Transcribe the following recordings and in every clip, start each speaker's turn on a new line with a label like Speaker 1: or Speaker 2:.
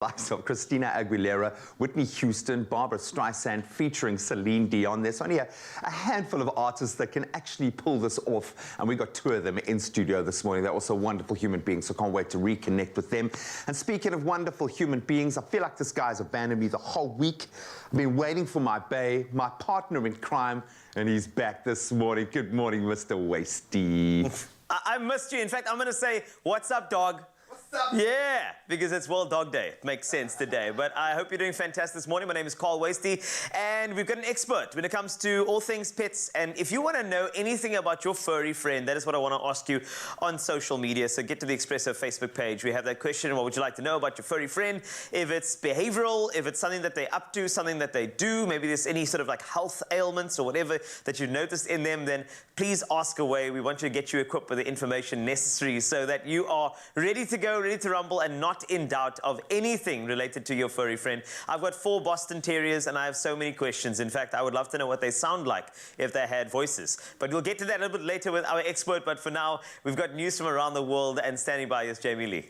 Speaker 1: Likes of Christina Aguilera, Whitney Houston, Barbara Streisand featuring Celine Dion. There's only a handful of artists that can actually pull this off, and we got two of them in studio this morning. They're also wonderful human beings, so can't wait to reconnect with them. And speaking of wonderful human beings, I feel like this guy's abandoned me the whole week. I've been waiting for my bae, my partner in crime, and he's back this morning. Good morning, Mr. Wasty.
Speaker 2: I missed you. In fact, I'm going to say, what's up, dog?
Speaker 1: What's up?
Speaker 2: Yeah, because it's World Dog Day. It makes sense today. But I hope you're doing fantastic this morning. My name is Carl Wasty, and we've got an expert when it comes to all things pets. And if you want to know anything about your furry friend, that is what I want to ask you on social media. So get to the Expresso Facebook page. We have that question, what would you like to know about your furry friend? If it's behavioral, if it's something that they're up to, something that they do, maybe there's any sort of like health ailments or whatever that you've noticed in them, then please ask away. We want to get you equipped with the information necessary so that you are ready to go, ready to rumble, and not in doubt of anything related to your furry friend. I've got 4 Boston Terriers, and I have so many questions. In fact, I would love to know what they sound like if they had voices. But we'll get to that a little bit later with our expert. But for now, we've got news from around the world, and standing by is Jamie Lee.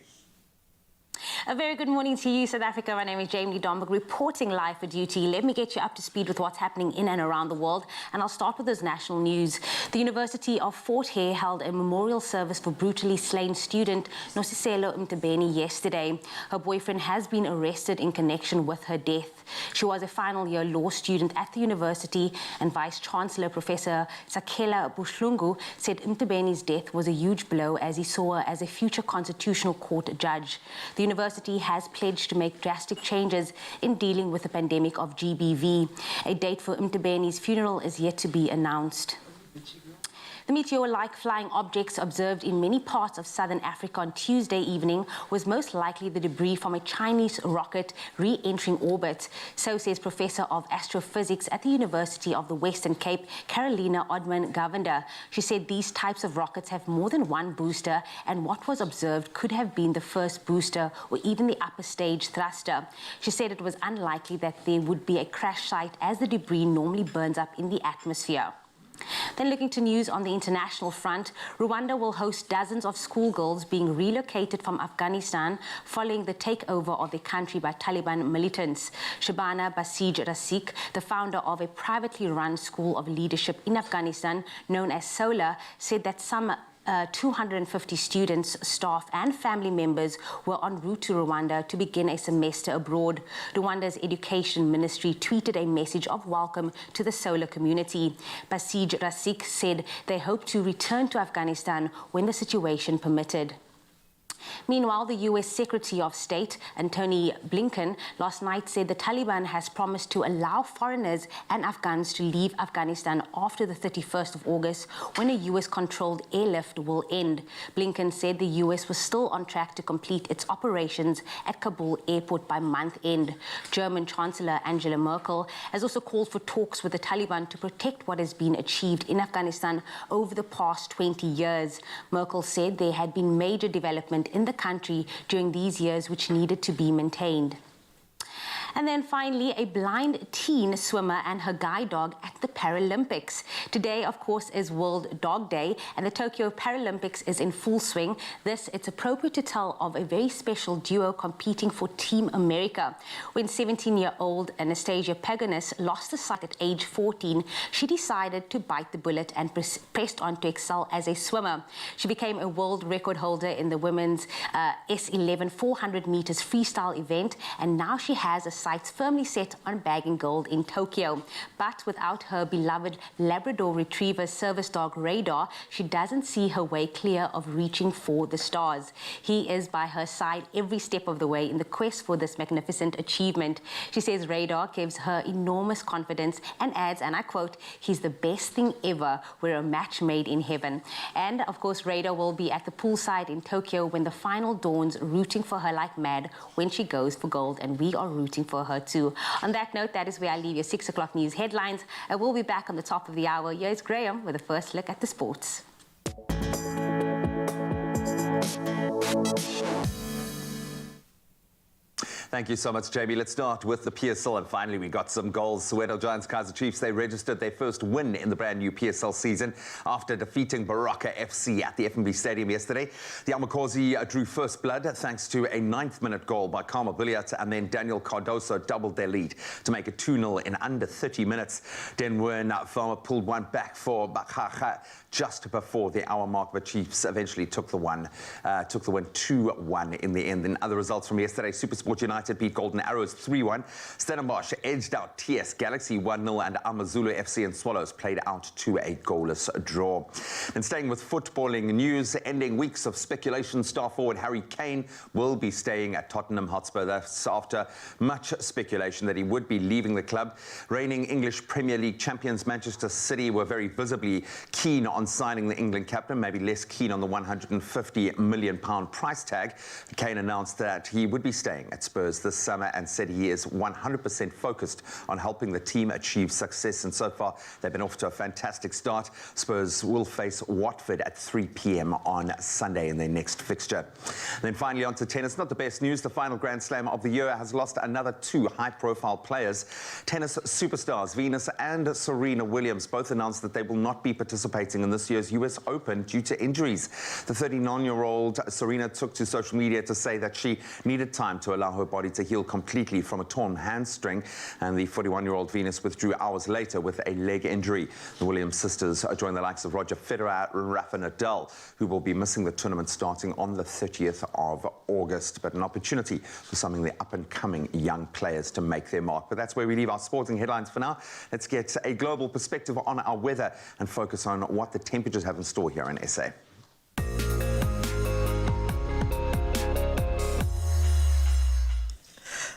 Speaker 3: A very good morning to you, South Africa. My name is Jamie Domberg, reporting live for duty. Let me get you up to speed with what's happening in and around the world. And I'll start with this national news. The University of Fort Hare held a memorial service for brutally slain student Nosiselo Mtebeni yesterday. Her boyfriend has been arrested in connection with her death. She was a final year law student at the university, and Vice Chancellor Professor Sakela Buhlungu said Mtebeni's death was a huge blow as he saw her as a future constitutional court judge. The university has pledged to make drastic changes in dealing with the pandemic of GBV. A date for Mtebeni's funeral is yet to be announced. The meteor-like flying objects observed in many parts of southern Africa on Tuesday evening was most likely the debris from a Chinese rocket re-entering orbit. So says Professor of Astrophysics at the University of the Western Cape, Carolina Odman-Govender. She said these types of rockets have more than one booster, and what was observed could have been the first booster or even the upper stage thruster. She said it was unlikely that there would be a crash site as the debris normally burns up in the atmosphere. Then looking to news on the international front, Rwanda will host dozens of schoolgirls being relocated from Afghanistan following the takeover of the country by Taliban militants. Shabana Basij Rasik, the founder of a privately run school of leadership in Afghanistan known as SOLA, said that some 250 students, staff and family members were en route to Rwanda to begin a semester abroad. Rwanda's education ministry tweeted a message of welcome to the Solar community. Basij Rasik said they hope to return to Afghanistan when the situation permitted. Meanwhile, the U.S. Secretary of State, Antony Blinken, last night said the Taliban has promised to allow foreigners and Afghans to leave Afghanistan after the 31st of August, when a U.S.-controlled airlift will end. Blinken said the U.S. was still on track to complete its operations at Kabul airport by month end. German Chancellor Angela Merkel has also called for talks with the Taliban to protect what has been achieved in Afghanistan over the past 20 years. Merkel said there had been major development in the country during these years which needed to be maintained. And then finally, a blind teen swimmer and her guide dog at the Paralympics. Today, of course, is World Dog Day, and the Tokyo Paralympics is in full swing. It's appropriate to tell of a very special duo competing for Team America. When 17-year-old Anastasia Pagonis lost the sight at age 14, she decided to bite the bullet and pressed on to excel as a swimmer. She became a world record holder in the women's S11 400 meters freestyle event, and now she has a sights firmly set on bagging gold in Tokyo. But without her beloved Labrador Retriever service dog Radar, she doesn't see her way clear of reaching for the stars. He is by her side every step of the way in the quest for this magnificent achievement. She says Radar gives her enormous confidence and adds, and I quote, "He's the best thing ever. We're a match made in heaven." And of course, Radar will be at the poolside in Tokyo when the final dawns, rooting for her like mad when she goes for gold, and we are rooting for her too. On that note, that is where I leave your 6 o'clock news headlines. I will be back on the top of the hour. Here's Graham with a first look at the sports.
Speaker 1: Thank you so much, Jamie. Let's start with the PSL, and finally we got some goals. Soweto Giants Kaizer Chiefs, they registered their first win in the brand new PSL season after defeating Baraka FC at the FNB Stadium yesterday. The Amakosi drew first blood thanks to a 9th-minute goal by Karma Billiat, and then Daniel Cardoso doubled their lead to make it 2-0 in under 30 minutes. Denwern Farmer pulled one back for Bakhacha just before the hour mark, but Chiefs eventually took the win 2-1 in the end. In other results from yesterday, SuperSport United beat Golden Arrows 3-1. Stellenbosch edged out TS Galaxy 1-0, and Amazulu FC and Swallows played out to a goalless draw. And staying with footballing news, ending weeks of speculation, star forward Harry Kane will be staying at Tottenham Hotspur. That's after much speculation that he would be leaving the club. Reigning English Premier League champions Manchester City were very visibly keen on signing the England captain, maybe less keen on the £150 million price tag. Kane announced that he would be staying at Spurs this summer and said he is 100% focused on helping the team achieve success. And so far, they've been off to a fantastic start. Spurs will face Watford at 3 p.m. on Sunday in their next fixture. And then finally on to tennis. Not the best news. The final Grand Slam of the year has lost another 2 high-profile players. Tennis superstars Venus and Serena Williams both announced that they will not be participating in this year's US Open due to injuries. The 39-year-old Serena took to social media to say that she needed time to allow her body to heal completely from a torn hamstring, and the 41-year-old Venus withdrew hours later with a leg injury. The Williams sisters join the likes of Roger Federer and Rafa Nadal, who will be missing the tournament starting on the 30th of August, but an opportunity for some of the up-and-coming young players to make their mark. But that's where we leave our sporting headlines for now. Let's get a global perspective on our weather and focus on what the temperatures have in store here in SA.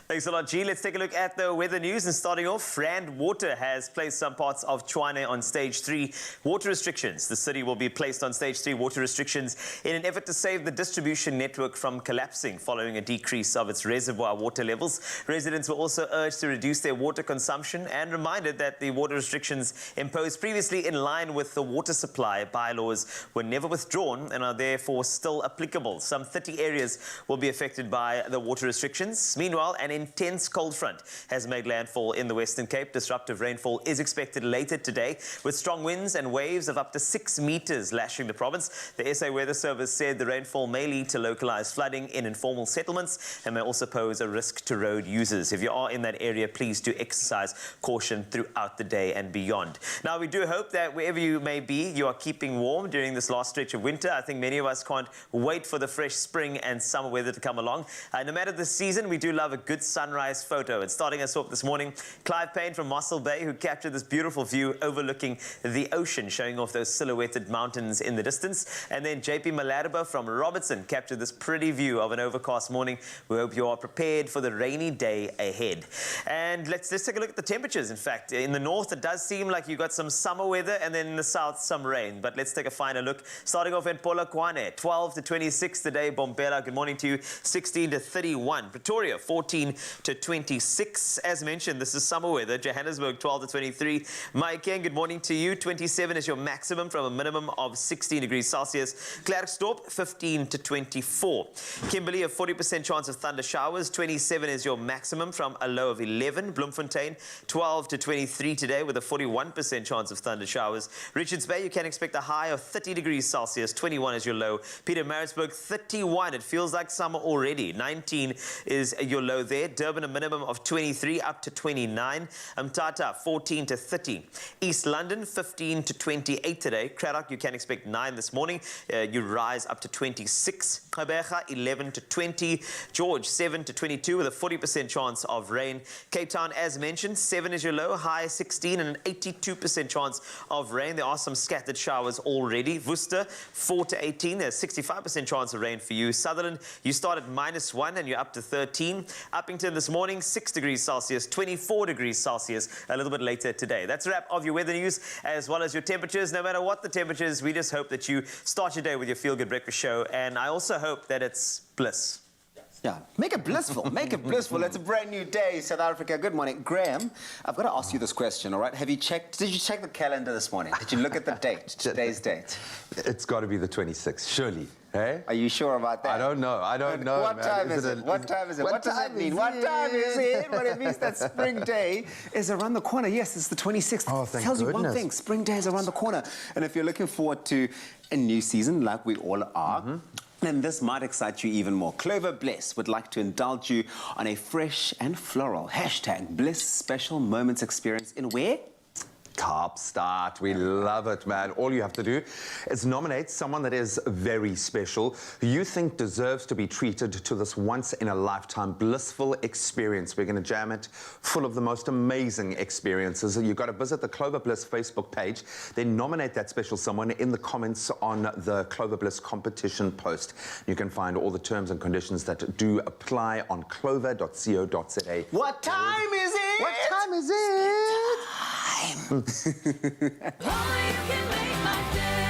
Speaker 2: Thanks a lot, G. Let's take a look at the weather news. And starting off, Rand Water has placed some parts of Tshwane on stage 3 water restrictions. The city will be placed on stage 3 water restrictions in an effort to save the distribution network from collapsing following a decrease of its reservoir water levels. Residents were also urged to reduce their water consumption and reminded that the water restrictions imposed previously in line with the water supply bylaws were never withdrawn and are therefore still applicable. Some 30 areas will be affected by the water restrictions. Meanwhile, an intense cold front has made landfall in the Western Cape. Disruptive rainfall is expected later today, with strong winds and waves of up to 6 meters lashing the province. The SA Weather Service said the rainfall may lead to localized flooding in informal settlements and may also pose a risk to road users. If you are in that area, please do exercise caution throughout the day and beyond. Now, we do hope that wherever you may be, you are keeping warm during this last stretch of winter. I think many of us can't wait for the fresh spring and summer weather to come along. No matter the season, we do love a good sunrise photo. And starting us off this morning, Clive Payne from Mossel Bay, who captured this beautiful view overlooking the ocean, showing off those silhouetted mountains in the distance. And then JP Malariba from Robertson captured this pretty view of an overcast morning. We hope you are prepared for the rainy day ahead. And let's take a look at the temperatures. In fact, in the north, it does seem like you got some summer weather, and then in the south, some rain. But let's take a finer look. Starting off in Polokwane, 12 to 26 today. Bombela, good morning to you, 16 to 31. Pretoria, 14 to 26. As mentioned, this is summer weather. Johannesburg, 12 to 23. Maikeng, good morning to you. 27 is your maximum from a minimum of 16 degrees Celsius. Klerksdorp, 15 to 24. Kimberley, a 40% chance of thunder showers. 27 is your maximum from a low of 11. Bloemfontein, 12 to 23 today with a 41% chance of thunder showers. Richards Bay, you can expect a high of 30 degrees Celsius. 21 is your low. Pietermaritzburg, 31. It feels like summer already. 19 is your low there. Durban, a minimum of 23 up to 29. Mthatha, 14 to 30. East London, 15 to 28 today. Cradock, you can expect 9 this morning. You rise up to 26. Gqeberha, 11 to 20. George, 7 to 22 with a 40% chance of rain. Cape Town, as mentioned, 7 is your low, high 16 and an 82% chance of rain. There are some scattered showers already. Worcester, 4 to 18. There's 65% chance of rain for you. Sutherland, you start at -1 and you're up to 13. Uppington this morning, 6 degrees Celsius, 24 degrees Celsius a little bit later today. That's a wrap of your weather news as well as your temperatures. No matter what the temperatures, we just hope that you start your day with your Feel Good Breakfast Show. And I also hope that it's bliss.
Speaker 4: Yeah, make it blissful. Make it blissful. It's a brand new day, South Africa. Good morning. Graham, I've got to ask you this question, all right? Did you check the calendar this morning? Did you look at the date, today's date?
Speaker 1: It's got to be the 26th, surely. Hey?
Speaker 4: Are you sure about that?
Speaker 1: I don't know. I don't know.
Speaker 4: What
Speaker 1: man.
Speaker 4: time is it? What time is it? What does that mean? What time is it? Well, it means that spring day is around the corner. Yes, it's the 26th.
Speaker 1: Oh, thank
Speaker 4: Tells you one
Speaker 1: goodness.
Speaker 4: thing. Spring day is around the corner. And if you're looking forward to a new season, like we all are, then this might excite you even more. Clover Bliss would like to indulge you on a fresh and floral #Bliss Special Moments experience in where?
Speaker 1: Kaapstad. We love it, man. All you have to do is nominate someone that is very special, who you think deserves to be treated to this once-in-a-lifetime blissful experience. We're going to jam it full of the most amazing experiences. You've got to visit the Clover Bliss Facebook page, then nominate that special someone in the comments on the Clover Bliss competition post. You can find all the terms and conditions that do apply on clover.co.za.
Speaker 4: What time is it?
Speaker 1: What time is it?
Speaker 5: Only you can make my day.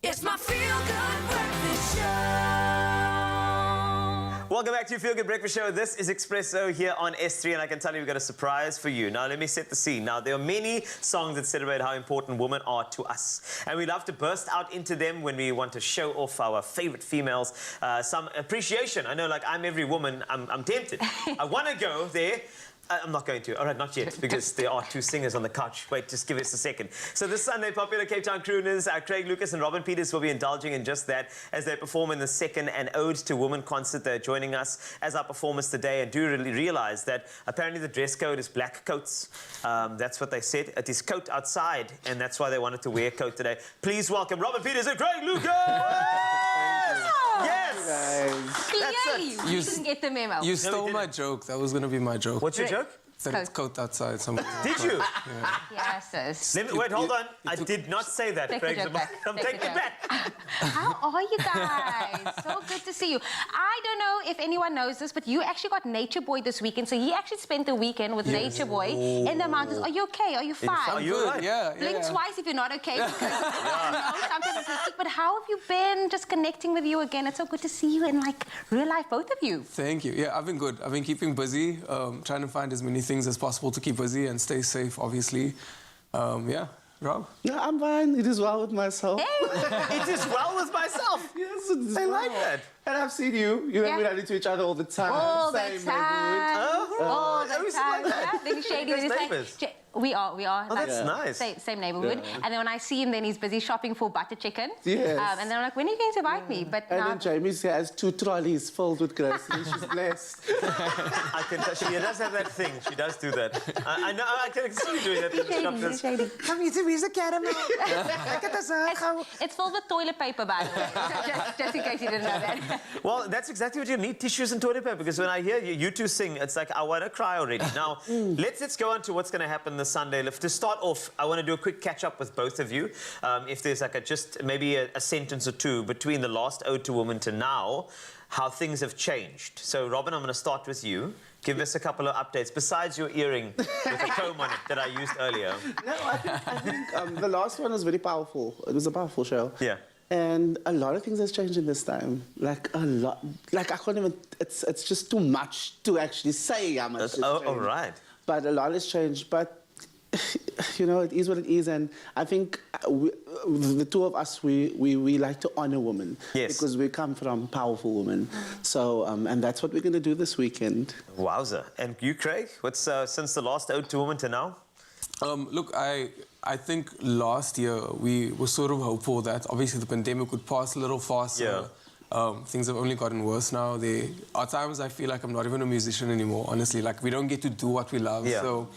Speaker 5: It's my feel-good breakfast show.
Speaker 2: Welcome back to Feel Good Breakfast Show. This is Expresso here on S3, and I can tell you we've got a surprise for you. Now, let me set the scene. Now, there are many songs that celebrate how important women are to us, and we love to burst out into them when we want to show off our favorite females some appreciation. I know, like, I'm every woman. I'm tempted. I want to go there. I'm not going to. All right, not yet, because there are two singers on the couch. Wait, just give us a second. So this Sunday, popular Cape Town crooners Craig Lucas and Robin Peters will be indulging in just that as they perform in the second An Ode to Women concert. They're joining us as our performers today, and do really realize that apparently the dress code is black coats. That's what they said. It is coat outside, and that's why they wanted to wear a coat today. Please welcome Robin Peters and Craig Lucas! Yes!
Speaker 3: Clearly, you didn't get the memo.
Speaker 6: You stole my joke. That was going to be my joke.
Speaker 2: What's your joke?
Speaker 6: That coat outside.
Speaker 2: Did you?
Speaker 3: Yes, sis.
Speaker 2: Wait, hold on. I did not say that.
Speaker 3: Take the
Speaker 2: Craig.
Speaker 3: joke back.
Speaker 2: I'm
Speaker 3: Take the
Speaker 2: taking it
Speaker 3: joke.
Speaker 2: back.
Speaker 3: How are you guys? So good to see you. I don't know if anyone knows this, but you actually got Nature Boy this weekend. So he actually spent the weekend with Nature Boy in the mountains. Are you okay? Are you fine?
Speaker 2: Are you
Speaker 6: Good,
Speaker 2: right?
Speaker 6: yeah.
Speaker 3: Blink twice if you're not okay. Because I know sometimes it's hectic, but how have you been? Just connecting with you again. It's so good to see you in like real life, both of you.
Speaker 6: Thank you. Yeah, I've been good. I've been keeping busy, trying to find as many things as possible to keep busy and stay safe, obviously. Yeah, Rob?
Speaker 7: Yeah, I'm fine. It is well with myself.
Speaker 3: Hey,
Speaker 2: It is well with myself.
Speaker 7: Yes, it is
Speaker 2: I like
Speaker 7: well.
Speaker 2: that.
Speaker 7: And I've seen you. You know, we run into each other all the time.
Speaker 3: all the
Speaker 7: Same
Speaker 3: time. All the
Speaker 2: we see
Speaker 3: time.
Speaker 2: like that.
Speaker 3: Yeah, then Shady.
Speaker 2: Guys
Speaker 3: Then he's
Speaker 2: neighbours?
Speaker 3: like, we are.
Speaker 2: Oh, that's nice.
Speaker 3: Same neighborhood. And then when I see him, then he's busy shopping for butter chicken.
Speaker 7: Yes.
Speaker 3: And then I'm like, when are you going to invite me? But
Speaker 7: And
Speaker 3: now,
Speaker 7: then Jamie has 2 trolleys filled with groceries. She's blessed.
Speaker 2: I can tell. She does have that thing. She does do that. I know. I can see you doing that. In the shop.
Speaker 3: Shady,
Speaker 2: That's-
Speaker 3: Shady.
Speaker 2: Come here, here's a caramel. Look at this.
Speaker 3: It's filled with toilet paper, by the way. just in case you didn't know that.
Speaker 2: Well, that's exactly what you need, tissues and toilet paper, because when I hear you two sing, it's like, I want to cry already. Now, let's go on to what's going to happen this Sunday. To start off, I want to do a quick catch-up with both of you. If there's like just maybe a sentence or two between the last Ode to Woman to now, how things have changed. So, Robin, I'm going to start with you. Give us a couple of updates, besides your earring with a comb on it that I used earlier.
Speaker 7: No, I think the last one was very powerful. It was a powerful show.
Speaker 2: Yeah.
Speaker 7: And a lot of things has changed in this time. Like a lot. Like I can't even. It's just too much to actually say how much. It's
Speaker 2: Oh,
Speaker 7: changed.
Speaker 2: all right.
Speaker 7: But a lot has changed. But you know, it is what it is. And I think the two of us, we like to honor women.
Speaker 2: Yes.
Speaker 7: Because we come from powerful women. So and that's what we're going to do this weekend.
Speaker 2: Wowza. And you, Craig? What's since the last Ode to Woman to now?
Speaker 6: Look, I think last year we were sort of hopeful that obviously the pandemic would pass a little faster.
Speaker 2: Yeah.
Speaker 6: Things have only gotten worse now. There are times I feel like I'm not even a musician anymore, honestly. Like, we don't get to do what we love.
Speaker 2: Yeah.
Speaker 6: So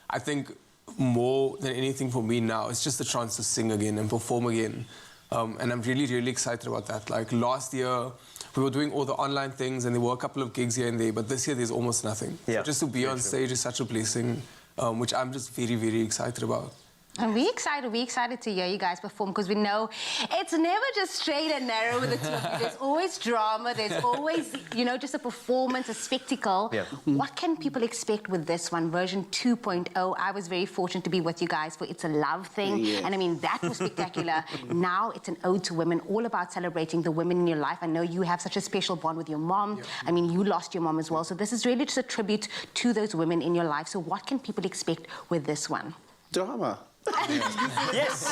Speaker 6: I think more than anything for me now, it's just a chance to sing again and perform again. And I'm really, really excited about that. Like, last year, we were doing all the online things and there were a couple of gigs here and there, but this year there's almost nothing.
Speaker 2: Yeah.
Speaker 6: So just to be on stage is such a blessing, which I'm just very, very excited about.
Speaker 3: And we're excited to hear you guys perform, because we know it's never just straight and narrow with the two of you. There's always drama, there's always, you know, just a performance, a spectacle.
Speaker 2: Yeah.
Speaker 3: What can people expect with this one, version 2.0? I was very fortunate to be with you guys for It's a Love Thing.
Speaker 7: Yes.
Speaker 3: And I mean, that was spectacular. Now it's an ode to women, all about celebrating the women in your life. I know you have such a special bond with your mom.
Speaker 6: Yeah.
Speaker 3: I mean, you lost your mom as well. So this is really just a tribute to those women in your life. So what can people expect with this one?
Speaker 7: Drama.
Speaker 2: Yes.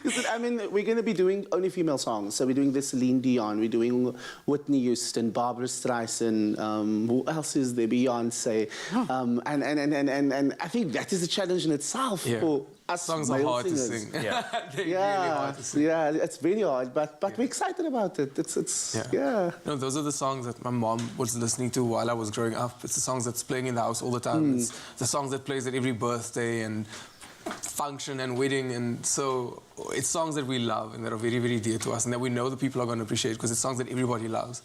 Speaker 7: Listen, I mean, we're going to be doing only female songs. So we're doing the Celine Dion, we're doing Whitney Houston, Barbara Streisand, who else is there? Beyonce. And I think that is a challenge in itself
Speaker 6: Yeah.
Speaker 7: for us
Speaker 6: Songs are
Speaker 7: male
Speaker 6: hard
Speaker 7: singers.
Speaker 6: to sing.
Speaker 2: Yeah.
Speaker 6: They're really
Speaker 7: Yeah,
Speaker 6: hard to sing.
Speaker 7: yeah, it's very hard, but we're excited about it. It's yeah.
Speaker 6: No, those are the songs that my mom was listening to while I was growing up. It's the songs that's playing in the house all the time. It's the songs that plays at every birthday and function and wedding, and so it's songs that we love and that are very, very dear to us, and that we know the people are going to appreciate, because it's songs that everybody loves.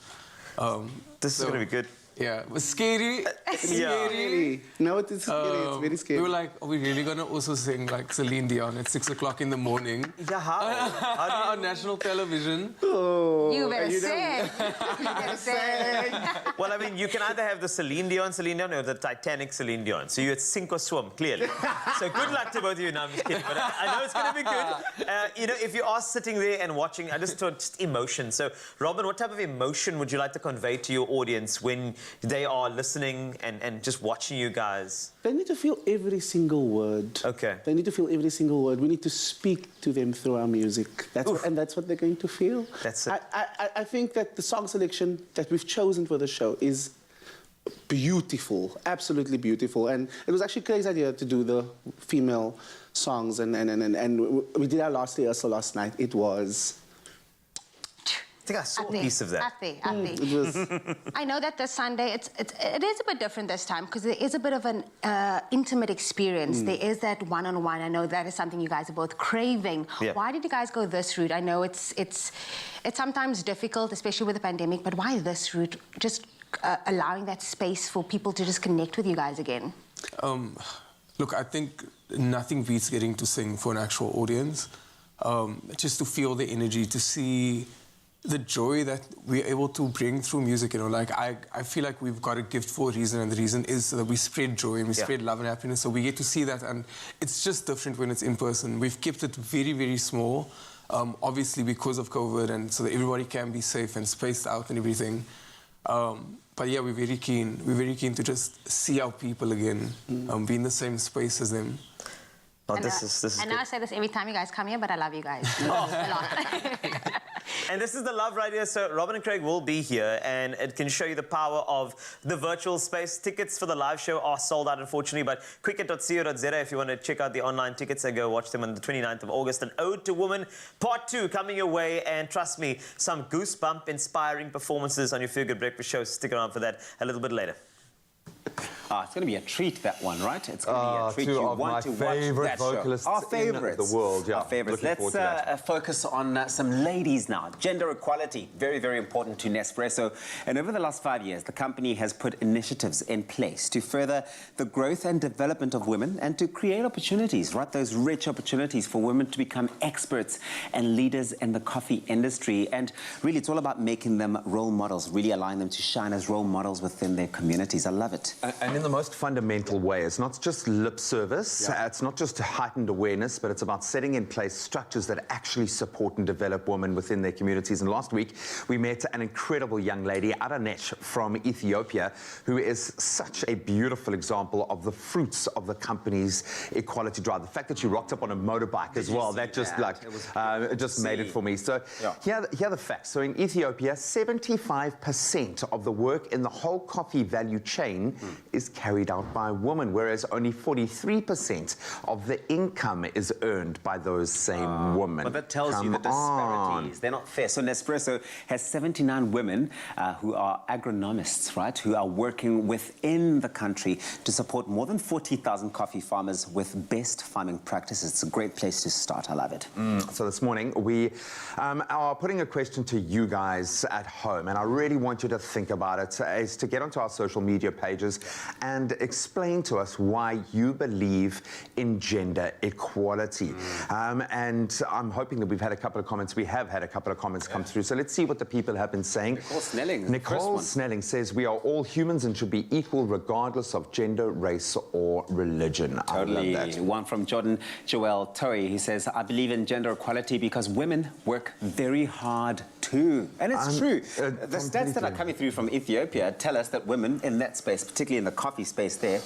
Speaker 2: This is going to be good.
Speaker 6: Yeah, it was scary.
Speaker 7: Scary. No, it's scary. It's very scary.
Speaker 6: We were like, are we really going to also sing like Celine Dion at 6 o'clock in the morning
Speaker 2: Yeah, how?
Speaker 6: on national television?
Speaker 3: You better sing. You better sing.
Speaker 2: Well, I mean, you can either have the Celine Dion, or the Titanic Celine Dion. So you sink or swim, clearly. So good luck to both of you. No, I'm just kidding. But I know it's going to be good. You know, if you are sitting there and watching, I just thought just emotion. So, Robin, what type of emotion would you like to convey to your audience when they are listening and just watching you guys?
Speaker 7: They need to feel every single word.
Speaker 2: Okay.
Speaker 7: They need to feel every single word. We need to speak to them through our music. And that's what they're going to feel.
Speaker 2: That's it.
Speaker 7: I think that the song selection that we've chosen for the show is beautiful, absolutely beautiful. And it was actually Craig's idea to do the female songs. And we did our last rehearsal last night. It was...
Speaker 2: I think I saw a piece of that.
Speaker 7: It was...
Speaker 3: I know that this Sunday, it is a bit different this time, because there is a bit of an intimate experience. There is that one-on-one. I know that is something you guys are both craving.
Speaker 2: Yeah.
Speaker 3: Why did you guys go this route? I know it's sometimes difficult, especially with the pandemic, but why this route? Just allowing that space for people to just connect with you guys again.
Speaker 6: Look, I think nothing beats getting to sing for an actual audience. Just to feel the energy, to see the joy that we're able to bring through music. Like I feel like we've got a gift for a reason, and the reason is that we spread joy and we spread love and happiness. So we get to see that, and it's just different when it's in person. We've kept it very, very small, obviously because of COVID, and so that everybody can be safe and spaced out and everything. But yeah, we're very keen. We're very keen to just see our people again, be in the same space as them.
Speaker 2: Oh, this is
Speaker 3: I know
Speaker 2: good.
Speaker 3: I say this every time you guys come here, but I love you guys a lot.
Speaker 2: And this is the love right here. So Robin and Craig will be here, and it can show you the power of the virtual space. Tickets for the live show are sold out, unfortunately, but cricket.co.za if you want to check out the online tickets and go watch them on the 29th of August. An Ode to Woman Part 2 coming your way, and trust me, some goosebump-inspiring performances on your Feel Good Breakfast show. Stick around for that a little bit later.
Speaker 4: It's going to be a treat, that one, right? It's going to be a treat.
Speaker 1: Two
Speaker 4: You
Speaker 1: of
Speaker 4: want
Speaker 1: my
Speaker 4: to watch
Speaker 1: favorite
Speaker 4: that show.
Speaker 1: vocalists
Speaker 4: Our
Speaker 1: in
Speaker 4: favorites.
Speaker 1: the world, yeah.
Speaker 4: Our favorites.
Speaker 1: Looking
Speaker 4: Let's
Speaker 1: forward to that.
Speaker 4: focus on some ladies now. Gender equality, very, very important to Nespresso. And over the last 5 years, the company has put initiatives in place to further the growth and development of women and to create opportunities, right? Those rich opportunities for women to become experts and leaders in the coffee industry. And really, it's all about making them role models, really allowing them to shine as role models within their communities. I love it.
Speaker 1: And in the most fundamental way. It's not just lip service, it's not just heightened awareness, but it's about setting in place structures that actually support and develop women within their communities. And last week, we met an incredible young lady, Aranesh from Ethiopia, who is such a beautiful example of the fruits of the company's equality drive. The fact that she rocked up on a motorbike as well, that just it just made it for me. So here are the facts. So in Ethiopia, 75% of the work in the whole coffee value chain is carried out by women, whereas only 43% of the income is earned by those same women.
Speaker 4: But that tells you the disparities. They're not fair. So Nespresso has 79 women who are agronomists, right, who are working within the country to support more than 40,000 coffee farmers with best farming practices. It's a great place to start. I love it.
Speaker 1: So this morning, we are putting a question to you guys at home, and I really want you to think about it, is to get onto our social media pages and explain to us why you believe in gender equality. And I'm hoping that we've had a couple of comments. We have had a couple of comments come through. So let's see what the people have been saying. Nicole Snelling says, we are all humans and should be equal regardless of gender, race or religion.
Speaker 4: Totally.
Speaker 1: I love that.
Speaker 4: One from Jordan Joel Toy. He says, I believe in gender equality because women work very hard too. And it's true. The stats that are coming through from Ethiopia tell us that women in that space, particularly in the coffee space there,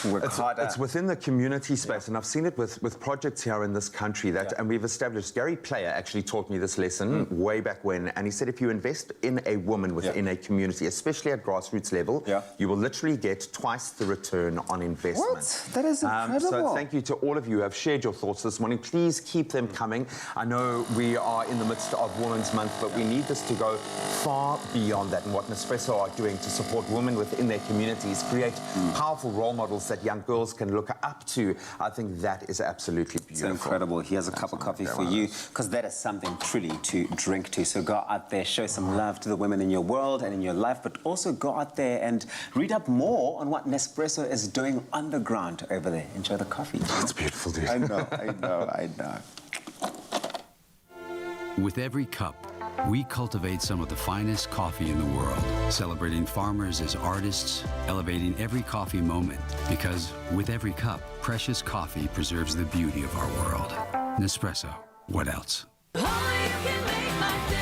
Speaker 4: work harder.
Speaker 1: It's within the community space, and I've seen it with projects here in this country that, and we've established. Gary Player actually taught me this lesson way back when, and he said if you invest in a woman within a community, especially at grassroots level, you will literally get twice the return on investment.
Speaker 4: What? That is incredible.
Speaker 1: So thank you to all of you who have shared your thoughts this morning. Please keep them coming. I know we are in the midst of Women's Month, but we need this to go far beyond that, and what Nespresso are doing to support women within their communities, create powerful role models that young girls can look up to. I think that is absolutely beautiful.
Speaker 4: It's incredible. Here's a cup of coffee for you, because that is something truly to drink to. So go out there, show some love to the women in your world and in your life, but also go out there and read up more on what Nespresso is doing on the ground over there. Enjoy the coffee.
Speaker 1: That's beautiful, dude.
Speaker 4: I know, I know, I know.
Speaker 8: With every cup, we cultivate some of the finest coffee in the world, celebrating farmers as artists, elevating every coffee moment, because with every cup, precious coffee preserves the beauty of our world. Nespresso, what else?
Speaker 5: Only you can make my day.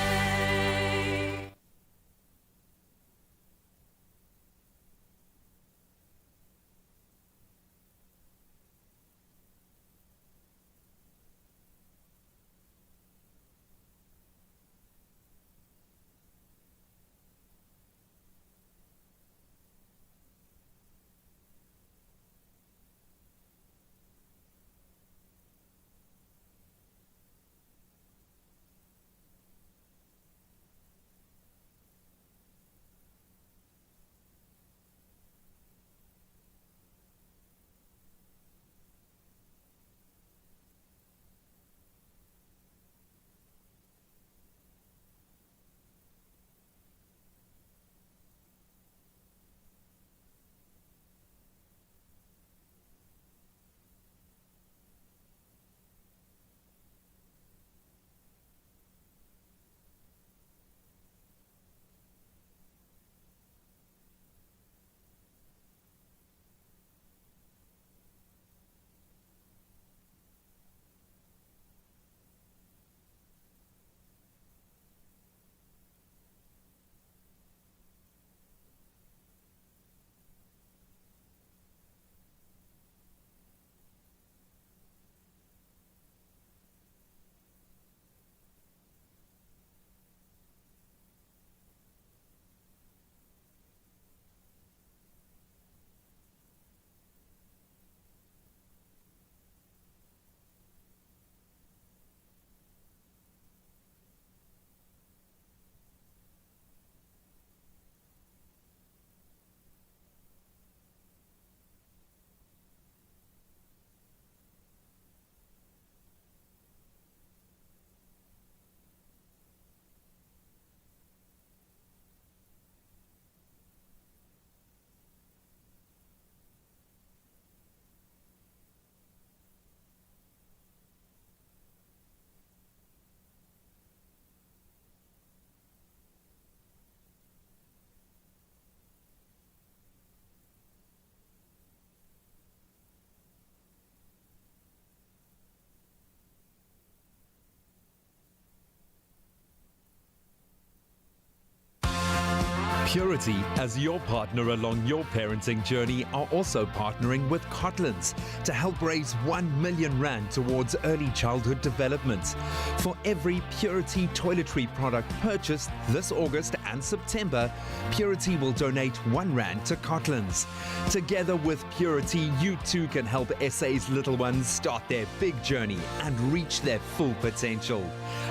Speaker 9: Purity, as your partner along your parenting journey, are also partnering with Cotlands to help raise 1 million rand towards early childhood development. For every Purity toiletry product purchased this August and September, Purity will donate 1 rand to Cotlands. Together with Purity, you too can help SA's little ones start their big journey and reach their full potential.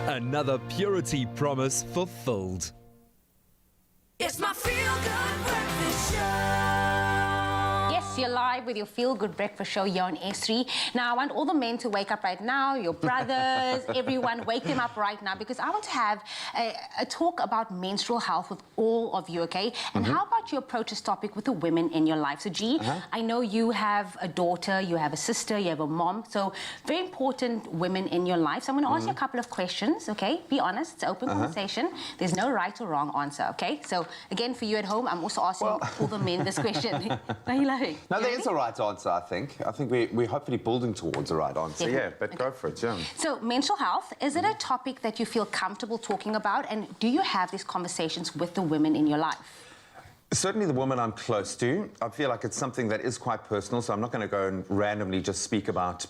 Speaker 9: Another Purity promise fulfilled.
Speaker 5: It's my feel-good breakfast show.
Speaker 3: Yes, you're live with your Feel Good Breakfast Show here on S3. Now, I want all the men to wake up right now, your brothers, everyone, wake them up right now, because I want to have a talk about menstrual health with all of you, okay? And how about you approach this topic with the women in your life? So, G, I know you have a daughter, you have a sister, you have a mom, so very important women in your life. So I'm going to ask you a couple of questions, okay? Be honest, it's an open conversation. There's no right or wrong answer, okay? So, again, for you at home, I'm also asking all the men this question. Why are you laughing?
Speaker 1: No, there is a right answer, I think. I think we're hopefully building towards a right answer.
Speaker 3: Definitely.
Speaker 1: Yeah, but go for it, yeah.
Speaker 3: So, menstrual health, is it a topic that you feel comfortable talking about? And do you have these conversations with the women in your life?
Speaker 1: Certainly the woman I'm close to. I feel like it's something that is quite personal, so I'm not going to go and randomly just speak about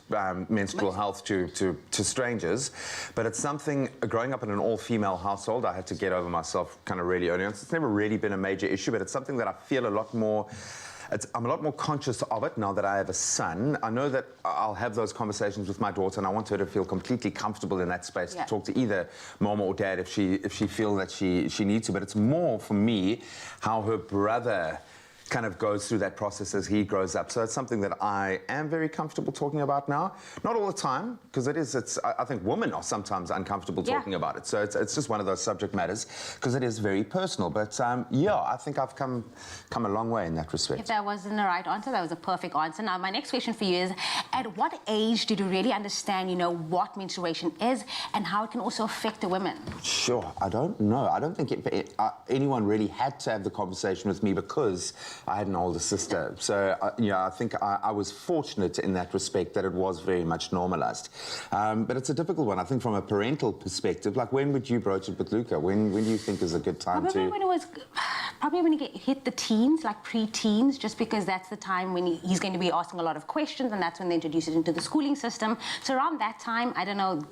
Speaker 1: menstrual health to strangers. But it's something, growing up in an all-female household, I had to get over myself kind of really early on. So it's never really been a major issue, but it's something that I feel a lot more... I'm a lot more conscious of it now that I have a son. I know that I'll have those conversations with my daughter, and I want her to feel completely comfortable in that space to talk to either mom or dad if she feels that she needs to. But it's more for me how her brother kind of goes through that process as he grows up. So it's something that I am very comfortable talking about now. Not all the time, because I think women are sometimes uncomfortable talking about it. So it's just one of those subject matters, because it is very personal. But yeah, I think I've come a long way in that respect.
Speaker 3: If that wasn't the right answer, that was a perfect answer. Now, my next question for you is, at what age did you really understand, you know, what menstruation is and how it can also affect the women?
Speaker 1: Sure, I don't know. I don't think anyone really had to have the conversation with me, because I had an older sister. So, I think I was fortunate in that respect that it was very much normalized. But it's a difficult one. I think from a parental perspective, like when would you broach it with Luca? When do you think is a good time
Speaker 3: Probably when you hit the teens, like pre-teens, just because that's the time when he's going to be asking a lot of questions, and that's when they introduce it into the schooling system. So around that time, I don't know.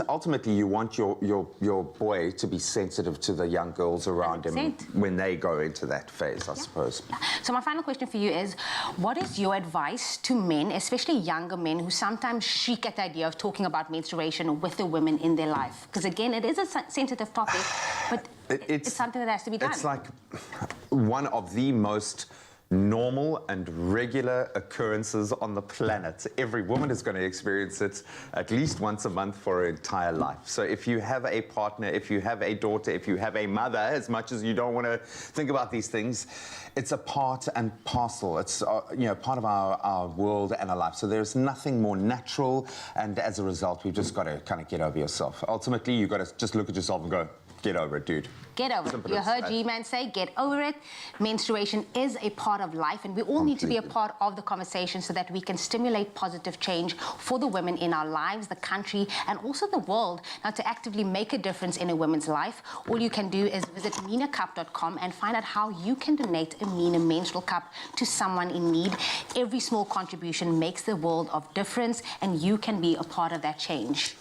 Speaker 1: Ultimately, you want your boy to be sensitive to the young girls around 100%. Him when they go into that phase, I suppose.
Speaker 3: So my final question for you is, what is your advice to men, especially younger men, who sometimes shriek at the idea of talking about menstruation with the women in their life? Because again, it is a sensitive topic, but it's something that has to be done.
Speaker 1: It's like one of the most normal and regular occurrences on the planet. Every woman is going to experience it at least once a month for her entire life. So if you have a partner, if you have a daughter, if you have a mother, as much as you don't want to think about these things, it's a part and parcel. It's part of our world and our life. So there's nothing more natural, and as a result, we've just got to kind of get over yourself. Ultimately, you've got to just look at yourself and go, get over it, dude.
Speaker 3: Get over it. You heard G-Man say, get over it. Menstruation is a part of life, and we all need to be a part of the conversation so that we can stimulate positive change for the women in our lives, the country, and also the world. Now, to actively make a difference in a woman's life, all you can do is visit minacup.com and find out how you can donate a Mina menstrual cup to someone in need. Every small contribution makes the world of difference, and you can be a part of that change.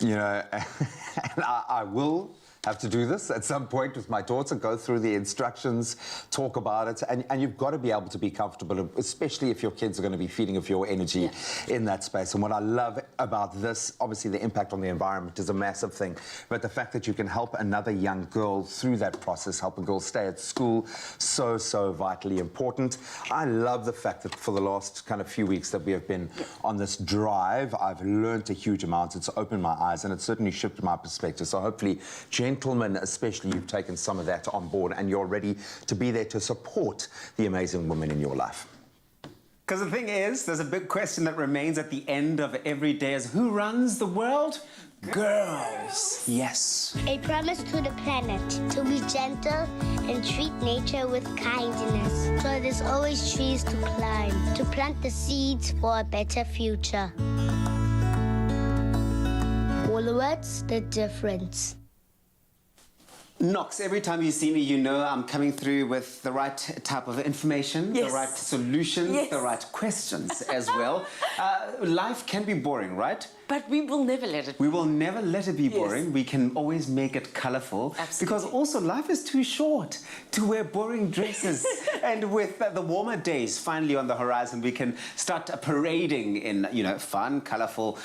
Speaker 1: You know, and I will have to do this at some point with my daughter, go through the instructions, talk about it, and you've got to be able to be comfortable, especially if your kids are going to be feeding off your energy in that space. And what I love about this, obviously the impact on the environment is a massive thing, but the fact that you can help another young girl through that process, help a girl stay at school, so vitally important. I love the fact that for the last kind of few weeks that we have been on this drive, I've learned a huge amount. It's opened my eyes, and it's certainly shifted my perspective. So hopefully, gentlemen especially, you've taken some of that on board and you're ready to be there to support the amazing women in your life.
Speaker 4: Because the thing is, there's a big question that remains at the end of every day is, who runs the world? Girls. Yes.
Speaker 10: A promise to the planet to be gentle and treat nature with kindness. So there's always trees to climb, to plant the seeds for a better future. Woolworths, the difference.
Speaker 4: Knox, every time you see me, you know I'm coming through with the right type of information,
Speaker 11: Yes.
Speaker 4: the right solutions,
Speaker 11: Yes.
Speaker 4: the right questions as well. Life can be boring, right?
Speaker 11: But we will never let it.
Speaker 4: We will never let it be
Speaker 11: Yes.
Speaker 4: boring. We can always make it colorful.
Speaker 11: Absolutely.
Speaker 4: Because also life is too short to wear boring dresses. And with the warmer days finally on the horizon, we can start parading in, fun, colorful,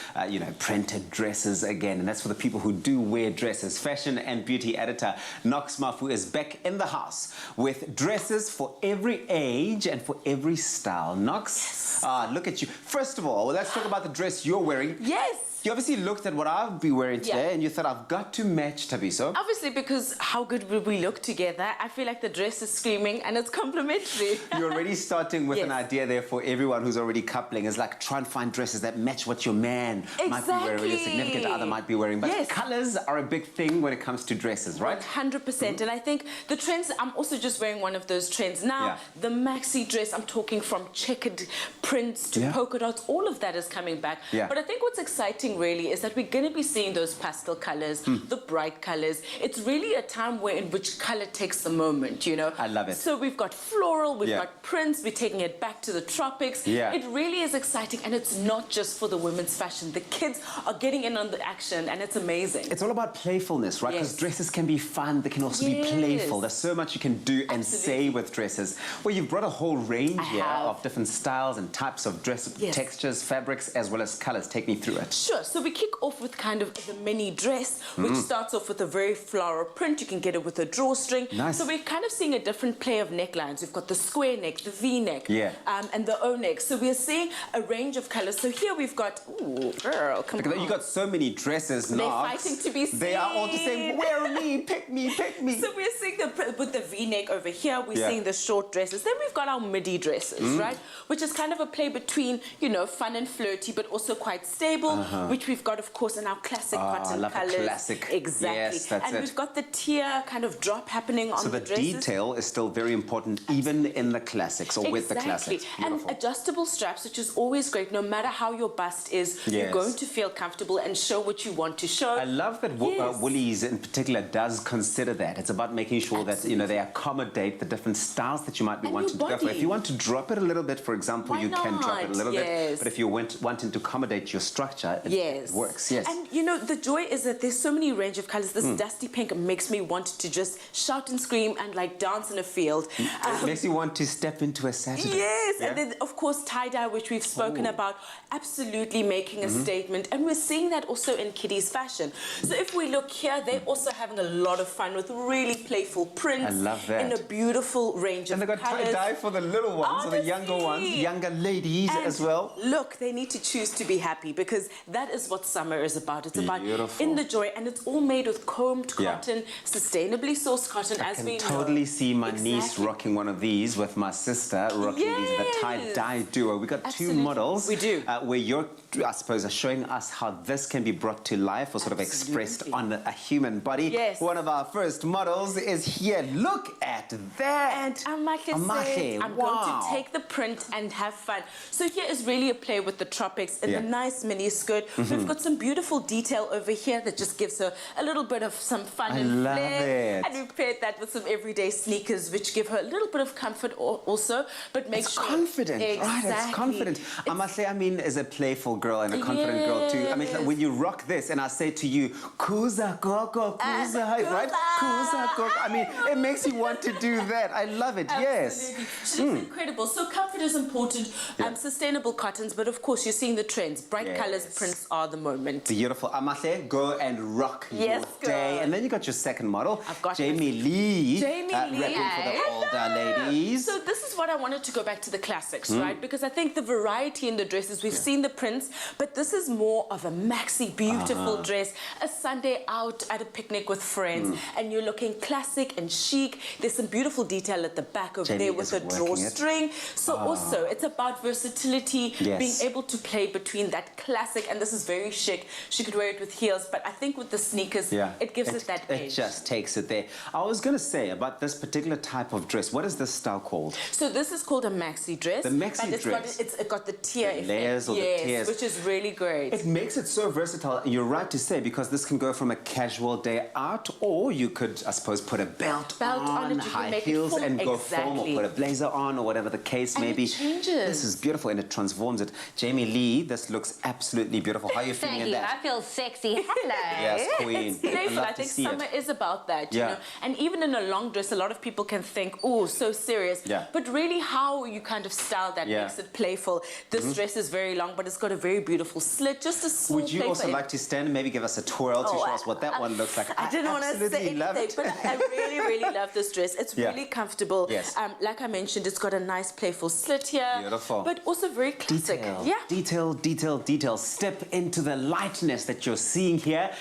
Speaker 4: printed dresses again. And that's for the people who do wear dresses. Fashion and beauty editor Knox Mafu is back in the house with dresses for every age and for every style. Knox, look at you. First of all, let's talk about the dress you're wearing.
Speaker 11: Yes.
Speaker 4: You obviously looked at what I'll be wearing today
Speaker 11: Yeah.
Speaker 4: and you thought, I've got to match Tabiso.
Speaker 11: Obviously, because how good will we look together? I feel like the dress is screaming and it's complimentary.
Speaker 4: You're already starting with an
Speaker 11: Yes.
Speaker 4: idea there for everyone who's already coupling. It's like try and find dresses that match what your man might be wearing, your significant other might be wearing. But
Speaker 11: Yes.
Speaker 4: colors are a big thing when it comes to dresses, right?
Speaker 11: 100%. And I think the trends, I'm also just wearing one of those trends now.
Speaker 4: Yeah.
Speaker 11: The maxi dress, I'm talking from checkered prints to
Speaker 4: Yeah.
Speaker 11: polka dots, all of that is coming back.
Speaker 4: Yeah.
Speaker 11: But I think what's exciting really is that we're going to be seeing those pastel colors, the bright colors. It's really a time where in which color takes the moment,
Speaker 4: I love it.
Speaker 11: So we've got floral, we've
Speaker 4: Yeah.
Speaker 11: got prints, we're taking it back to the tropics.
Speaker 4: Yeah.
Speaker 11: It really is exciting, and it's not just for the women's fashion. The kids are getting in on the action, and it's amazing.
Speaker 4: It's all about playfulness, right? Because
Speaker 11: Yes.
Speaker 4: dresses can be fun, they can also be
Speaker 11: Yes.
Speaker 4: playful. There's so much you can do and
Speaker 11: Absolutely.
Speaker 4: say with dresses. Well, you've brought a whole range
Speaker 11: I
Speaker 4: here
Speaker 11: have.
Speaker 4: of different styles and types of dress
Speaker 11: Yes.
Speaker 4: textures, fabrics, as well as colors. Take me through it.
Speaker 11: Sure. So we kick off with kind of the mini dress, which starts off with a very floral print. You can get it with a drawstring.
Speaker 4: Nice.
Speaker 11: So we're kind of seeing a different play of necklines. We've got the square neck, the V neck,
Speaker 4: Yeah.
Speaker 11: and the O neck. So we're seeing a range of colors. So here we've got, ooh, girl, come
Speaker 4: Look at that,
Speaker 11: on.
Speaker 4: you got so many dresses now.
Speaker 11: They're fighting to be
Speaker 4: They are all just saying,
Speaker 11: seen.
Speaker 4: wear me, pick me, pick me.
Speaker 11: So we're seeing with the V-neck over here, we're
Speaker 4: Yeah.
Speaker 11: seeing the short dresses. Then we've got our midi dresses, right? Which is kind of a play between, fun and flirty, but also quite stable, which we've got, of course, in our classic
Speaker 4: I
Speaker 11: cotton
Speaker 4: love a
Speaker 11: colors.
Speaker 4: classic.
Speaker 11: Exactly.
Speaker 4: Yes, that's
Speaker 11: and
Speaker 4: it.
Speaker 11: we've got the tier kind of drop happening on
Speaker 4: So the
Speaker 11: dresses.
Speaker 4: detail is still very important, even in the classics or with the classics.
Speaker 11: And
Speaker 4: Beautiful.
Speaker 11: adjustable straps, which is always great. No matter how your bust is, you're
Speaker 4: Yes.
Speaker 11: going to feel comfortable and show what you want to show.
Speaker 4: I love that
Speaker 11: Yes.
Speaker 4: Woolies in particular does consider that. It's about making sure that they accommodate the different styles that you might be
Speaker 11: And
Speaker 4: wanting to
Speaker 11: your
Speaker 4: go for. If
Speaker 11: body.
Speaker 4: you want to drop it a little bit, for example,
Speaker 11: Why
Speaker 4: you can drop it a
Speaker 11: not?
Speaker 4: little bit.
Speaker 11: Yes.
Speaker 4: But if you're wanting to accommodate your structure, it works. Yes.
Speaker 11: And the joy is that there's so many range of colors. This dusty pink makes me want to just shout and scream and like dance in a field.
Speaker 4: It makes you want to step into a Saturday.
Speaker 11: Yes,
Speaker 4: Yeah?
Speaker 11: and then of course tie-dye, which we've spoken about, absolutely making a statement, and we're seeing that also in kiddies fashion. So if we look here, they're also having a lot of fun with really playful prints.
Speaker 4: I love that.
Speaker 11: In a beautiful range
Speaker 4: And
Speaker 11: of
Speaker 4: they've got
Speaker 11: colors.
Speaker 4: tie-dye for the little ones, or the younger ones,
Speaker 11: Honestly.
Speaker 4: younger ladies
Speaker 11: And
Speaker 4: as well.
Speaker 11: Look, they need to choose to be happy, because that is what summer is about. It's about
Speaker 4: Beautiful.
Speaker 11: in the joy, and it's all made with combed
Speaker 4: Yeah.
Speaker 11: cotton, sustainably sourced cotton,
Speaker 4: I
Speaker 11: as
Speaker 4: can
Speaker 11: we know.
Speaker 4: totally see my niece
Speaker 11: Exactly.
Speaker 4: rocking one of these with my sister rocking these, the
Speaker 11: Yes.
Speaker 4: tie-dye duo. We got
Speaker 11: Absolutely.
Speaker 4: two models.
Speaker 11: We do.
Speaker 4: Where you're, I suppose, are showing us how this can be brought to life or sort of expressed
Speaker 11: Absolutely.
Speaker 4: on a human body.
Speaker 11: Yes.
Speaker 4: One of our first models is here. Look at that.
Speaker 11: And Amache said, I'm going to take the print and have fun. So here is really a play with the tropics in
Speaker 4: Yeah.
Speaker 11: the nice mini skirt. We've got some beautiful detail over here that just gives her a little bit of some fun
Speaker 4: I
Speaker 11: and
Speaker 4: love
Speaker 11: flair.
Speaker 4: it.
Speaker 11: And we paired that with some everyday sneakers, which give her a little bit of comfort also, but make
Speaker 4: It's
Speaker 11: sure...
Speaker 4: confident, right? It's
Speaker 11: Exactly.
Speaker 4: confident. I must say, is a playful girl and a confident girl too. I mean,
Speaker 11: Yes.
Speaker 4: when you rock this and I say to you, Kuza Gogo, Kuza, right? Kuza Gogo. I mean, it makes you want to do that. I love it, yes.
Speaker 11: Absolutely. She looks incredible. So comfort is important. Sustainable cottons, but of course you're seeing the trends. Bright
Speaker 4: Yes.
Speaker 11: colors, prints are the moment.
Speaker 4: Beautiful. Amahle, go and rock
Speaker 11: Yes,
Speaker 4: your day.
Speaker 11: girl.
Speaker 4: And then you got your second model,
Speaker 11: I've got
Speaker 4: Jamie Lee.
Speaker 11: Jamie Lee.
Speaker 4: Repping for the
Speaker 11: Hello.
Speaker 4: older ladies.
Speaker 11: So this is what I wanted to go back to the classics, right? Because I think the variety in the dresses, we've seen the prints, but this is more of a maxi, beautiful dress, a Sunday out at a picnic with friends, and you're looking classic and chic. There's some beautiful detail at the back over
Speaker 4: Jamie
Speaker 11: there with
Speaker 4: is
Speaker 11: a
Speaker 4: working it.
Speaker 11: drawstring. So also, it's about versatility,
Speaker 4: Yes.
Speaker 11: being able to play between that classic, and this is very chic. She could wear it with heels, but I think with the sneakers, it gives it that
Speaker 4: It
Speaker 11: edge.
Speaker 4: just takes it there. I was going to say about this particular type of dress, what is this style called?
Speaker 11: So this is called a maxi dress.
Speaker 4: The maxi
Speaker 11: but it's
Speaker 4: dress.
Speaker 11: It's got the tier
Speaker 4: The
Speaker 11: effect.
Speaker 4: layers or the
Speaker 11: Yes,
Speaker 4: tiers.
Speaker 11: which which is really great.
Speaker 4: It makes it so versatile, you're right to say, because this can go from a casual day out, or you could, I suppose, put a belt on,
Speaker 11: it, you can
Speaker 4: high
Speaker 11: make it
Speaker 4: heels,
Speaker 11: form-
Speaker 4: and go
Speaker 11: exactly.
Speaker 4: form, or put a blazer on, or whatever the case may
Speaker 11: And
Speaker 4: be.
Speaker 11: it changes.
Speaker 4: This is beautiful, and it transforms it. Jamie Lee, this looks absolutely beautiful. How are you feeling
Speaker 3: Thank
Speaker 4: in
Speaker 3: you.
Speaker 4: that?
Speaker 3: I feel sexy. Hello.
Speaker 4: Yes, queen.
Speaker 11: It's playful.
Speaker 4: love
Speaker 11: I
Speaker 4: to
Speaker 11: think
Speaker 4: see
Speaker 11: summer
Speaker 4: it.
Speaker 11: is about that, you
Speaker 4: Yeah.
Speaker 11: know. And even in a long dress, a lot of people can think, oh, so serious.
Speaker 4: Yeah.
Speaker 11: But really, how you kind of style that
Speaker 4: Yeah.
Speaker 11: makes it playful. This dress is very long, but it's got a very beautiful slit, just a small
Speaker 4: Would you
Speaker 11: play
Speaker 4: also
Speaker 11: for
Speaker 4: like to stand and maybe give us a twirl to
Speaker 11: Oh,
Speaker 4: show us what that one looks like?
Speaker 11: I didn't want to
Speaker 4: absolutely
Speaker 11: say
Speaker 4: love
Speaker 11: anything,
Speaker 4: it.
Speaker 11: but I really, really love this dress. It's
Speaker 4: Yeah.
Speaker 11: really comfortable.
Speaker 4: Yes.
Speaker 11: Like I mentioned, it's got a nice playful slit here.
Speaker 4: Beautiful.
Speaker 11: But also very classic.
Speaker 4: Detail,
Speaker 11: Yeah.
Speaker 4: detail, detail, detail. Step into the lightness that you're seeing here.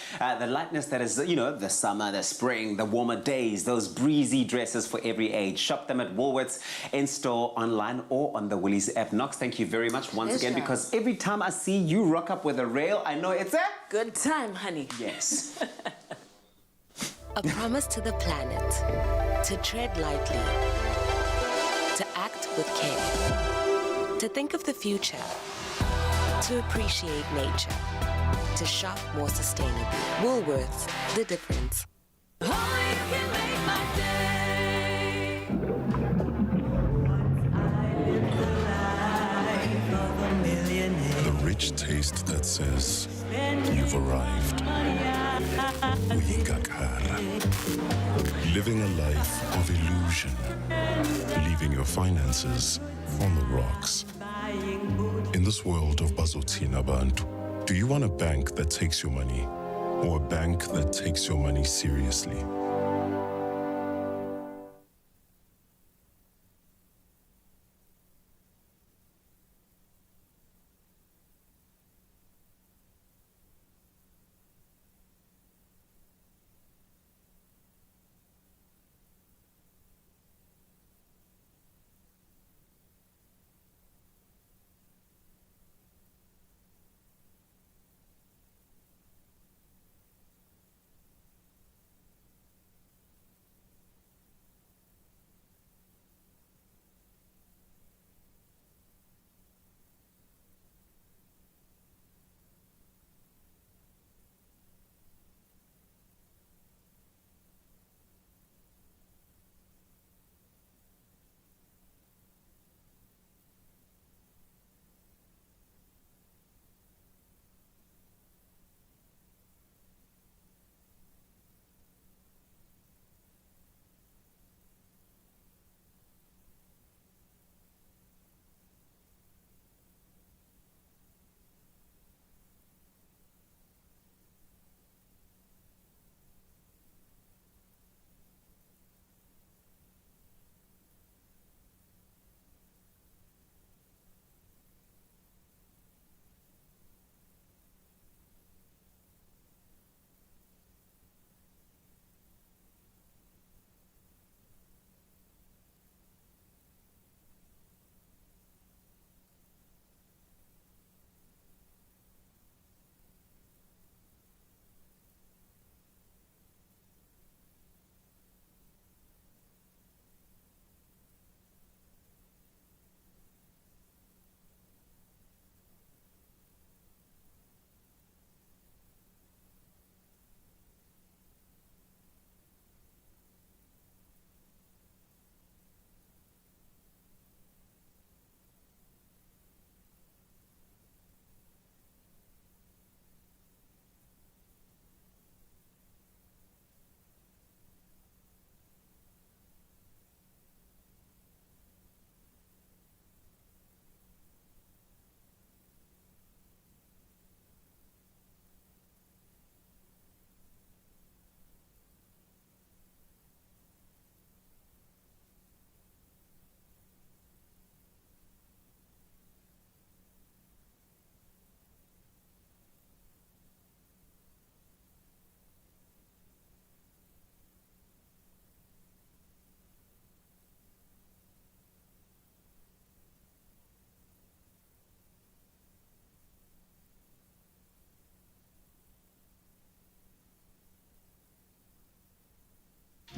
Speaker 4: The lightness that is, you know, the summer, the spring, the warmer days, those breezy dresses for every age. Shop them at Woolworths, in-store, online, or on the Woolies app. Knox, thank you very much once again,
Speaker 11: Pleasure.
Speaker 4: because every time I see you rock up with a rail, I know it's a...
Speaker 11: Good time, honey.
Speaker 4: Yes.
Speaker 12: A promise to the planet, to tread lightly, to act with care, to think of the future, to appreciate nature, to shop more sustainably. Woolworths, the difference.
Speaker 5: Oh, you can make my day.
Speaker 13: The rich taste that says you've arrived. Uyigakara. Living a life of illusion. Leaving your finances on the rocks. In this world of Bazotina Bantu, do you want a bank that takes your money or a bank that takes your money seriously?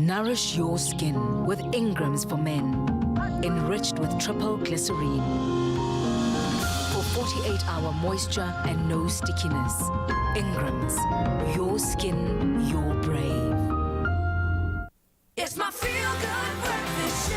Speaker 12: Nourish your skin with Ingram's for Men, enriched with triple glycerine. For 48-hour moisture and no stickiness. Ingram's, your skin, your brave.
Speaker 5: It's my feel-good breakfast show.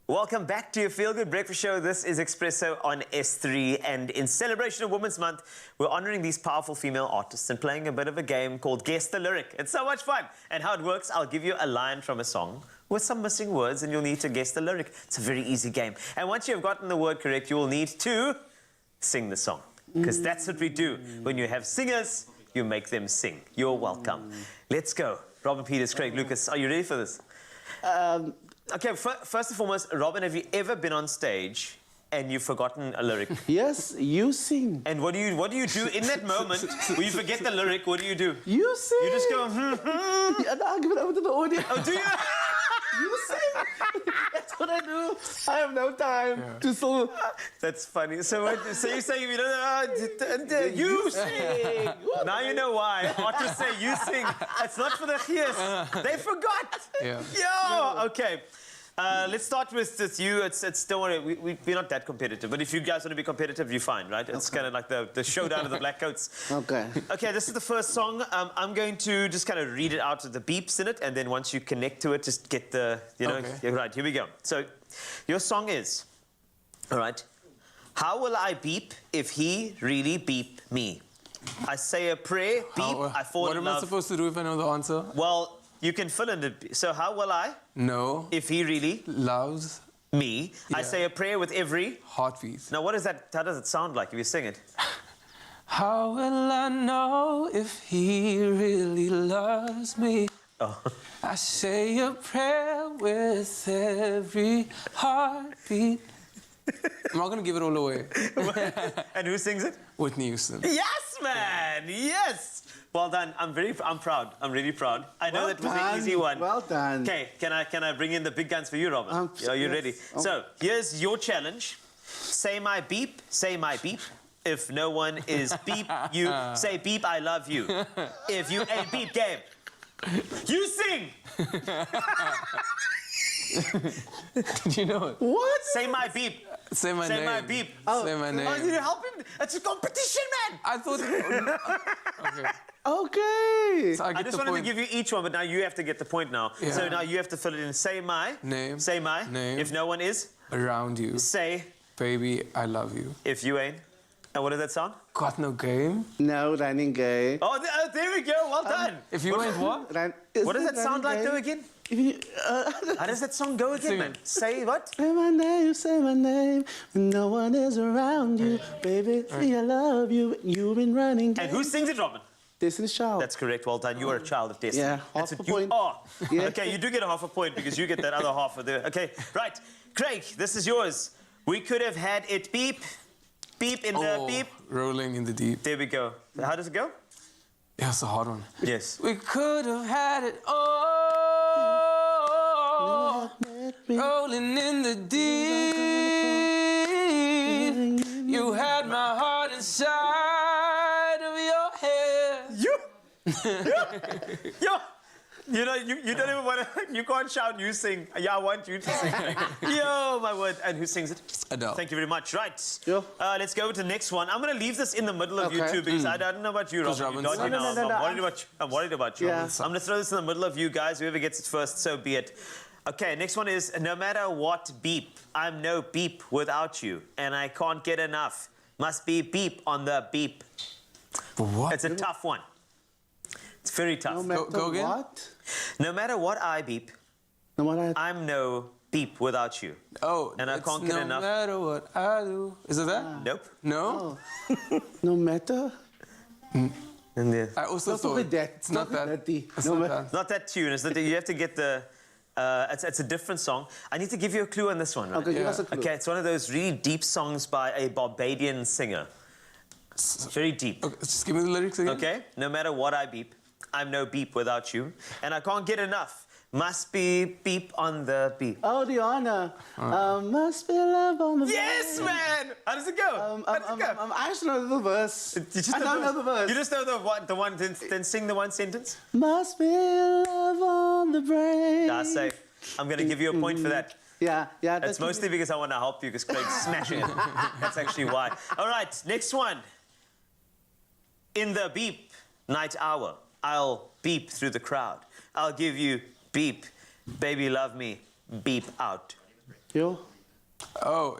Speaker 2: Welcome back to your Feel Good Breakfast Show. This is Expresso on S3, and in celebration of Women's Month, we're honoring these powerful female artists and playing a bit of a game called Guess the Lyric. It's so much fun. And how it works, I'll give you a line from a song with some missing words, and you'll need to guess the lyric. It's a very easy game. And once you've gotten the word correct, you will need to sing the song, because that's what we do. When you have singers, you make them sing. You're welcome. Let's go. Robin, Peters, Craig, Lucas, are you ready for this? Okay, first and foremost, Robin, have you ever been on stage and you've forgotten a lyric?
Speaker 7: Yes, you sing.
Speaker 2: And what do you do in that moment where you forget the lyric? What do?
Speaker 7: You sing.
Speaker 2: You just go,
Speaker 7: And I'll give it over to the audience.
Speaker 2: Oh, do you?
Speaker 7: You sing. That's what I do. I have no time to sing.
Speaker 2: That's funny. So you say you don't you sing. Now you know why. Artists say you sing. It's not for the ears. They forgot.
Speaker 6: Yeah.
Speaker 2: Yo. Okay. Let's start with you. Don't worry, we're not that competitive. But if you guys want to be competitive, you're fine, right? It's kind of like the showdown of the black coats.
Speaker 7: Okay.
Speaker 2: Okay, this is the first song. I'm going to just kind of read it out with the beeps in it, and then once you connect to it, just get the,
Speaker 6: Okay.
Speaker 2: Yeah, right, here we go. So, your song is, all right, how will I beep if he really beep me? I say a prayer, beep, I fall
Speaker 6: What
Speaker 2: in
Speaker 6: am I
Speaker 2: love.
Speaker 6: supposed to do if I know the answer?
Speaker 2: Well, you can fill in it. So how will I?
Speaker 6: No.
Speaker 2: If he really
Speaker 6: Loves
Speaker 2: me, I
Speaker 6: Yeah.
Speaker 2: say a prayer with every.
Speaker 6: heartbeat.
Speaker 2: Now, what is that? How does it sound like if you sing it?
Speaker 6: How will I know if he really loves me?
Speaker 2: Oh.
Speaker 6: I say a prayer with every heartbeat. I'm not gonna give it all away.
Speaker 2: And who sings it?
Speaker 6: Whitney Houston.
Speaker 2: Yes, man. Yes. Well done. I'm proud. I'm really proud. I know that was an easy one.
Speaker 7: Well done.
Speaker 2: Okay, can I bring in the big guns for you, Robin? Are you ready? So here's your challenge. Say my beep. Say my beep. If no one is beep, you say beep. I love you. If you ain't beep, game. You sing.
Speaker 6: Did you know it?
Speaker 7: What?
Speaker 2: Say my beep.
Speaker 6: Say my
Speaker 2: Say
Speaker 6: name.
Speaker 2: my beep.
Speaker 6: Say my name.
Speaker 2: Oh, you help him? It's a competition, man.
Speaker 6: I thought. Okay.
Speaker 7: Okay.
Speaker 6: So
Speaker 2: I
Speaker 6: get
Speaker 2: just
Speaker 6: the
Speaker 2: wanted
Speaker 6: point.
Speaker 2: to give you each one, but now you have to get the point now.
Speaker 6: Yeah.
Speaker 2: So now you have to fill it in. Say my
Speaker 6: Name.
Speaker 2: Say my
Speaker 6: Name.
Speaker 2: If no one is,
Speaker 6: Around you,
Speaker 2: say
Speaker 6: baby, I love you.
Speaker 2: if you ain't. And what does that sound?
Speaker 6: Got no game.
Speaker 7: No, running gay.
Speaker 2: Oh, there we go. Well done.
Speaker 6: If you ain't what?
Speaker 2: What does that sound like though again? How does that song go again,
Speaker 6: Sing
Speaker 2: man?
Speaker 6: it.
Speaker 2: Say what?
Speaker 7: Say my name, say my name. When no one is around you, baby, say I love you. You've been running gay.
Speaker 2: And who sings it, Robin?
Speaker 7: Destiny's Child.
Speaker 2: That's correct. Well done. You are a child of destiny.
Speaker 7: Yeah,
Speaker 2: That's
Speaker 7: half
Speaker 2: what
Speaker 7: a point.
Speaker 2: You are.
Speaker 7: Yeah.
Speaker 2: Okay, you do get a half a point because you get that other half of the. Okay, right. Craig, this is yours. We could have had it beep, beep in the beep.
Speaker 6: Rolling in the deep.
Speaker 2: There we go. How does it go?
Speaker 6: Yeah, it's a hard one.
Speaker 2: Yes.
Speaker 6: We could have had it all. Rolling in the deep. You had my heart inside of your head.
Speaker 2: Yo. You know, you don't even want to, you can't shout, you sing. Yeah, I want you to sing. Yo, my word. And who sings it?
Speaker 6: Adele.
Speaker 2: Thank you very much. Right.
Speaker 7: Yo.
Speaker 2: Let's go to the next one. I'm going to leave this in the middle of you
Speaker 7: Okay.
Speaker 2: two because I don't know about you,
Speaker 6: Because
Speaker 2: Robin. You
Speaker 6: Robin's-
Speaker 2: don't, you know,
Speaker 7: No,
Speaker 2: I'm worried about you. I'm worried about you.
Speaker 7: Yeah.
Speaker 2: I'm going to throw this in the middle of you guys. Whoever gets it first, so be it. Okay, next one is, no matter what beep, I'm no beep without you. And I can't get enough. Must be beep on the beep.
Speaker 6: What?
Speaker 2: It's a tough one. It's very tough.
Speaker 7: No matter
Speaker 6: go again?
Speaker 7: what.
Speaker 2: No matter what I beep,
Speaker 7: No matter.
Speaker 2: I'm no beep without you.
Speaker 6: Oh,
Speaker 2: And I
Speaker 6: it's
Speaker 2: can't get
Speaker 6: no
Speaker 2: enough.
Speaker 6: No matter what I do. Is it that?
Speaker 2: Nope.
Speaker 6: No?
Speaker 7: No matter.
Speaker 2: And there.
Speaker 6: I also
Speaker 7: Don't
Speaker 6: thought
Speaker 7: forget that.
Speaker 6: it's not
Speaker 7: Don't
Speaker 6: that.
Speaker 7: forget that.
Speaker 6: It's
Speaker 7: No
Speaker 6: not
Speaker 7: matter-
Speaker 6: that.
Speaker 2: It's not that tune. It's not that, you have to get the. It's a different song. I need to give you a clue on this one, right?
Speaker 7: Okay, give
Speaker 6: Yeah.
Speaker 7: us a clue.
Speaker 2: Okay, it's one of those really deep songs by a Barbadian singer. Very deep.
Speaker 6: Okay, just give me the lyrics again.
Speaker 2: Okay? No matter what I beep, I'm no beep without you. And I can't get enough. Must be beep on the beep.
Speaker 7: Oh, the honor. Must be love on the
Speaker 2: Yes, man! How does it go? How does it go?
Speaker 7: I just know the verse. I don't know the verse.
Speaker 2: You just know the one, then sing the one sentence?
Speaker 7: Must be love on the brain.
Speaker 2: That's safe. I'm going to give you a point for that.
Speaker 7: Yeah, yeah.
Speaker 2: That's mostly because I want to help you because Craig's smashing it. That's actually why. All right, next one. In the beep night hour, I'll beep through the crowd. I'll give you beep, baby love me, beep out.
Speaker 7: Yo.
Speaker 6: Oh,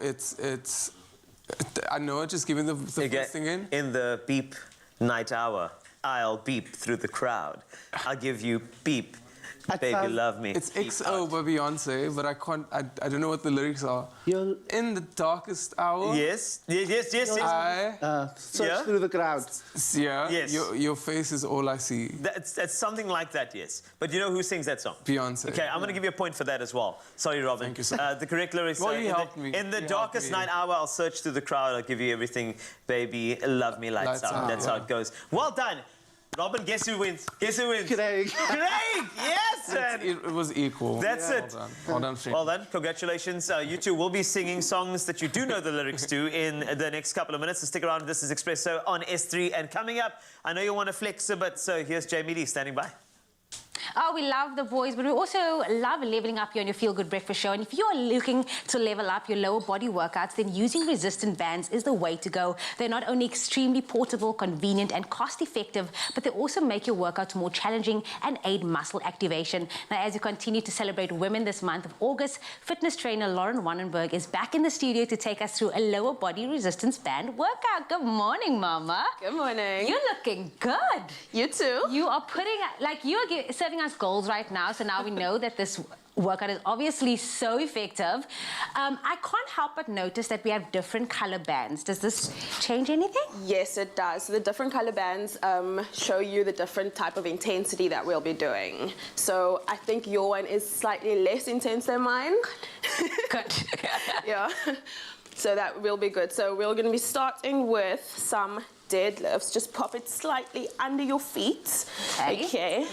Speaker 6: I know it. Just give me the first thing in.
Speaker 2: In the beep night hour, I'll beep through the crowd. I'll give you beep, baby love me.
Speaker 6: It's
Speaker 2: beep
Speaker 6: XO
Speaker 2: out.
Speaker 6: by Beyonce, but I can't. I don't know what the lyrics are. In the darkest hour.
Speaker 2: Yes.
Speaker 7: Search through the crowd.
Speaker 6: Yeah.
Speaker 2: Yes.
Speaker 6: Your face is all I see.
Speaker 2: That's something like that, yes. But you know who sings that song?
Speaker 6: Beyonce.
Speaker 2: Okay, I'm going to give you a point for that as well. Sorry, Robin.
Speaker 6: Thank you, sir.
Speaker 2: The correct lyrics
Speaker 6: Well,
Speaker 2: are,
Speaker 6: you helped me.
Speaker 2: in the
Speaker 6: You
Speaker 2: darkest
Speaker 6: helped me.
Speaker 2: night hour, I'll search through the crowd. I'll give you everything, baby. Love me, lights out. That's how it goes. Well done. Robin, guess who wins? Guess who wins?
Speaker 7: Craig.
Speaker 2: Craig! Yes, man!
Speaker 6: It was equal.
Speaker 2: That's it.
Speaker 6: Well done, friend.
Speaker 2: Well done. Congratulations. You two will be singing songs that you do know the lyrics to in the next couple of minutes. So stick around. This is Expresso on S3. And coming up, I know you want to flex a bit, so here's Jamie Lee standing by.
Speaker 3: Oh, we love the boys, but we also love leveling up you on your Feel Good Breakfast show. And if you're looking to level up your lower body workouts, then using resistant bands is the way to go. They're not only extremely portable, convenient, and cost-effective, but they also make your workouts more challenging and aid muscle activation. Now, as you continue to celebrate women this month of August, fitness trainer Lauren Wannenberg is back in the studio to take us through a lower body resistance band workout. Good morning, Mama.
Speaker 14: Good morning.
Speaker 3: You're looking good.
Speaker 14: You too.
Speaker 3: You are putting, like, you are serving us goals right now, so now we know that this workout is obviously so effective. I can't help but notice that we have different color bands. Does this change anything?
Speaker 14: Yes, it does. So the different color bands show you the different type of intensity that we'll be doing. So I think your one is slightly less intense than mine.
Speaker 3: Good.
Speaker 14: Yeah. So that will be good. So we're going to be starting with some deadlifts. Just pop it slightly under your feet. Okay.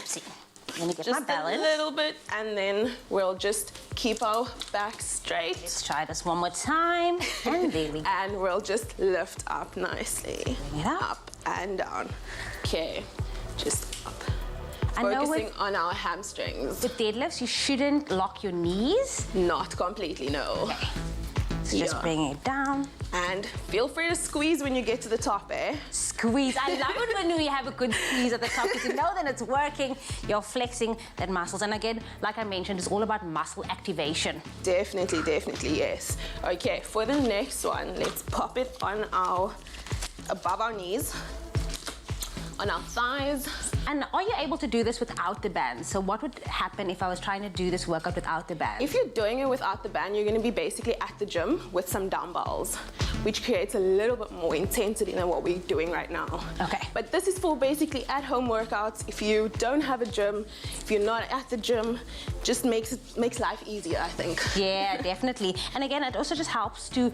Speaker 3: Let me get
Speaker 14: just
Speaker 3: my balance.
Speaker 14: a little bit, and then we'll just keep our back straight.
Speaker 3: Let's try this one more time. And there we go.
Speaker 14: And we'll just lift up nicely.
Speaker 3: Bring it up.
Speaker 14: Up and down. Okay, just up.
Speaker 3: I know
Speaker 14: Focusing on our hamstrings.
Speaker 3: With deadlifts, you shouldn't lock your knees.
Speaker 14: Not completely, no.
Speaker 3: Okay. So just bring it down.
Speaker 14: And feel free to squeeze when you get to the top, eh?
Speaker 3: Squeeze. I love it when we have a good squeeze at the top because you know that it's working. You're flexing that muscles. And again, like I mentioned, it's all about muscle activation.
Speaker 14: Definitely, definitely, yes. Okay, for the next one, let's pop it on above our knees, on our thighs.
Speaker 3: And are you able to do this without the band? So what would happen if I was trying to do this workout without the band?
Speaker 14: If you're doing it without the band, you're going to be basically at the gym with some dumbbells, which creates a little bit more intensity than what we're doing right now.
Speaker 3: Okay.
Speaker 14: But this is for basically at-home workouts. If you don't have a gym, if you're not at the gym, just makes life easier, I think.
Speaker 3: Yeah, definitely. And again, it also just helps to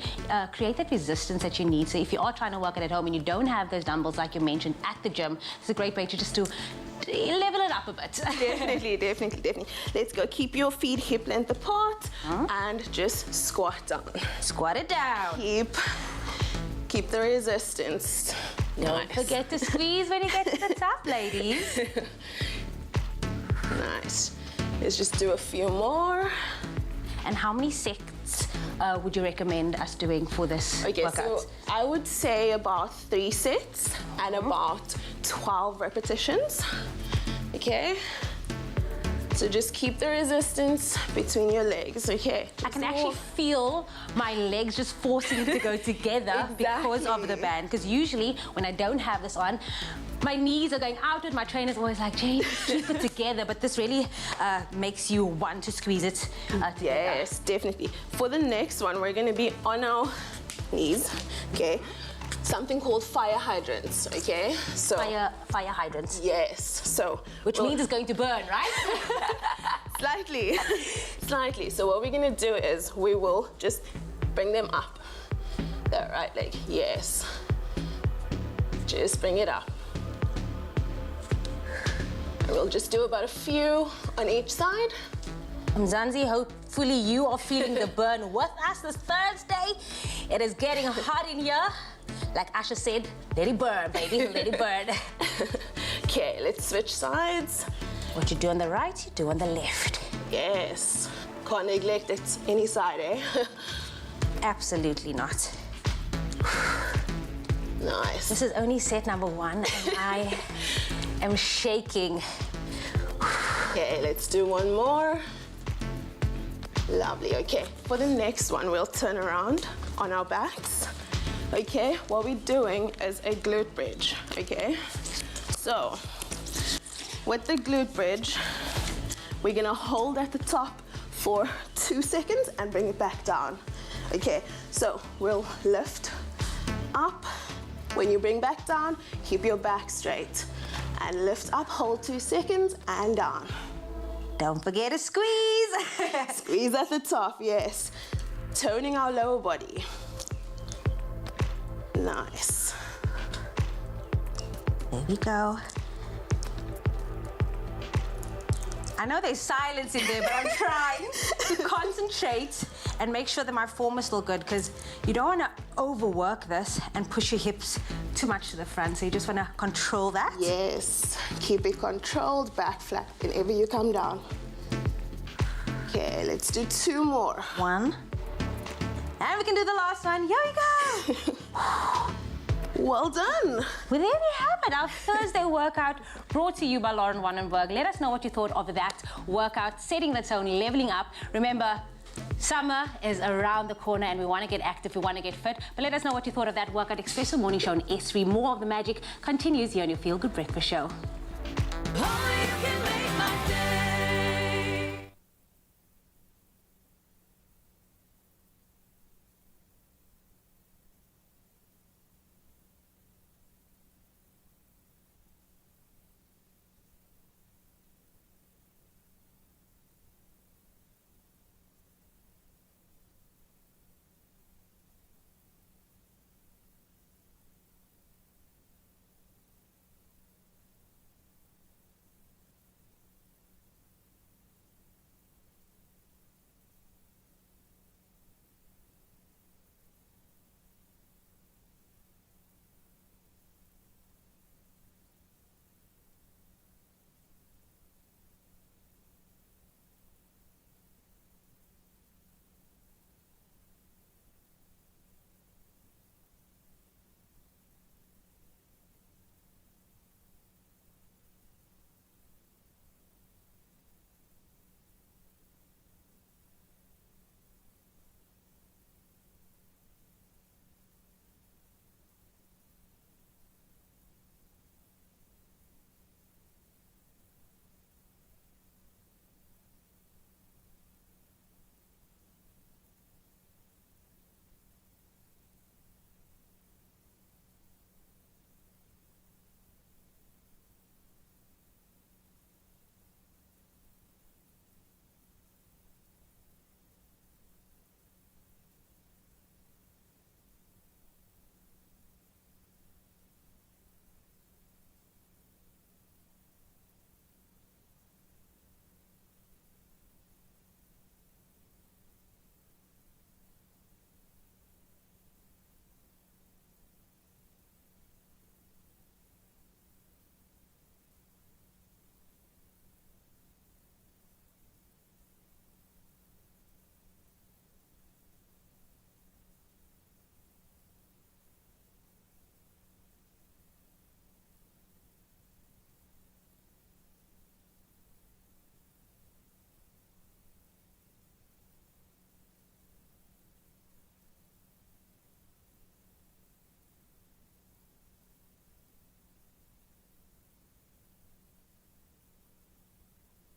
Speaker 3: create that resistance that you need. So if you are trying to work it at home and you don't have those dumbbells like you mentioned at the gym, it's a great way to just to level it up a bit.
Speaker 14: Definitely, definitely, definitely. Let's go. Keep your feet hip length apart and just squat down.
Speaker 3: Squat it down.
Speaker 14: Keep the resistance.
Speaker 3: Don't forget to squeeze when you get to the top, ladies.
Speaker 14: Nice. Let's just do a few more.
Speaker 3: And how many sets would you recommend us doing for this workout?
Speaker 14: So I would say about 3 sets and about 12 repetitions. Okay? So just keep the resistance between your legs, okay?
Speaker 3: I can actually feel my legs just forcing to go together because of the band. Because usually when I don't have this on, my knees are going outward. My trainer's always like, Jane, keep it together. But this really makes you want to squeeze it together.
Speaker 14: Yes, definitely. For the next one, we're gonna be on our knees, okay? Something called fire hydrants, okay? So
Speaker 3: fire hydrants.
Speaker 14: Yes. So
Speaker 3: which means it's going to burn, right?
Speaker 14: Slightly. Slightly. So what we're gonna do is we will just bring them up. The right leg. Yes. Just bring it up. And we'll just do about a few on each side.
Speaker 3: Mzansi, hopefully you are feeling the burn with us this Thursday. It is getting hot in here. Like Asha said, let it burn, baby, let it burn.
Speaker 14: Okay, let's switch sides.
Speaker 3: What you do on the right, you do on the left.
Speaker 14: Yes. Can't neglect it any side, eh?
Speaker 3: Absolutely not.
Speaker 14: Nice.
Speaker 3: This is only set number 1 and I am shaking.
Speaker 14: Okay, let's do one more. Lovely, okay. For the next one, we'll turn around on our backs. Okay, what we're doing is a glute bridge, okay? So, with the glute bridge, we're gonna hold at the top for 2 seconds and bring it back down. Okay, so we'll lift up. When you bring back down, keep your back straight. And lift up, hold 2 seconds, and down.
Speaker 3: Don't forget to squeeze.
Speaker 14: Squeeze at the top, yes. Toning our lower body. Nice.
Speaker 3: There we go. I know there's silence in there, but I'm trying to concentrate and make sure that my form is still good, because you don't want to overwork this and push your hips too much to the front. So you just want to control that.
Speaker 14: Yes. Keep it controlled, back flat whenever you come down. Okay, let's do 2 more.
Speaker 3: 1. And we can do the last one. Here we go.
Speaker 14: Well done.
Speaker 3: Well, there we have it, our Thursday workout brought to you by Lauren Wannenberg. Let us know what you thought of that workout, setting the tone, leveling up. Remember, summer is around the corner and we want to get active, we want to get fit. But let us know what you thought of that workout. Expresso Morning Show on S3. More of the magic continues here on your Feel Good Breakfast Show.
Speaker 5: Only you can make my day.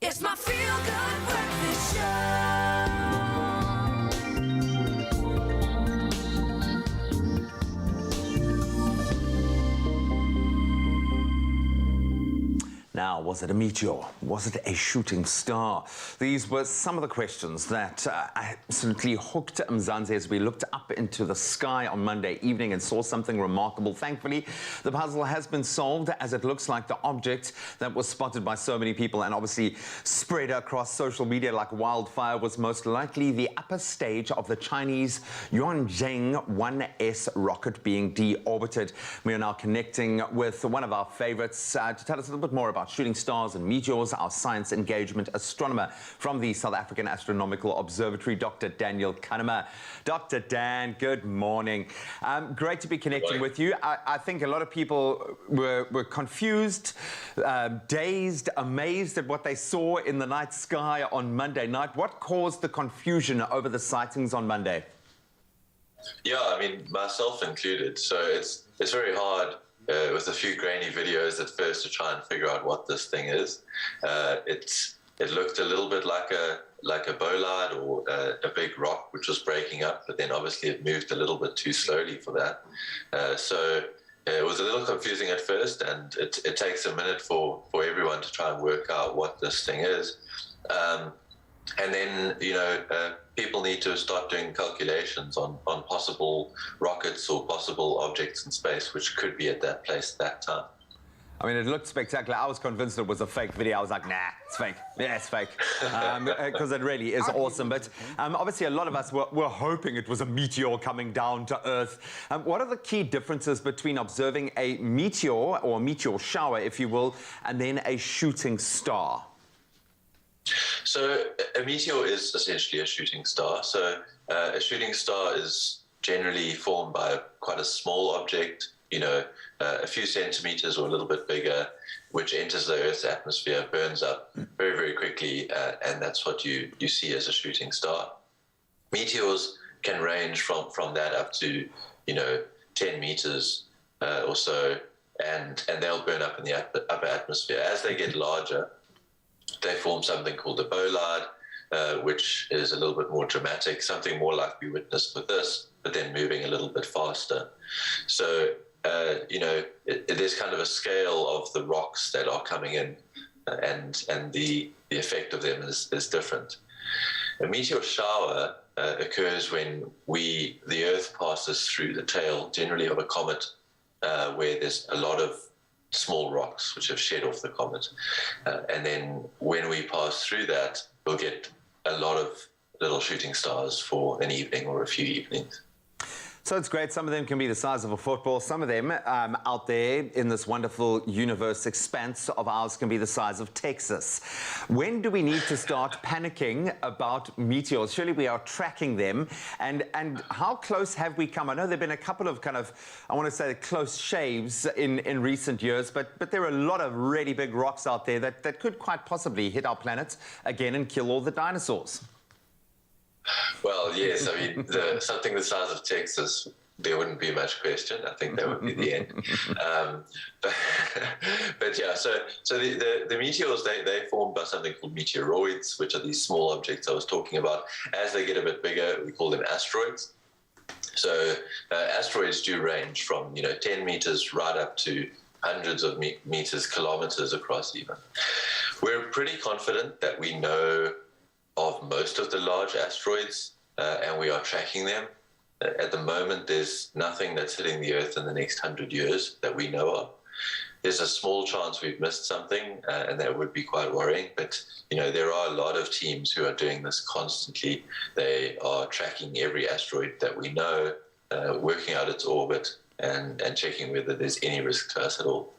Speaker 5: It's my Feel Good Breakfast Show.
Speaker 1: Now, was it a meteor? Was it a shooting star? These were some of the questions that absolutely hooked Mzansi as we looked up into the sky on Monday evening and saw something remarkable. Thankfully, the puzzle has been solved, as it looks like the object that was spotted by so many people and obviously spread across social media like wildfire was most likely the upper stage of the Chinese Yuanzheng 1S rocket being deorbited. We are now connecting with one of our favorites to tell us a little bit more about about shooting stars and meteors, our science engagement astronomer from the South African Astronomical Observatory, Dr. Daniel Kahnemer. Dr. Dan, good morning. Great to be connecting with you. I think a lot of people were confused, dazed, amazed at what they saw in the night sky on Monday night. What caused the confusion over the sightings on Monday?
Speaker 15: Yeah, I mean, myself included. So it's very hard with a few grainy videos at first to try and figure out what this thing is. It looked a little bit like a bollard or a big rock which was breaking up, but then obviously it moved a little bit too slowly for that. So it was a little confusing at first, and it takes a minute for everyone to try and work out what this thing is. And then, people need to start doing calculations on possible rockets or possible objects in space which could be at that place at that time.
Speaker 1: I mean, it looked spectacular. I was convinced it was a fake video. I was like, nah, it's fake. Yeah, it's fake. Because it really is awesome. But obviously, a lot of us were hoping it was a meteor coming down to Earth. What are the key differences between observing a meteor, or a meteor shower, if you will, and then a shooting star?
Speaker 15: So a meteor is essentially a shooting star. So a shooting star is generally formed by quite a small object, a few centimeters or a little bit bigger, which enters the Earth's atmosphere, burns up very, very quickly, and that's what you see as a shooting star. Meteors can range from that up to, 10 meters or so, and they'll burn up in the upper atmosphere. As they get larger, they form something called a bollard, which is a little bit more dramatic, something more like we witnessed with this, but then moving a little bit faster. So, there's kind of a scale of the rocks that are coming in, and the effect of them is different. A meteor shower occurs when the Earth passes through the tail, generally of a comet, where there's a lot of small rocks which have shed off the comet. And then when we pass through that, we'll get a lot of little shooting stars for an evening or a few evenings.
Speaker 1: So it's great. Some of them can be the size of a football. Some of them out there in this wonderful universe expanse of ours can be the size of Texas. When do we need to start panicking about meteors? Surely we are tracking them. And how close have we come? I know there have been a couple of I want to say close shaves in recent years, but there are a lot of really big rocks out there that could quite possibly hit our planet again and kill all the dinosaurs.
Speaker 15: Well, yes, I mean, something the size of Texas, there wouldn't be much question. I think that would be the end. But yeah, so the meteors, they formed by something called meteoroids, which are these small objects I was talking about. As they get a bit bigger, we call them asteroids. So asteroids do range from, 10 meters right up to hundreds of meters, kilometers across even. We're pretty confident that we know of most of the large asteroids, and we are tracking them. At the moment, there's nothing that's hitting the Earth in the next 100 years that we know of. There's a small chance we've missed something, and that would be quite worrying. But, there are a lot of teams who are doing this constantly. They are tracking every asteroid that we know, working out its orbit, and checking whether there's any risk to us at all.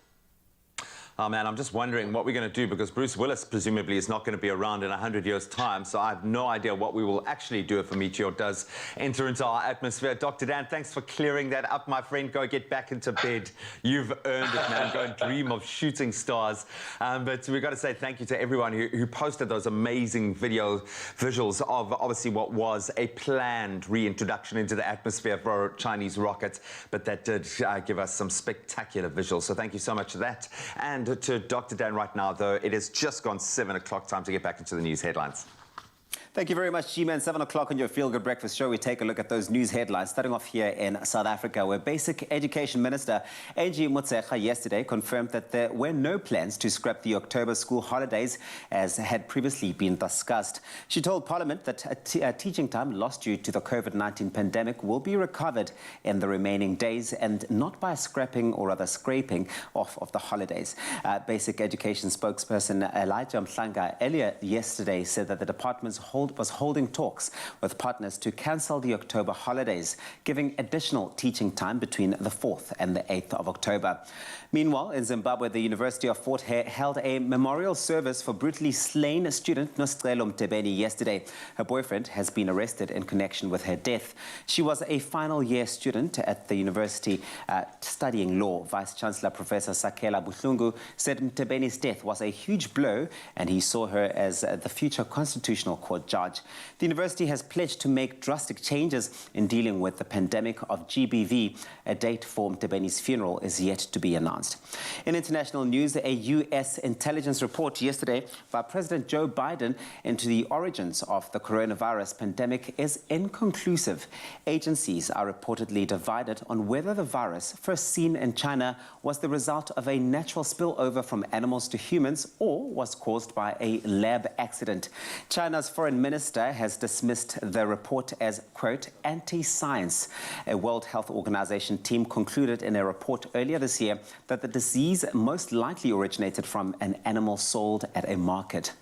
Speaker 1: Oh, man, I'm just wondering what we're going to do, because Bruce Willis presumably is not going to be around in 100 years' time, so I have no idea what we will actually do if a meteor does enter into our atmosphere. Dr. Dan, thanks for clearing that up, my friend. Go get back into bed. You've earned it, man. Go and dream of shooting stars. But we've got to say thank you to everyone who posted those amazing visuals of obviously what was a planned reintroduction into the atmosphere for a Chinese rocket, but that did give us some spectacular visuals. So thank you so much for that. And to Dr. Dan right now, though, it has just gone 7 o'clock, time to get back into the news headlines.
Speaker 4: Thank you very much, G-Man. 7 o'clock on your Feel Good Breakfast Show. We take a look at those news headlines, starting off here in South Africa, where Basic Education Minister Angie Motshekga yesterday confirmed that there were no plans to scrap the October school holidays, as had previously been discussed. She told Parliament that teaching time lost due to the COVID-19 pandemic will be recovered in the remaining days, and not by scrapping, or rather scraping, off of the holidays. Basic Education spokesperson Elijah Mhlanga earlier yesterday said that the department's whole was holding talks with partners to cancel the October holidays, giving additional teaching time between the 4th and the 8th of October. Meanwhile, in Zimbabwe, the University of Fort Hare held a memorial service for brutally slain student Nosicelo Mtebeni yesterday. Her boyfriend has been arrested in connection with her death. She was a final year student at the university studying law. Vice-Chancellor Professor Sakela Buhlungu said Mtebeni's death was a huge blow and he saw her as the future Constitutional Court judge. The university has pledged to make drastic changes in dealing with the pandemic of GBV. A date for Mtebeni's funeral is yet to be announced. In international news, a U.S. intelligence report yesterday by President Joe Biden into the origins of the coronavirus pandemic is inconclusive. Agencies are reportedly divided on whether the virus, first seen in China, was the result of a natural spillover from animals to humans or was caused by a lab accident. China's foreign minister has dismissed the report as, quote, anti-science. A World Health Organization team concluded in a report earlier this year that the disease most likely originated from an animal sold at a market.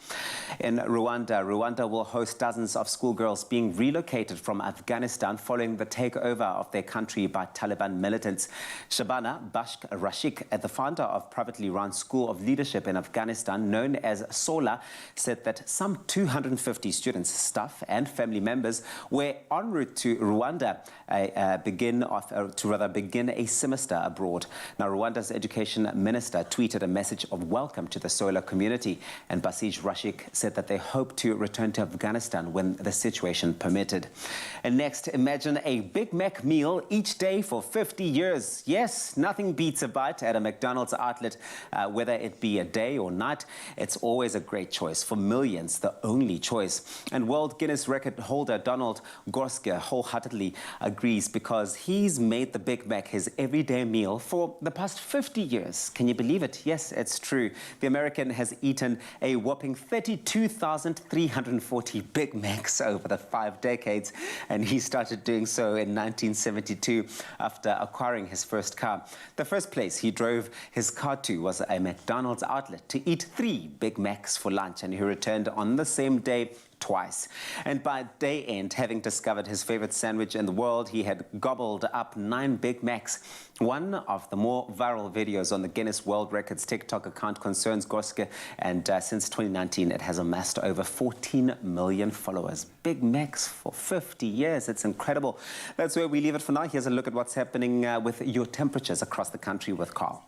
Speaker 4: In Rwanda will host dozens of schoolgirls being relocated from Afghanistan following the takeover of their country by Taliban militants. Shabana Bashk Rashik, the founder of privately run School of Leadership in Afghanistan, known as SOLA, said that some 250 students, staff and family members were en route to Rwanda to begin a semester abroad. Now, Rwanda's education minister tweeted a message of welcome to the SOLA community, and Basij Rashik said that they hope to return to Afghanistan when the situation permitted. And next, imagine a Big Mac meal each day for 50 years. Yes, nothing beats a bite at a McDonald's outlet, whether it be a day or night. It's always a great choice. For millions, the only choice. And World Guinness record holder Donald Gorske wholeheartedly agrees because he's made the Big Mac his everyday meal for the past 50 years. Can you believe it? Yes, it's true. The American has eaten a whopping 32,340 Big Macs over the 5 decades, and he started doing so in 1972 after acquiring his first car. The first place he drove his car to was a McDonald's outlet to eat 3 Big Macs for lunch, and he returned on the same day twice. And by day end, having discovered his favorite sandwich in the world, he had gobbled up 9 Big Macs. One of the more viral videos on the Guinness World Records TikTok account concerns Gorske, and since 2019, it has amassed over 14 million followers. Big Macs for 50 years. It's incredible. That's where we leave it for now. Here's a look at what's happening with your temperatures across the country with Carl.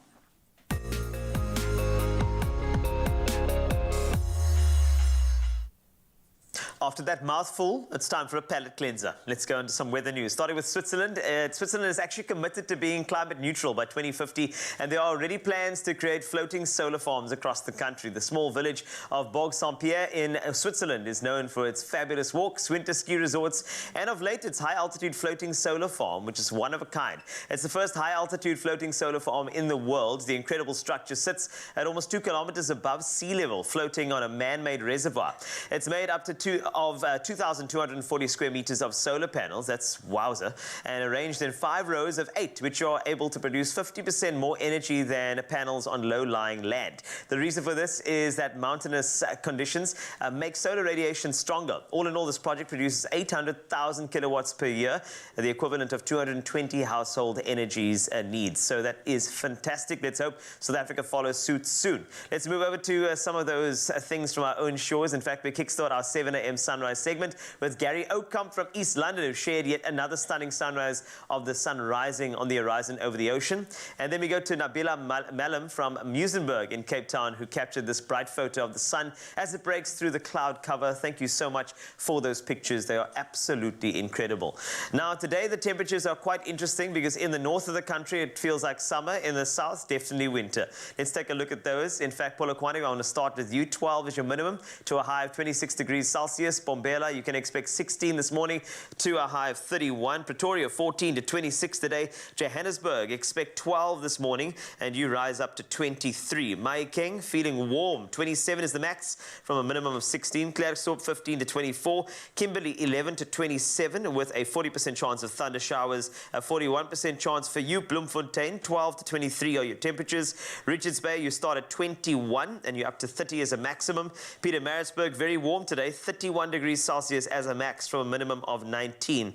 Speaker 2: After that mouthful, it's time for a palate cleanser. Let's go into some weather news. Starting with Switzerland. Switzerland is actually committed to being climate neutral by 2050, and there are already plans to create floating solar farms across the country. The small village of Bourg-Saint-Pierre in Switzerland is known for its fabulous walks, winter ski resorts, and of late its high-altitude floating solar farm, which is one of a kind. It's the first high-altitude floating solar farm in the world. The incredible structure sits at almost 2 kilometers above sea level, floating on a man-made reservoir. It's made up to 2,240 square meters of solar panels, that's wowza, and arranged in 5 rows of 8, which are able to produce 50% more energy than panels on low-lying land. The reason for this is that mountainous conditions make solar radiation stronger. All in all, this project produces 800,000 kilowatts per year, the equivalent of 220 household energies needs. So that is fantastic. Let's hope South Africa follows suit soon. Let's move over to some of those things from our own shores. In fact, we kickstart our 7 a.m. sunrise segment with Gary Oakkamp from East London, who shared yet another stunning sunrise of the sun rising on the horizon over the ocean. And then we go to Nabila Malam from Muizenberg in Cape Town, who captured this bright photo of the sun as it breaks through the cloud cover. Thank you so much for those pictures. They are absolutely incredible. Now, today the temperatures are quite interesting because in the north of the country it feels like summer. In the south, definitely winter. Let's take a look at those. In fact, Polokwane, I want to start with you. 12 is your minimum to a high of 26 degrees Celsius. Bombela, you can expect 16 this morning to a high of 31. Pretoria, 14 to 26 today. Johannesburg, expect 12 this morning, and you rise up to 23. Mahikeng, feeling warm. 27 is the max from a minimum of 16. Klerksdorp, 15 to 24. Kimberley, 11 to 27 with a 40% chance of thunder showers. A 41% chance for you. Bloemfontein, 12 to 23 are your temperatures. Richards Bay, you start at 21 and you're up to 30 as a maximum. Pietermaritzburg, very warm today. 31 21 degrees Celsius as a max from a minimum of 19.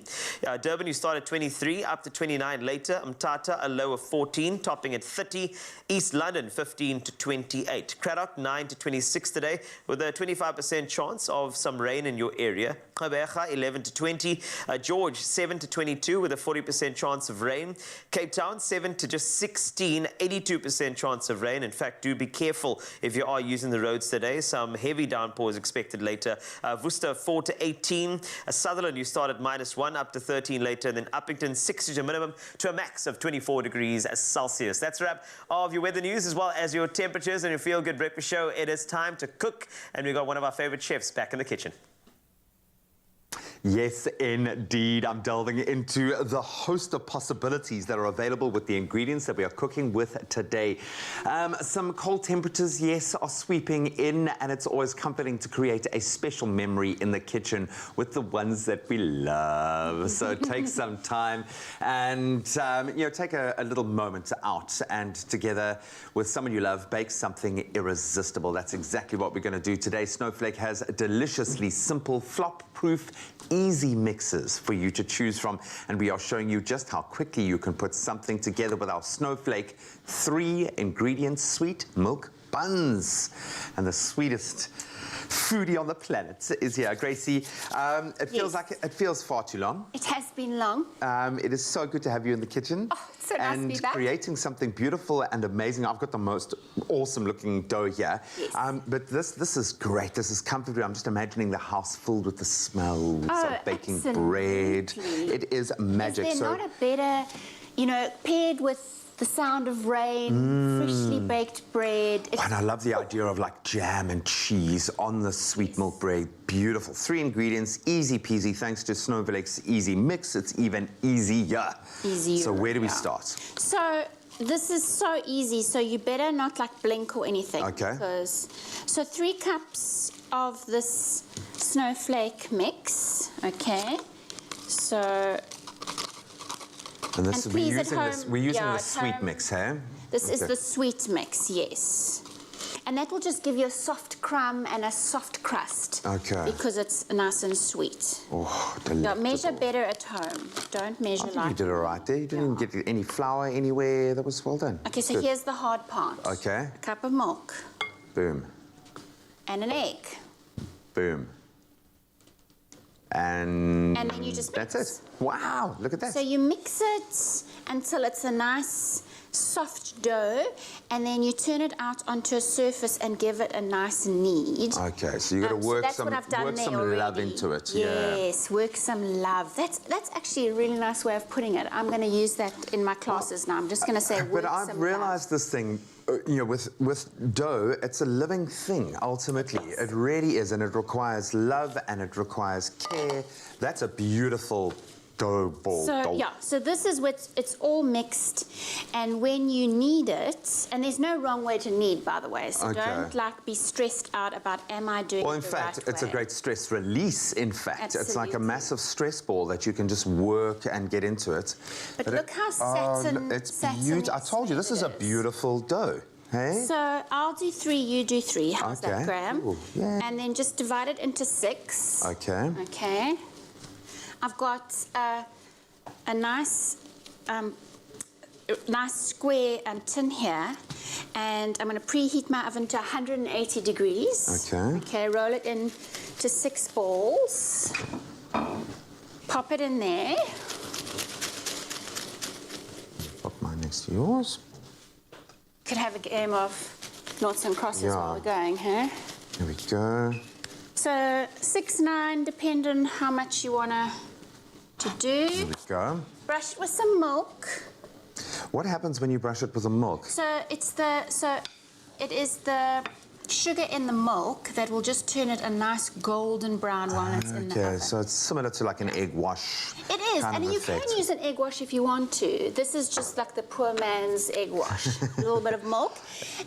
Speaker 2: Durban, you start at 23, up to 29 later. Mthatha, a low of 14, topping at 30. East London, 15 to 28. Cradock, 9 to 26 today, with a 25% chance of some rain in your area. Gqeberha, 11 to 20. George, 7 to 22, with a 40% chance of rain. Cape Town, 7 to just 16, 82% chance of rain. In fact, do be careful if you are using the roads today. Some heavy downpours expected later. Worcester, 4 to 18. Sutherland, you start at -1, up to 13 later. And then Uppington, 6 is your minimum to a max of 24 degrees Celsius. That's a wrap of your weather news as well as your temperatures and your Feel Good Breakfast Show. It is time to cook, and we've got one of our favorite chefs back in the kitchen.
Speaker 1: Yes, indeed. I'm delving into the host of possibilities that are available with the ingredients that we are cooking with today. Some cold temperatures, yes, are sweeping in, and it's always comforting to create a special memory in the kitchen with the ones that we love. So take some time and, take a little moment out and together with someone you love, bake something irresistible. That's exactly what we're going to do today. Snowflake has deliciously simple, flop-proof, easy mixes for you to choose from, and we are showing you just how quickly you can put something together with our Snowflake 3-ingredient sweet milk buns. And the sweetest foodie on the planet is here. Gracie, it feels like it feels far too long.
Speaker 16: It has been long.
Speaker 1: It is so good to have you in the kitchen.
Speaker 16: Oh, it's so nice to be back.
Speaker 1: Creating something beautiful and amazing. I've got the most awesome looking dough here.
Speaker 16: Yes.
Speaker 1: But this is great. This is comfortable. I'm just imagining the house filled with the smells of baking bread. It is magic.
Speaker 16: Is there not a better, paired with the sound of rain, freshly baked bread.
Speaker 1: And I love the idea of like jam and cheese on the sweet milk bread. Beautiful. 3 ingredients, easy peasy. Thanks to Snowflake's easy mix, it's even easier. So where do we start?
Speaker 16: So this is so easy. So you better not like blink or anything.
Speaker 1: Okay.
Speaker 16: So 3 cups of this Snowflake mix. Okay. So.
Speaker 1: And we're using the sweet mix, hey?
Speaker 16: This is the sweet mix, yes. And that will just give you a soft crumb and a soft crust.
Speaker 1: Okay.
Speaker 16: Because it's nice and sweet.
Speaker 1: Oh, delightful.
Speaker 16: Measure better at home. Don't measure
Speaker 1: I think you did it right there. You didn't get any flour anywhere. That was well done.
Speaker 16: Okay, so here's the hard part.
Speaker 1: Okay.
Speaker 16: A cup of milk.
Speaker 1: Boom.
Speaker 16: And an egg.
Speaker 1: Boom. And
Speaker 16: then you just mix.
Speaker 1: That's it. Wow, look at that.
Speaker 16: So you mix it until it's a nice soft dough, and then you turn it out onto a surface and give it a nice knead.
Speaker 1: Okay, so you got to work some love into it.
Speaker 16: Yes, work some love. That's actually a really nice way of putting it. I'm going to use that in my classes now. I'm just going to say work
Speaker 1: But I've realized this thing, with dough, it's a living thing, ultimately. It really is, and it requires love and it requires care. That's a beautiful dough ball.
Speaker 16: So this is what it's all mixed, and when you knead it, and there's no wrong way to knead, by the way, so don't be stressed out about am I doing
Speaker 1: Well, in fact, it's a great stress release, in fact. It's like a massive stress ball that you can just work and get into it.
Speaker 16: But look how satin.
Speaker 1: It's beautiful. I told you, this is a beautiful dough. Hey?
Speaker 16: So I'll do 3, you do 3. How's that, Graham?
Speaker 1: Ooh, yeah.
Speaker 16: And then just divide it into 6.
Speaker 1: Okay.
Speaker 16: Okay. I've got a nice square tin here, and I'm going to preheat my oven to 180 degrees.
Speaker 1: Okay.
Speaker 16: Okay, roll it into 6 balls. Pop it in there.
Speaker 1: Pop mine next to yours.
Speaker 16: Could have a game of noughts and crosses while we're going, huh?
Speaker 1: There we go.
Speaker 16: So 6, 9, depend on how much you want to do.
Speaker 1: There we go.
Speaker 16: Brush it with some milk.
Speaker 1: What happens when you brush it with the milk?
Speaker 16: So it is the sugar in the milk that will just turn it a nice golden brown while it's in the oven.
Speaker 1: Okay, so it's similar to like an egg wash.
Speaker 16: It is, and you can use an egg wash if you want to. This is just like the poor man's egg wash. A little bit of milk.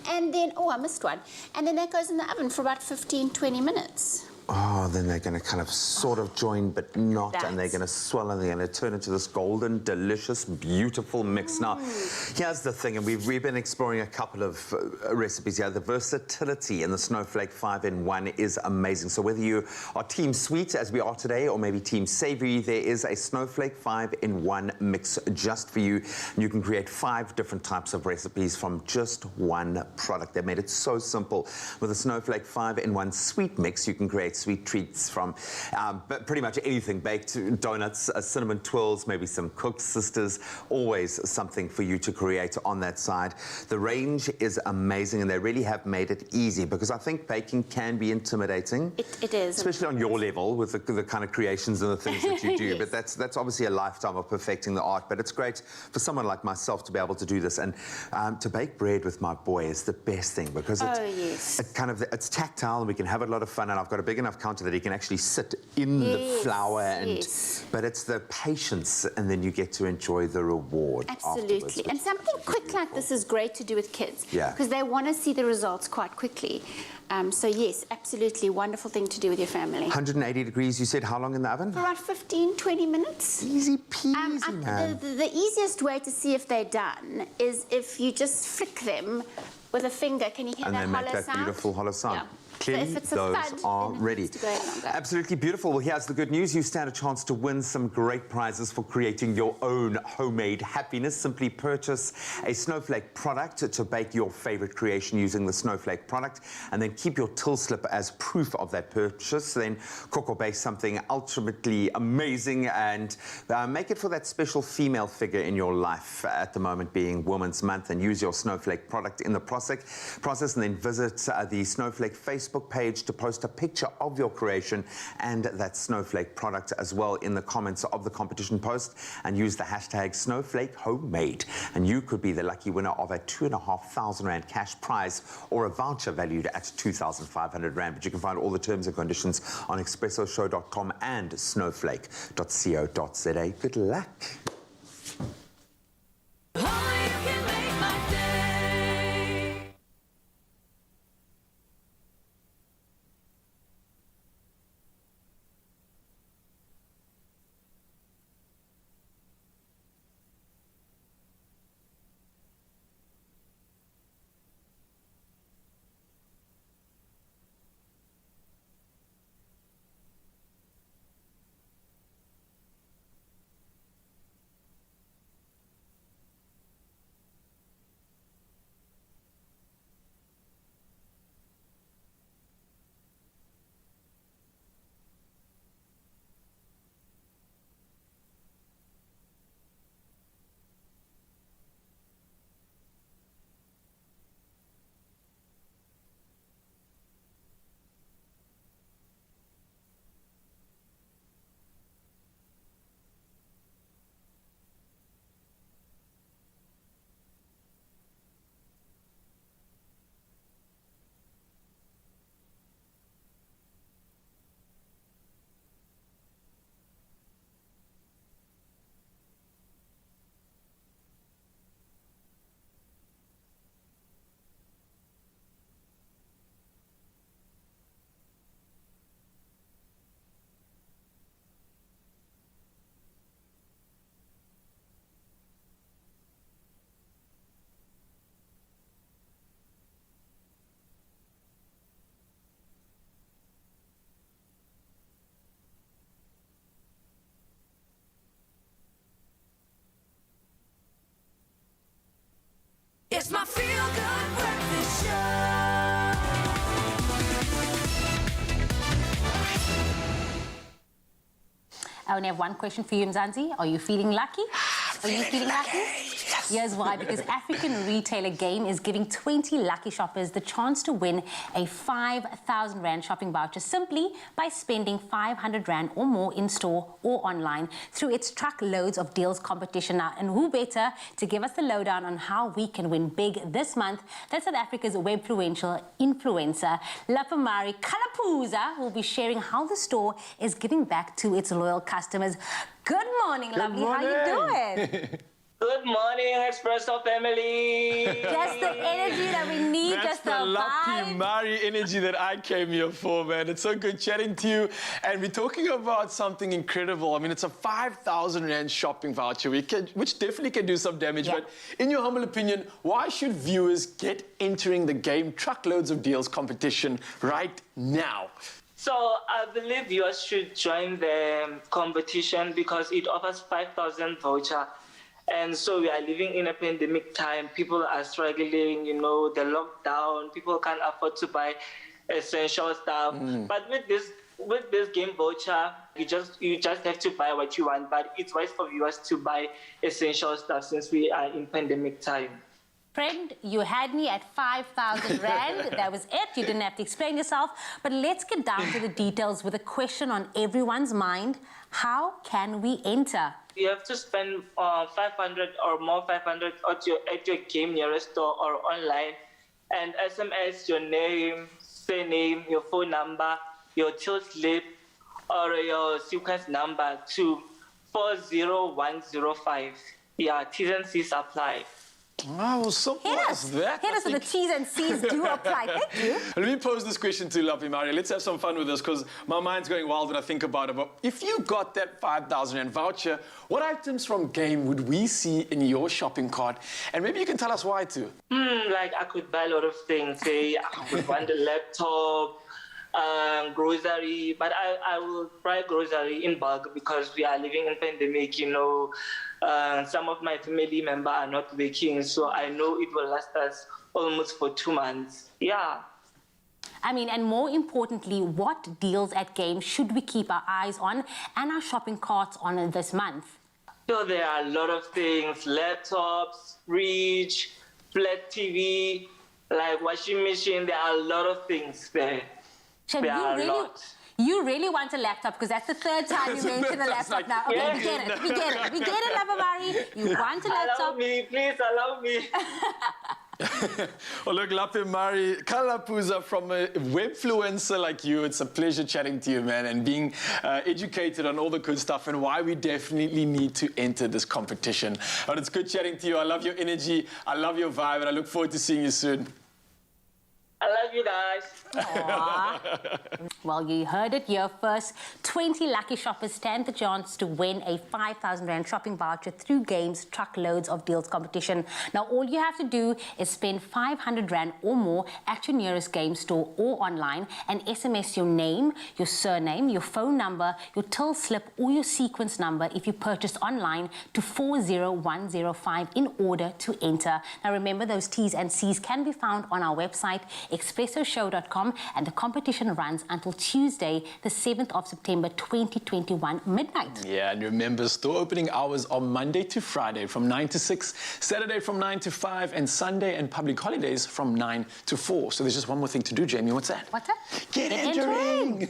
Speaker 16: And then, I missed one. And then that goes in the oven for about 15, 20 minutes.
Speaker 1: Oh, then they're going to kind of sort of join, but not, and they're going to swell, and they're going to turn into this golden, delicious, beautiful mix. Now, here's the thing, and we've been exploring a couple of recipes here. The versatility in the Snowflake 5-in-1 is amazing. So whether you are team sweet, as we are today, or maybe team savory, there is a Snowflake 5-in-1 mix just for you. You can create 5 different types of recipes from just one product. They made it so simple. With the Snowflake 5-in-1 sweet mix, you can create sweet treats from but pretty much anything, baked donuts, cinnamon twirls, maybe some cooked sisters, always something for you to create on that side. The range is amazing, and they really have made it easy, because I think baking can be intimidating.
Speaker 16: It is.
Speaker 1: Especially on your level with the kind of creations and the things that you do.
Speaker 16: Yes.
Speaker 1: But that's obviously a lifetime of perfecting the art. But it's great for someone like myself to be able to do this. And to bake bread with my boy is the best thing, because it's tactile, and we can have a lot of fun. And I've got a big enough counter that he can actually sit in the flour, and but it's the patience, and then you get to enjoy the reward.
Speaker 16: Absolutely. And something quick like this is great to do with kids, because they want to see the results quite quickly. So yes, absolutely wonderful thing to do with your family.
Speaker 1: 180 degrees, you said. How long in the oven?
Speaker 16: For about 15, 20 minutes.
Speaker 1: Easy peasy, man.
Speaker 16: The easiest way to see if they're done is if you just flick them with a finger. Can you hear that hollow sound?
Speaker 1: And they make that beautiful hollow sound.
Speaker 16: Yeah.
Speaker 1: Clearly,
Speaker 16: so if it's a
Speaker 1: those
Speaker 16: thud,
Speaker 1: are
Speaker 16: then
Speaker 1: ready.
Speaker 16: it's going longer.
Speaker 1: Absolutely beautiful. Well, here's the good news. You stand a chance to win some great prizes for creating your own homemade happiness. Simply purchase a Snowflake product to bake your favorite creation using the Snowflake product, and then keep your till slip as proof of that purchase. Then cook or bake something ultimately amazing, and make it for that special female figure in your life, at the moment being Women's Month, and use your Snowflake product in the process, and then visit the Snowflake Facebook page to post a picture of your creation and that Snowflake product as well in the comments of the competition post, and use the hashtag Snowflake Homemade, and you could be the lucky winner of a 2,500 Rand cash prize, or a voucher valued at 2,500 Rand. But you can find all the terms and conditions on expressoshow.com and snowflake.co.za. Good luck.
Speaker 5: It's my feel-good breakfast show.
Speaker 3: I only have one question for you, Mzansi. Are you feeling lucky? Are you feeling lucky?
Speaker 5: Yes.
Speaker 3: Here's why. Because African Retailer Game is giving 20 lucky shoppers the chance to win a 5,000 Rand shopping voucher simply by spending 500 Rand or more in store or online through its Truckloads of Deals competition. Now, and who better to give us the lowdown on how we can win big this month than South Africa's webfluential influencer, Lapamari Kalapuza, who will be sharing how the store is giving back to its loyal customers. Good morning, lovely. How you doing?
Speaker 17: Good morning, Expresso family.
Speaker 3: Just the energy that we need,
Speaker 18: That's
Speaker 3: just
Speaker 18: the
Speaker 3: the
Speaker 18: Lucky
Speaker 3: vibe.
Speaker 18: Mari energy that I came here for, man. It's so good chatting to you. And we're talking about something incredible. I mean, it's a 5,000 Rand shopping voucher, which definitely can do some damage.
Speaker 3: Yeah.
Speaker 18: But in your humble opinion, why should viewers get entering the game Truckloads of Deals competition right now?
Speaker 17: So I believe viewers should join the competition because it offers 5,000 voucher. And so we are living in a pandemic time. People are struggling, you know, the lockdown. People can't afford to buy essential stuff. But with this game voucher, you just have to buy what you want. But it's wise for viewers to buy essential stuff since we are in pandemic time.
Speaker 3: Friend, you had me at 5,000 Rand. That was it. You didn't have to explain yourself. But let's get down to the details with a question on everyone's mind. How can we enter?
Speaker 17: You have to spend 500 or more 500 at your game nearest store or online, and SMS your name, surname, your phone number, your till slip, or your sequence number to 40105. Yeah, T's and C's apply.
Speaker 18: Wow, simple as that.
Speaker 3: Hit us with the T's and C's do apply. Thank you.
Speaker 18: Let me pose this question to Lapi Mari. Let's have some fun with this because my mind's going wild when I think about it. But if you got that 5,000 Rand voucher, what items from game would we see in your shopping cart? And maybe you can tell us why too.
Speaker 17: Like I could buy a lot of things. Say I would want a laptop, grocery, but I will buy grocery in bulk because we are living in pandemic, you know. Some of my family members are not working, so I know it will last us almost for 2 months. Yeah.
Speaker 3: I mean, and more importantly, what deals at Game should we keep our eyes on and our shopping carts on this month?
Speaker 17: So there are a lot of things, laptops, fridge, flat TV, like washing machine. There are a lot of things there.
Speaker 3: Shem, you really want a laptop because that's the third time you mentioned a laptop now. Okay,
Speaker 17: Yeah.
Speaker 3: we get it. We get it. We get it, Lavamari. You want a laptop.
Speaker 17: Allow me, please allow me.
Speaker 18: Well, look, Lapi Mari, Kalapuza, from a webfluencer like you, it's a pleasure chatting to you, man, and being educated on all the good stuff and why we definitely need to enter this competition. But it's good chatting to you. I love your energy. I love your vibe, and I look forward to seeing you soon.
Speaker 17: I love you guys.
Speaker 3: Well, you heard it here first. 20 lucky shoppers stand the chance to win a 5,000 Rand shopping voucher through Game's Truckloads of Deals competition. Now, all you have to do is spend 500 Rand or more at your nearest Game store or online and SMS your name, your surname, your phone number, your till slip or your sequence number if you purchased online to 40105 in order to enter. Now, remember, those T's and C's can be found on our website, expressoshow.com, and the competition runs until Tuesday, the 7th of September 2021, midnight.
Speaker 18: Yeah, and remember, store opening hours are Monday to Friday from 9 to 6, Saturday from 9 to 5, and Sunday and public holidays from 9 to 4. So there's just one more thing to do, Jamie. What's that?
Speaker 3: What's that?
Speaker 18: Get entering!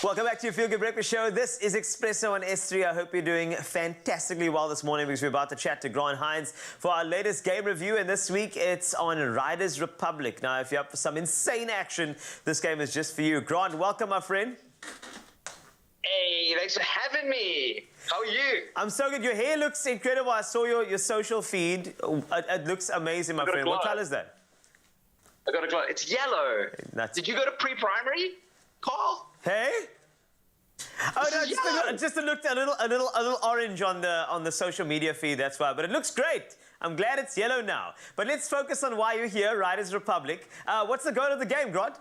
Speaker 2: Welcome back to your Feel Good Breakfast Show. This is Expresso on S3. I hope you're doing fantastically well this morning because we're about to chat to Grant Hines for our latest game review. And this week it's on Riders Republic. Now, if you're up for some insane action, this game is just for you. Grant, welcome, my friend.
Speaker 19: Hey, thanks for having me. How are you?
Speaker 2: I'm so good. Your hair looks incredible. I saw your social feed. It looks amazing, my friend. What color is that?
Speaker 19: I got a glow. It's yellow. Did you go to pre-primary, Carl?
Speaker 2: Hey? Oh no, it just looked a little orange on the social media feed. That's why. But it looks great. I'm glad it's yellow now. But let's focus on why you're here, Riders Republic. What's the goal of the game, Grant?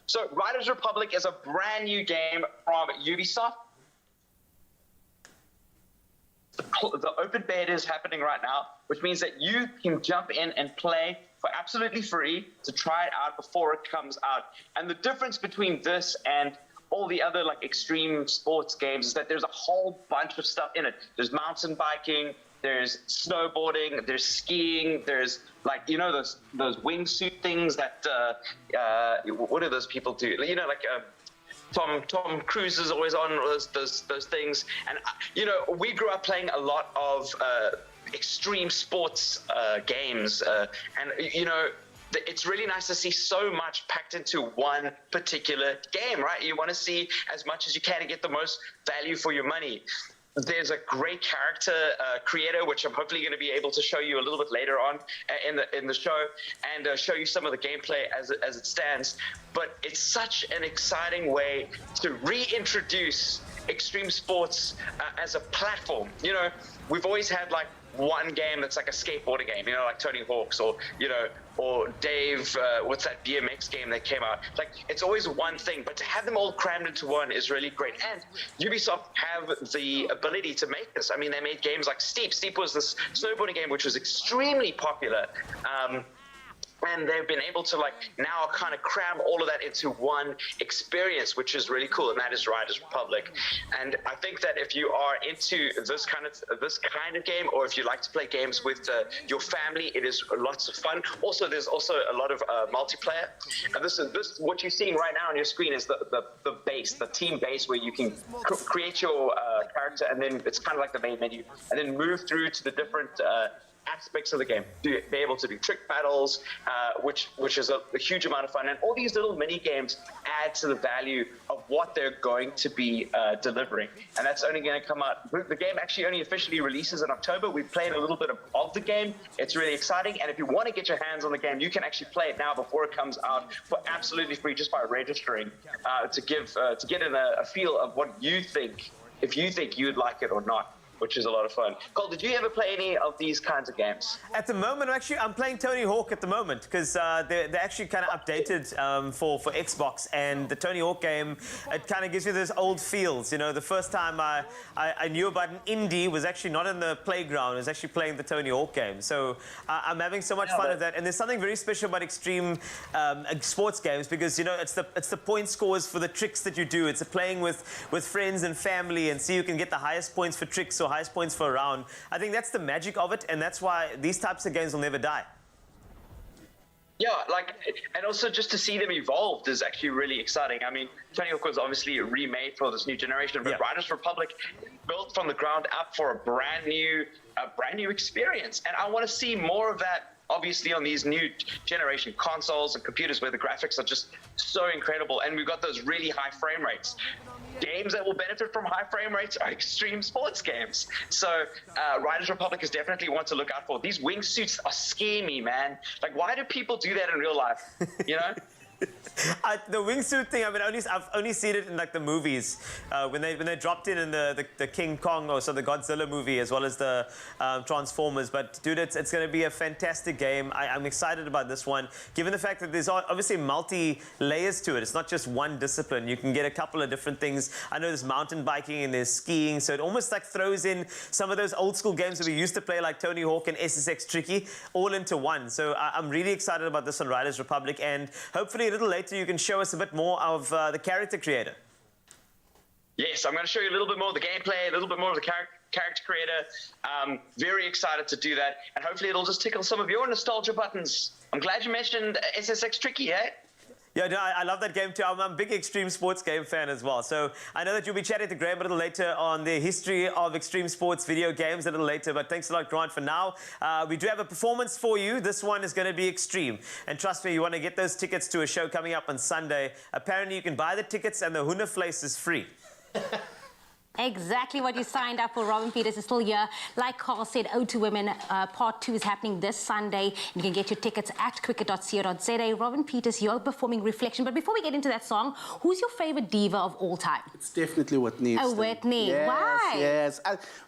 Speaker 19: So, Riders Republic is a brand new game from Ubisoft. The open beta is happening right now, which means that you can jump in and play for absolutely free to try it out before it comes out. And the difference between this and all the other like extreme sports games is that there's a whole bunch of stuff in it. There's mountain biking, there's snowboarding, there's skiing, there's like, you know, those wingsuit things that, what do those people do? You know, like Tom Cruise is always on those things. And, you know, we grew up playing a lot of extreme sports games. And, you know, it's really nice to see so much packed into one particular game, right? You want to see as much as you can and get the most value for your money. There's a great character creator, which I'm hopefully going to be able to show you a little bit later on in the show, and show you some of the gameplay as it stands. But it's such an exciting way to reintroduce extreme sports as a platform. You know, we've always had like one game that's like a skateboarding game, you know, like Tony Hawk's, or, you know, or Dave, what's that BMX game that came out? Like, it's always one thing, but to have them all crammed into one is really great. And Ubisoft have the ability to make this. I mean, they made games like Steep. Steep was this snowboarding game which was extremely popular. And they've been able to like now kind of cram all of that into one experience, which is really cool, and that is Riders Republic. And I think that if you are into this kind of game, or if you like to play games with your family, it is lots of fun. Also, there's also a lot of multiplayer. And this what you're seeing right now on your screen is the base, the team base, where you can create your character, and then it's kind of like the main menu, and then move through to the different aspects of the game, be able to do trick battles, which is a huge amount of fun, and all these little mini games add to the value of what they're going to be delivering, and that's only going to come out. The game actually only officially releases in October. We've played a little bit of the game. It's really exciting, and if you want to get your hands on the game, you can actually play it now before it comes out for absolutely free, just by registering to get in a feel of what you think, if you think you'd like it or not, which is a lot of fun. Cole, did you ever play any of these kinds of games?
Speaker 2: At the moment, I'm playing Tony Hawk at the moment, because they're actually kind of updated for Xbox, and the Tony Hawk game, it kind of gives you those old feels. You know, the first time I knew about an indie was actually not in the playground, it was actually playing the Tony Hawk game. So I'm having so much fun with that, and there's something very special about extreme sports games, because, you know, it's the point scores for the tricks that you do. It's playing with friends and family, and see who can get the highest points for tricks or highest points for a round. I think that's the magic of it, and that's why these types of games will never die.
Speaker 19: Yeah, like, and also just to see them evolved is actually really exciting. I mean, Tony Hawk was obviously remade for this new generation, but Riders Republic built from the ground up for a brand new experience, and I want to see more of that. Obviously, on these new generation consoles and computers, where the graphics are just so incredible, and we've got those really high frame rates. Games that will benefit from high frame rates are extreme sports games. So Riders Republic is definitely one to look out for. These wingsuits are scary, man. Like, why do people do that in real life? You know?
Speaker 2: The wingsuit thing, I mean, I've only seen it in like the movies when they dropped in the King Kong, or so the Godzilla movie, as well as the Transformers. But dude, it's going to be a fantastic game. I'm excited about this one, given the fact that there's obviously multi layers to it. It's not just one discipline. You can get a couple of different things. I know there's mountain biking and there's skiing, so it almost like throws in some of those old school games that we used to play, like Tony Hawk and SSX Tricky, all into one. So I'm really excited about this on Riders Republic, and hopefully a little later you can show us a bit more of the character creator.
Speaker 19: Yes, I'm going to show you a little bit more of the gameplay, a little bit more of the character creator. Very excited to do that, and hopefully it'll just tickle some of your nostalgia buttons. I'm glad you mentioned SSX Tricky, eh?
Speaker 2: Yeah, no, I love that game too. I'm a big extreme sports game fan as well. So I know that you'll be chatting to Graham a little later on the history of extreme sports video games a little later. But thanks a lot, Grant, for now. We do have a performance for you. This one is going to be extreme. And trust me, you want to get those tickets to a show coming up on Sunday. Apparently, you can buy the tickets and the Hoendervleis is free.
Speaker 3: Exactly what you signed up for. Robin Peters is still here. Like Carl said, O2 Women Part 2 is happening this Sunday. You can get your tickets at cricket.co.za. Robin Peters, you're performing Reflection. But before we get into that song, who's your favorite diva of all time?
Speaker 7: It's definitely Whitney.
Speaker 3: Oh, Whitney.
Speaker 7: Yes,
Speaker 3: Why?
Speaker 7: Yes.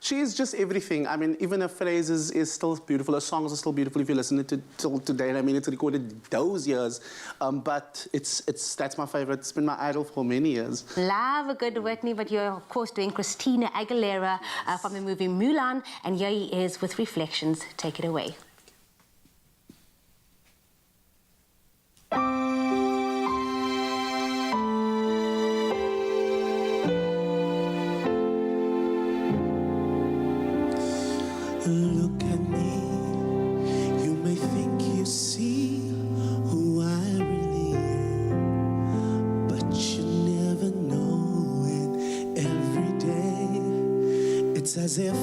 Speaker 7: She's just everything. I mean, even her phrases is still beautiful. Her songs are still beautiful if you listen to it till today. I mean, it's recorded those years. But that's my favorite. It's been my idol for many years.
Speaker 3: Love a good Whitney, but you're, of course, doing Christina Aguilera from the movie Mulan, and here he is with Reflections. Take it away.
Speaker 20: Look at me, you may think you see who I really am, but you never know it every day. It's as if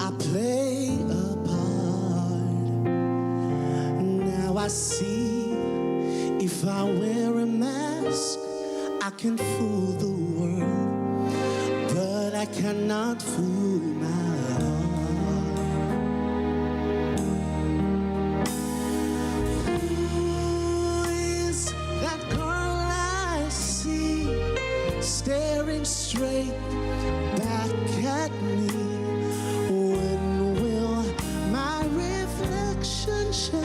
Speaker 20: I play a part. Now I see, if I wear a mask, I can fool the world, but I cannot fool my heart. That girl I see staring straight back at me? When will my reflection show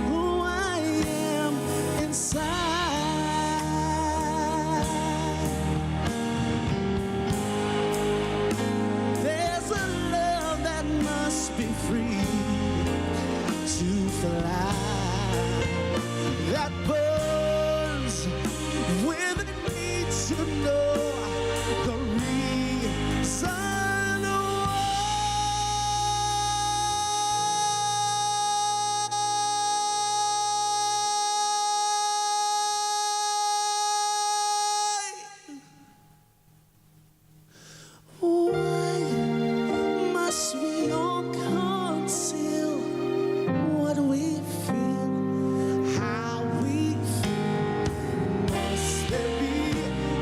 Speaker 20: who I am inside? There's a love that must be free to fly, that burns with a need to know the reason why must we all conceal what we feel? How we feel. Must there be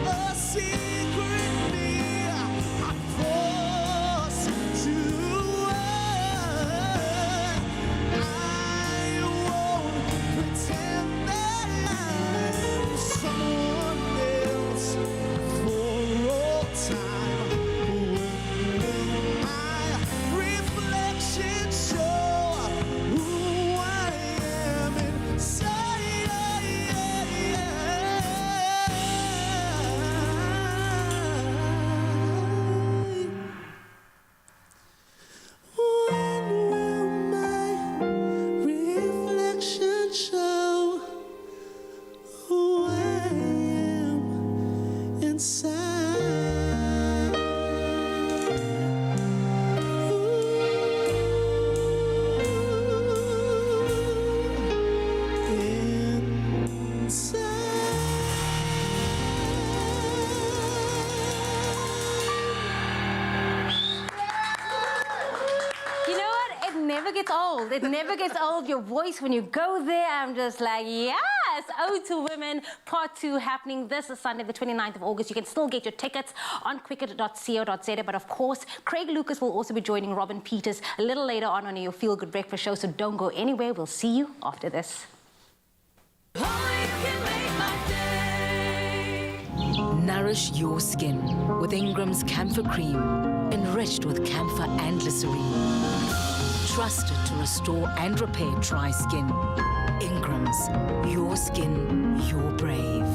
Speaker 20: a secret near I'm forced to hide? I won't pretend that I'm someone else for all time. When will my reflection show who I am inside? When will my reflection show who I am inside?
Speaker 3: You know what? It never gets old. It never gets old. Your voice, when you go there, I'm just like, yes! O2 Women Part 2 happening this Sunday, the 29th of August. You can still get your tickets on cricket.co.za. But of course, Craig Lucas will also be joining Robin Peters a little later on your Feel Good Breakfast show. So don't go anywhere. We'll see you after this.
Speaker 12: Nourish your skin with Ingram's Camphor Cream, enriched with camphor and glycerine. Trusted to restore and repair dry skin. Ingram's, your skin, your brave.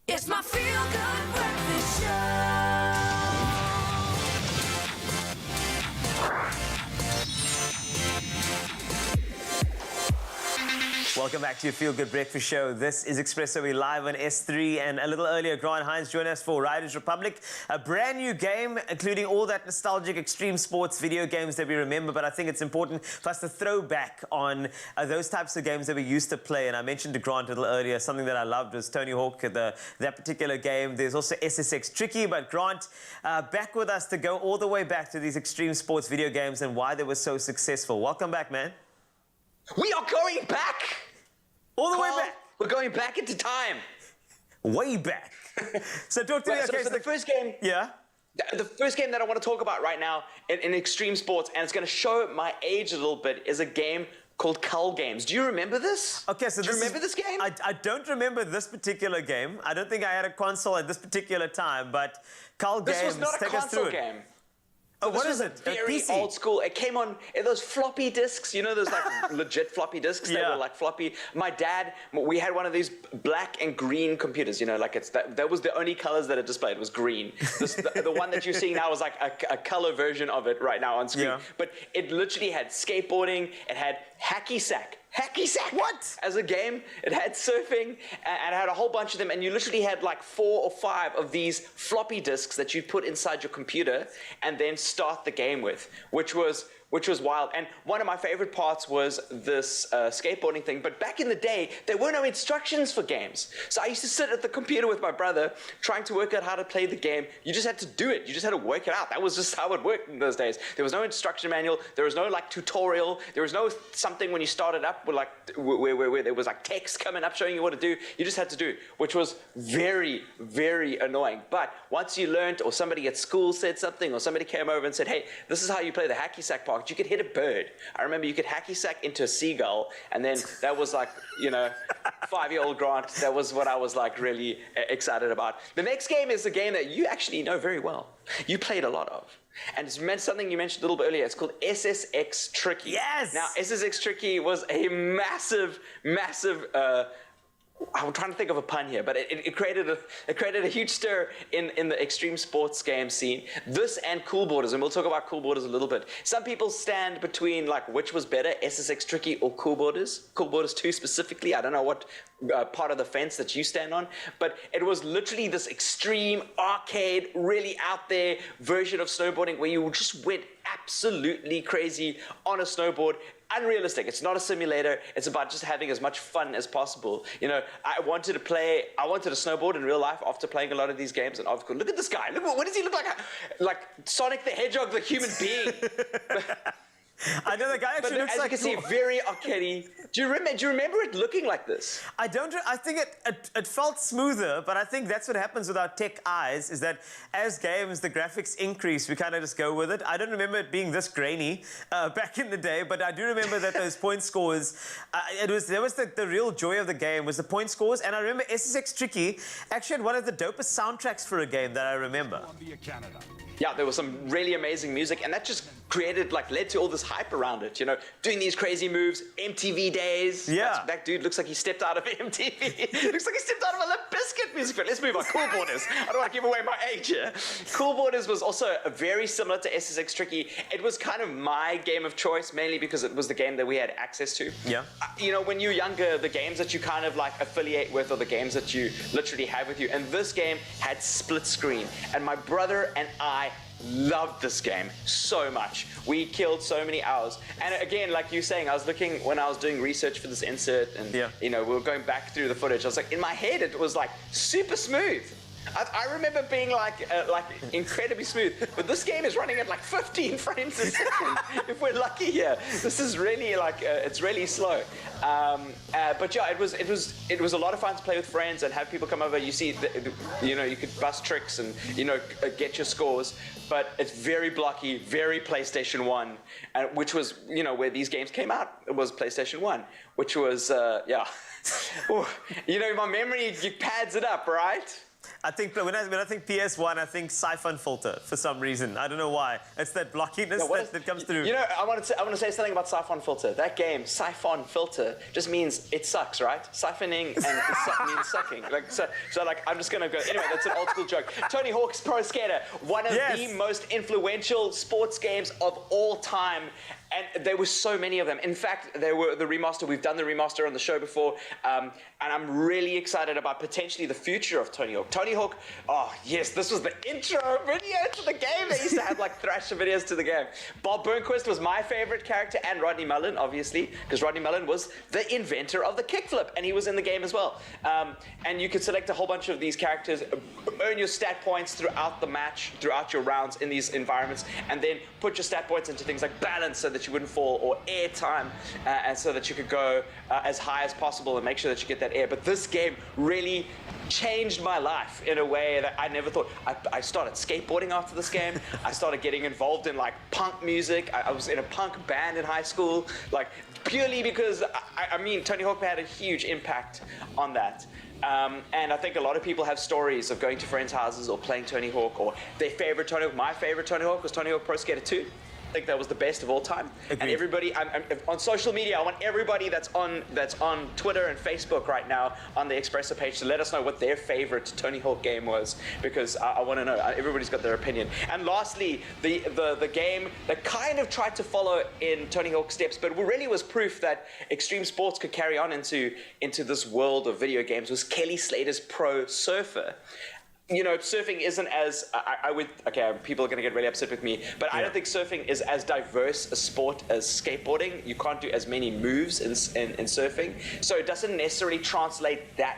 Speaker 5: It's my feel-good breakfast show.
Speaker 2: Welcome back to your Feel Good Breakfast Show. This is Expresso. We're live on S3, and a little earlier, Grant Hines joined us for Riders Republic, a brand new game, including all that nostalgic extreme sports video games that we remember. But I think it's important for us to throw back on those types of games that we used to play. And I mentioned to Grant a little earlier, something that I loved was Tony Hawk, that particular game. There's also SSX Tricky, but Grant, back with us to go all the way back to these extreme sports video games and why they were so successful. Welcome back, man.
Speaker 21: We are going back!
Speaker 2: All the way back?
Speaker 21: We're going back into time.
Speaker 2: Way back. So talk to me.
Speaker 21: So the first game...
Speaker 2: Yeah?
Speaker 21: The first game that I want to talk about right now in extreme sports, and it's going to show my age a little bit, is a game called Cull Games. Do you remember this?
Speaker 2: Okay, so
Speaker 21: do you remember this game?
Speaker 2: I don't remember this particular game. I don't think I had a console at this particular time, but Cull Games,
Speaker 21: this was not a
Speaker 2: take us through
Speaker 21: console game.
Speaker 2: Oh, what is it?
Speaker 21: Very
Speaker 2: PC?
Speaker 21: old school. It came on those floppy disks. You know those like legit floppy disks that were like floppy. My dad, we had one of these black and green computers. You know, like that was the only colors that it displayed was green. The one that you're seeing now is like a color version of it right now on screen.
Speaker 2: Yeah.
Speaker 21: But it literally had skateboarding. It had hacky sack. Hacky sack!
Speaker 2: What?
Speaker 21: As a game, it had surfing, and it had a whole bunch of them, and you literally had like 4 or 5 of these floppy disks that you'd put inside your computer and then start the game with, which was wild. And one of my favorite parts was this skateboarding thing, but back in the day, there were no instructions for games. So I used to sit at the computer with my brother trying to work out how to play the game. You just had to do it. You just had to work it out. That was just how it worked in those days. There was no instruction manual. There was no like tutorial. There was no something when you started up where, like, where there was like text coming up showing you what to do. You just had to do it, which was very, very annoying. But once you learned, or somebody at school said something, or somebody came over and said, hey, this is how you play the hacky sack part, park. You could hit a bird. I remember you could hacky sack into a seagull, and then that was like, you know, 5-year-old Grant. That was what I was like really excited about. The next game is a game that you actually know very well. You played a lot of. And it's meant something you mentioned a little bit earlier. It's called SSX Tricky.
Speaker 2: Yes!
Speaker 21: Now, SSX Tricky was a massive, I'm trying to think of a pun here, but it created a huge stir in the extreme sports game scene. This and Cool Borders, and we'll talk about Cool Borders a little bit. Some people stand between like which was better, SSX Tricky or Cool Borders. Cool Borders 2 specifically. I don't know what part of the fence that you stand on, but it was literally this extreme arcade, really out there version of snowboarding where you just went absolutely crazy on a snowboard. Unrealistic. It's not a simulator. It's about just having as much fun as possible. You know, I wanted to snowboard in real life after playing a lot of these games, and I've gone, look at this guy. Look, what does he look like? Like Sonic the Hedgehog, the human being.
Speaker 2: I know the guy actually looks like.
Speaker 21: As you can see, very arcadey. Do you remember it looking like this?
Speaker 2: I don't. I think it felt smoother, but I think that's what happens with our tech eyes. Is that as games, the graphics increase, we kind of just go with it. I don't remember it being this grainy back in the day, but I do remember that those point scores. That was the real joy of the game was the point scores, and I remember SSX Tricky actually had one of the dopest soundtracks for a game that I remember.
Speaker 21: Yeah, there was some really amazing music, and that just led to all this hype around it, you know, doing these crazy moves, MTV days.
Speaker 2: Yeah.
Speaker 21: That dude looks like he stepped out of MTV. Looks like he stepped out of a Limp Bizkit music video. Let's move on. Cool Borders. I don't want to give away my age here. Cool Borders was also very similar to SSX Tricky. It was kind of my game of choice, mainly because it was the game that we had access to.
Speaker 2: Yeah.
Speaker 21: You know, when you're younger, the games that you kind of like affiliate with are the games that you literally have with you. And this game had split screen. And my brother and I loved this game so much. We killed so many hours. And again, like you were saying, I was looking when I was doing research for this insert, and you know, we were going back through the footage. I was like, in my head, it was like super smooth. I remember being like incredibly smooth, but this game is running at like 15 frames a second. If we're lucky here, this is really like it's really slow. But yeah, it was a lot of fun to play with friends and have people come over. You see, you know, you could bust tricks and you know get your scores. But it's very blocky, very PlayStation 1, which was you know where these games came out. It was PlayStation 1, which was yeah. Ooh, you know, my memory pads it up, right?
Speaker 2: I think when I think PS1, I think siphon filter for some reason. I don't know why. It's that blockiness that comes through.
Speaker 21: You know, I want to say something about siphon filter. That game, siphon filter, just means it sucks, right? Siphoning and means sucking. Like so like I'm just gonna go. Anyway, that's an old school joke. Tony Hawk's Pro Skater, one of the most influential sports games of all time. And there were so many of them. In fact, there were the remaster. We've done the remaster on the show before. And I'm really excited about potentially the future of Tony Hawk. Tony Hawk, oh yes, this was the intro video to the game. They used to have like thrasher videos to the game. Bob Burnquist was my favorite character, and Rodney Mullen, obviously, because Rodney Mullen was the inventor of the kickflip, and he was in the game as well. And you could select a whole bunch of these characters, earn your stat points throughout the match, throughout your rounds in these environments, and then put your stat points into things like balance so that you wouldn't fall, or air time, and so that you could go as high as possible and make sure that you get that air. But this game really changed my life in a way that I never thought. I started skateboarding after this game. I started getting involved in like punk music. I was in a punk band in high school, like purely because I mean Tony Hawk had a huge impact on that. And I think a lot of people have stories of going to friends' houses or playing Tony Hawk, or their favorite Tony Hawk. My favorite Tony Hawk was Tony Hawk Pro Skater 2. I think that was the best of all time. Agreed. And everybody, I'm on social media, I want everybody that's on Twitter and Facebook right now on the Expresso page to let us know what their favorite Tony Hawk game was, because I want to know. Everybody's got their opinion. And lastly, the game that kind of tried to follow in Tony Hawk's steps, but really was proof that extreme sports could carry on into this world of video games, was Kelly Slater's Pro Surfer. You know, surfing isn't as, people are going to get really upset with me, but I don't think surfing is as diverse a sport as skateboarding. You can't do as many moves in surfing, so it doesn't necessarily translate that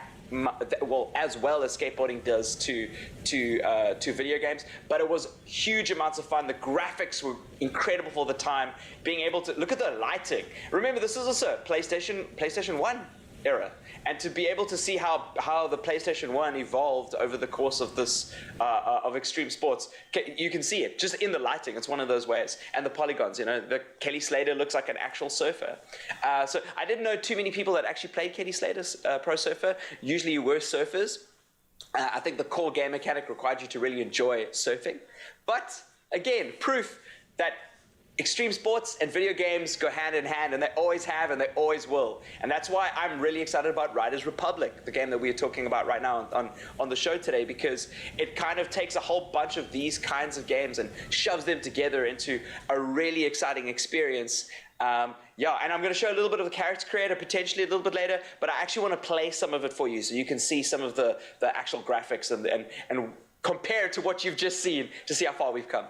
Speaker 21: well as skateboarding does to video games. But it was huge amounts of fun. The graphics were incredible for the time. Being able to look at the lighting. Remember, this is also PlayStation 1. era. And to be able to see how the PlayStation 1 evolved over the course of this, of extreme sports, you can see it just in the lighting. It's one of those ways. And the polygons, the Kelly Slater looks like an actual surfer. So I didn't know too many people that actually played Kelly Slater's Pro Surfer. Usually you were surfers. I think the core game mechanic required you to really enjoy surfing. But again, proof that extreme sports and video games go hand in hand, and they always have and they always will. And that's why I'm really excited about Riders Republic, the game that we're talking about right now on the show today, because it kind of takes a whole bunch of these kinds of games and shoves them together into a really exciting experience. Yeah, and I'm going to show a little bit of the character creator potentially a little bit later, but I actually want to play some of it for you so you can see some of the actual graphics and compare it to what you've just seen to see how far we've come.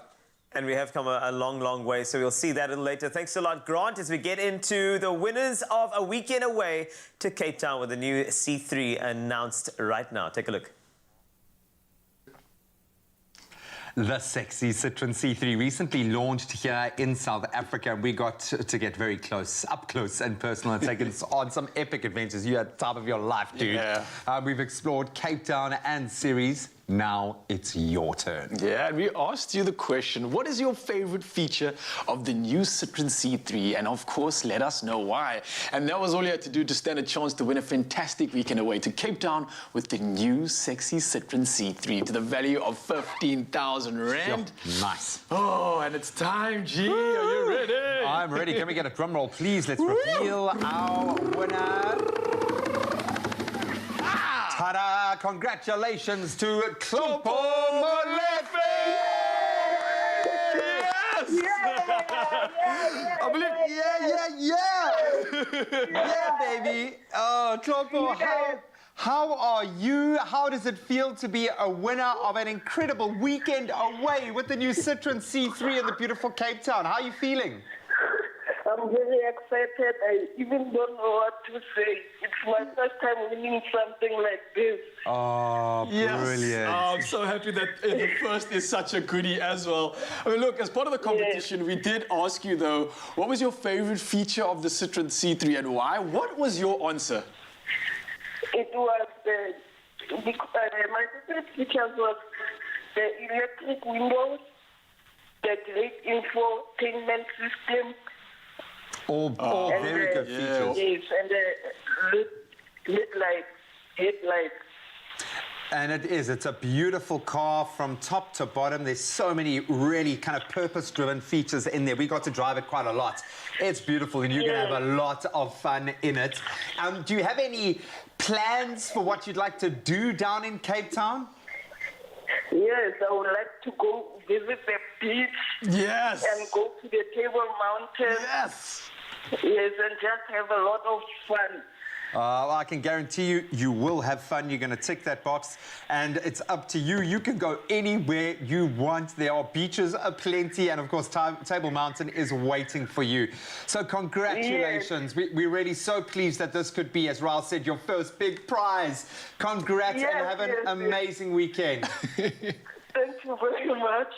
Speaker 2: And we have come a long, long way, so we'll see that a little later. Thanks a lot, Grant, as we get into the winners of a weekend away to Cape Town with the new C3 announced right now. Take a look.
Speaker 1: The sexy Citroen C3 recently launched here in South Africa, and we got to get very up close and personal and taken on some epic adventures. You had the time of your life, dude.
Speaker 18: Yeah.
Speaker 1: We've explored Cape Town and Ceres. Now it's your turn.
Speaker 18: Yeah, and we asked you the question, what is your favorite feature of the new Citroen C3? And of course, let us know why. And that was all you had to do to stand a chance to win a fantastic weekend away to Cape Town with the new sexy Citroen C3 to the value of 15,000 Rand.
Speaker 1: Yo, nice.
Speaker 18: Oh, and it's time, G. Are you ready?
Speaker 1: I'm ready. Can we get a drum roll, please? Let's reveal our winner. Ta-da! Congratulations to Klompo Molefe!
Speaker 18: Yes!
Speaker 1: I believe, yeah, baby. Oh, Klompo, how are you? How does it feel to be a winner of an incredible weekend away with the new Citroen C3 in the beautiful Cape Town? How are you feeling?
Speaker 8: I'm very excited. I even don't know what to say. It's my first time winning something like this.
Speaker 1: Oh, brilliant.
Speaker 18: Yes. Oh, I'm so happy that the first is such a goodie as well. I mean, look, as part of the competition, we did ask you, though, what was your favorite feature of the Citroen C3 and why? What was your answer?
Speaker 8: It was my favorite features was the electric windows, the great infotainment system.
Speaker 1: All very good features.
Speaker 8: Yes, and the headlights.
Speaker 1: And it's a beautiful car from top to bottom. There's so many really kind of purpose-driven features in there. We got to drive it quite a lot. It's beautiful, and you're going to have a lot of fun in it. Do you have any plans for what you'd like to do down in Cape Town?
Speaker 8: Yes, I would like to go visit the beach.
Speaker 18: Yes.
Speaker 8: And go to the Table Mountain.
Speaker 18: Yes.
Speaker 8: Yes, and just have a lot of fun.
Speaker 1: I can guarantee you, you will have fun. You're going to tick that box, and it's up to you. You can go anywhere you want. There are beaches aplenty, and of course, Table Mountain is waiting for you. So congratulations. Yes. We're really so pleased that this could be, as Raul said, your first big prize. Congrats, and have an amazing weekend.
Speaker 8: Thank you very much.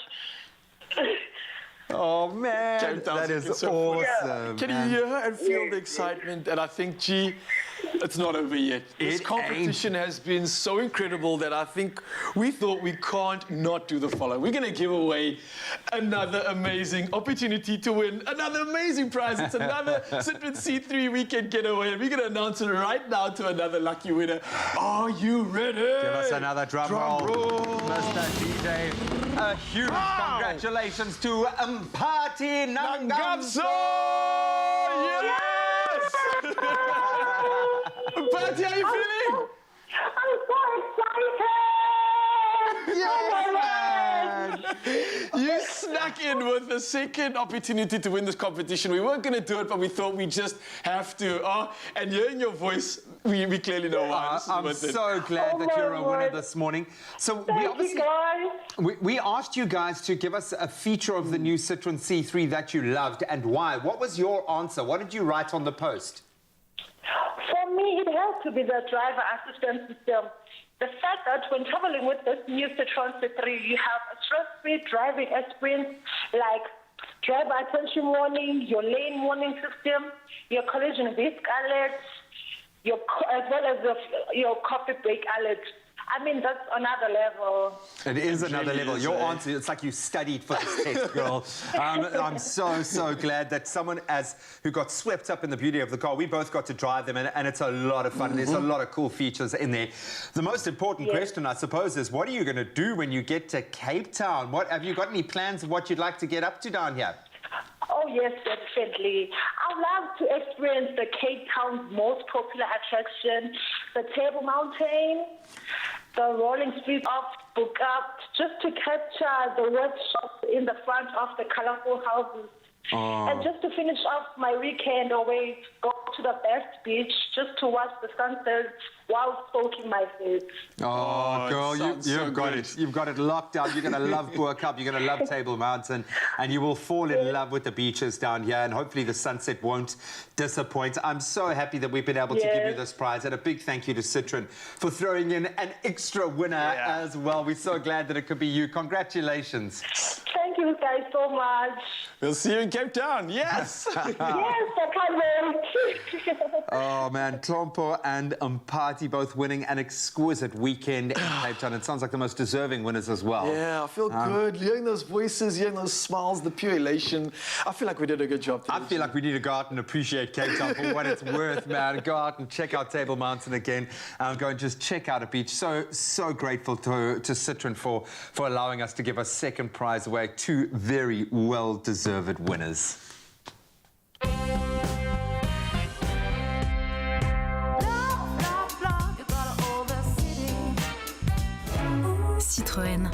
Speaker 1: Oh, man, that is awesome.
Speaker 18: Yeah. Can you hear and feel the excitement? And I think, G, it's not over yet. This competition has been so incredible that I think we thought we can't not do the following. We're going to give away another amazing opportunity to win another amazing prize. It's another Citroen C3 weekend getaway, and we're going to announce it right now to another lucky winner. Are you ready?
Speaker 1: Give us another drum roll, Mr. DJ. A huge congratulations to Mpati Nangamso!
Speaker 18: Yes! Mpati, how are you feeling?
Speaker 8: I'm so excited!
Speaker 1: Yes,
Speaker 18: You snuck in with the second opportunity to win this competition. We weren't going to do it, but we thought we just have to. And hearing your voice, we clearly know why.
Speaker 1: I'm so glad that you're a winner this morning. So we asked you guys to give us a feature of the new Citroen C3 that you loved and why. What was your answer? What did you write on the post?
Speaker 8: For me, it has to be the driver assistance system. The fact that when traveling with this new Citroen C3, you have a stress-free driving experience like driver attention warning, your lane warning system, your collision risk alerts, as well as your coffee break alert. I mean, that's another level.
Speaker 1: It is another
Speaker 18: really
Speaker 1: level.
Speaker 18: is,
Speaker 1: Your
Speaker 18: eh?
Speaker 1: answer, it's like you studied for this test, girl. I'm so glad that someone who got swept up in the beauty of the car, we both got to drive them, and it's a lot of fun. There's a lot of cool features in there. The most important question, I suppose, is what are you going to do when you get to Cape Town? Have you got any plans of what you'd like to get up to down here?
Speaker 8: Oh, yes, definitely. I'd love to experience the Cape Town's most popular attraction, the Table Mountain, the rolling streets of Book-Up, just to capture the workshops in the front of the colorful houses. And just to finish off my weekend away, go to the best beach just to watch the sunset while soaking my feet.
Speaker 1: Oh, girl,
Speaker 18: sounds
Speaker 1: you've
Speaker 18: so
Speaker 1: got
Speaker 18: good.
Speaker 1: it. You've got it locked down. You're going to love Boer-Cup. You're going to love Table Mountain. And you will fall in love with the beaches down here. And hopefully the sunset won't disappoint. I'm so happy that we've been able to give you this prize. And a big thank you to Citron for throwing in an extra winner as well. We're so glad that it could be you. Congratulations.
Speaker 8: Thank you guys so much.
Speaker 18: We'll see you in Cape Town. Yes.
Speaker 8: Yes, I can't wait.
Speaker 1: Oh, man. Tlompo and Mpati both winning an exquisite weekend in Cape Town. It sounds like the most deserving winners as well.
Speaker 18: Yeah, I feel good. Hearing those voices, hearing those smiles, the pure elation. I feel like we did a good job today.
Speaker 1: I feel like we need to go out and appreciate Cape Town for what it's worth, man. Go out and check out Table Mountain again. Go and just check out a beach. So grateful to Citron for allowing us to give a second prize away. Two very well-deserved winners.
Speaker 12: Citroën.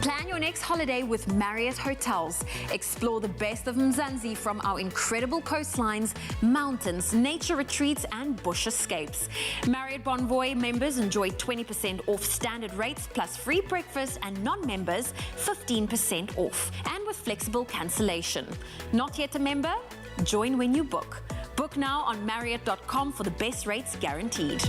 Speaker 9: Plan your next holiday with Marriott Hotels. Explore the best of Mzansi from our incredible coastlines, mountains, nature retreats, and bush escapes. Marriott Bonvoy members enjoy 20% off standard rates plus free breakfast, and non-members 15% off, and with flexible cancellation. Not yet a member? Join when you book. Book now on Marriott.com for the best rates guaranteed.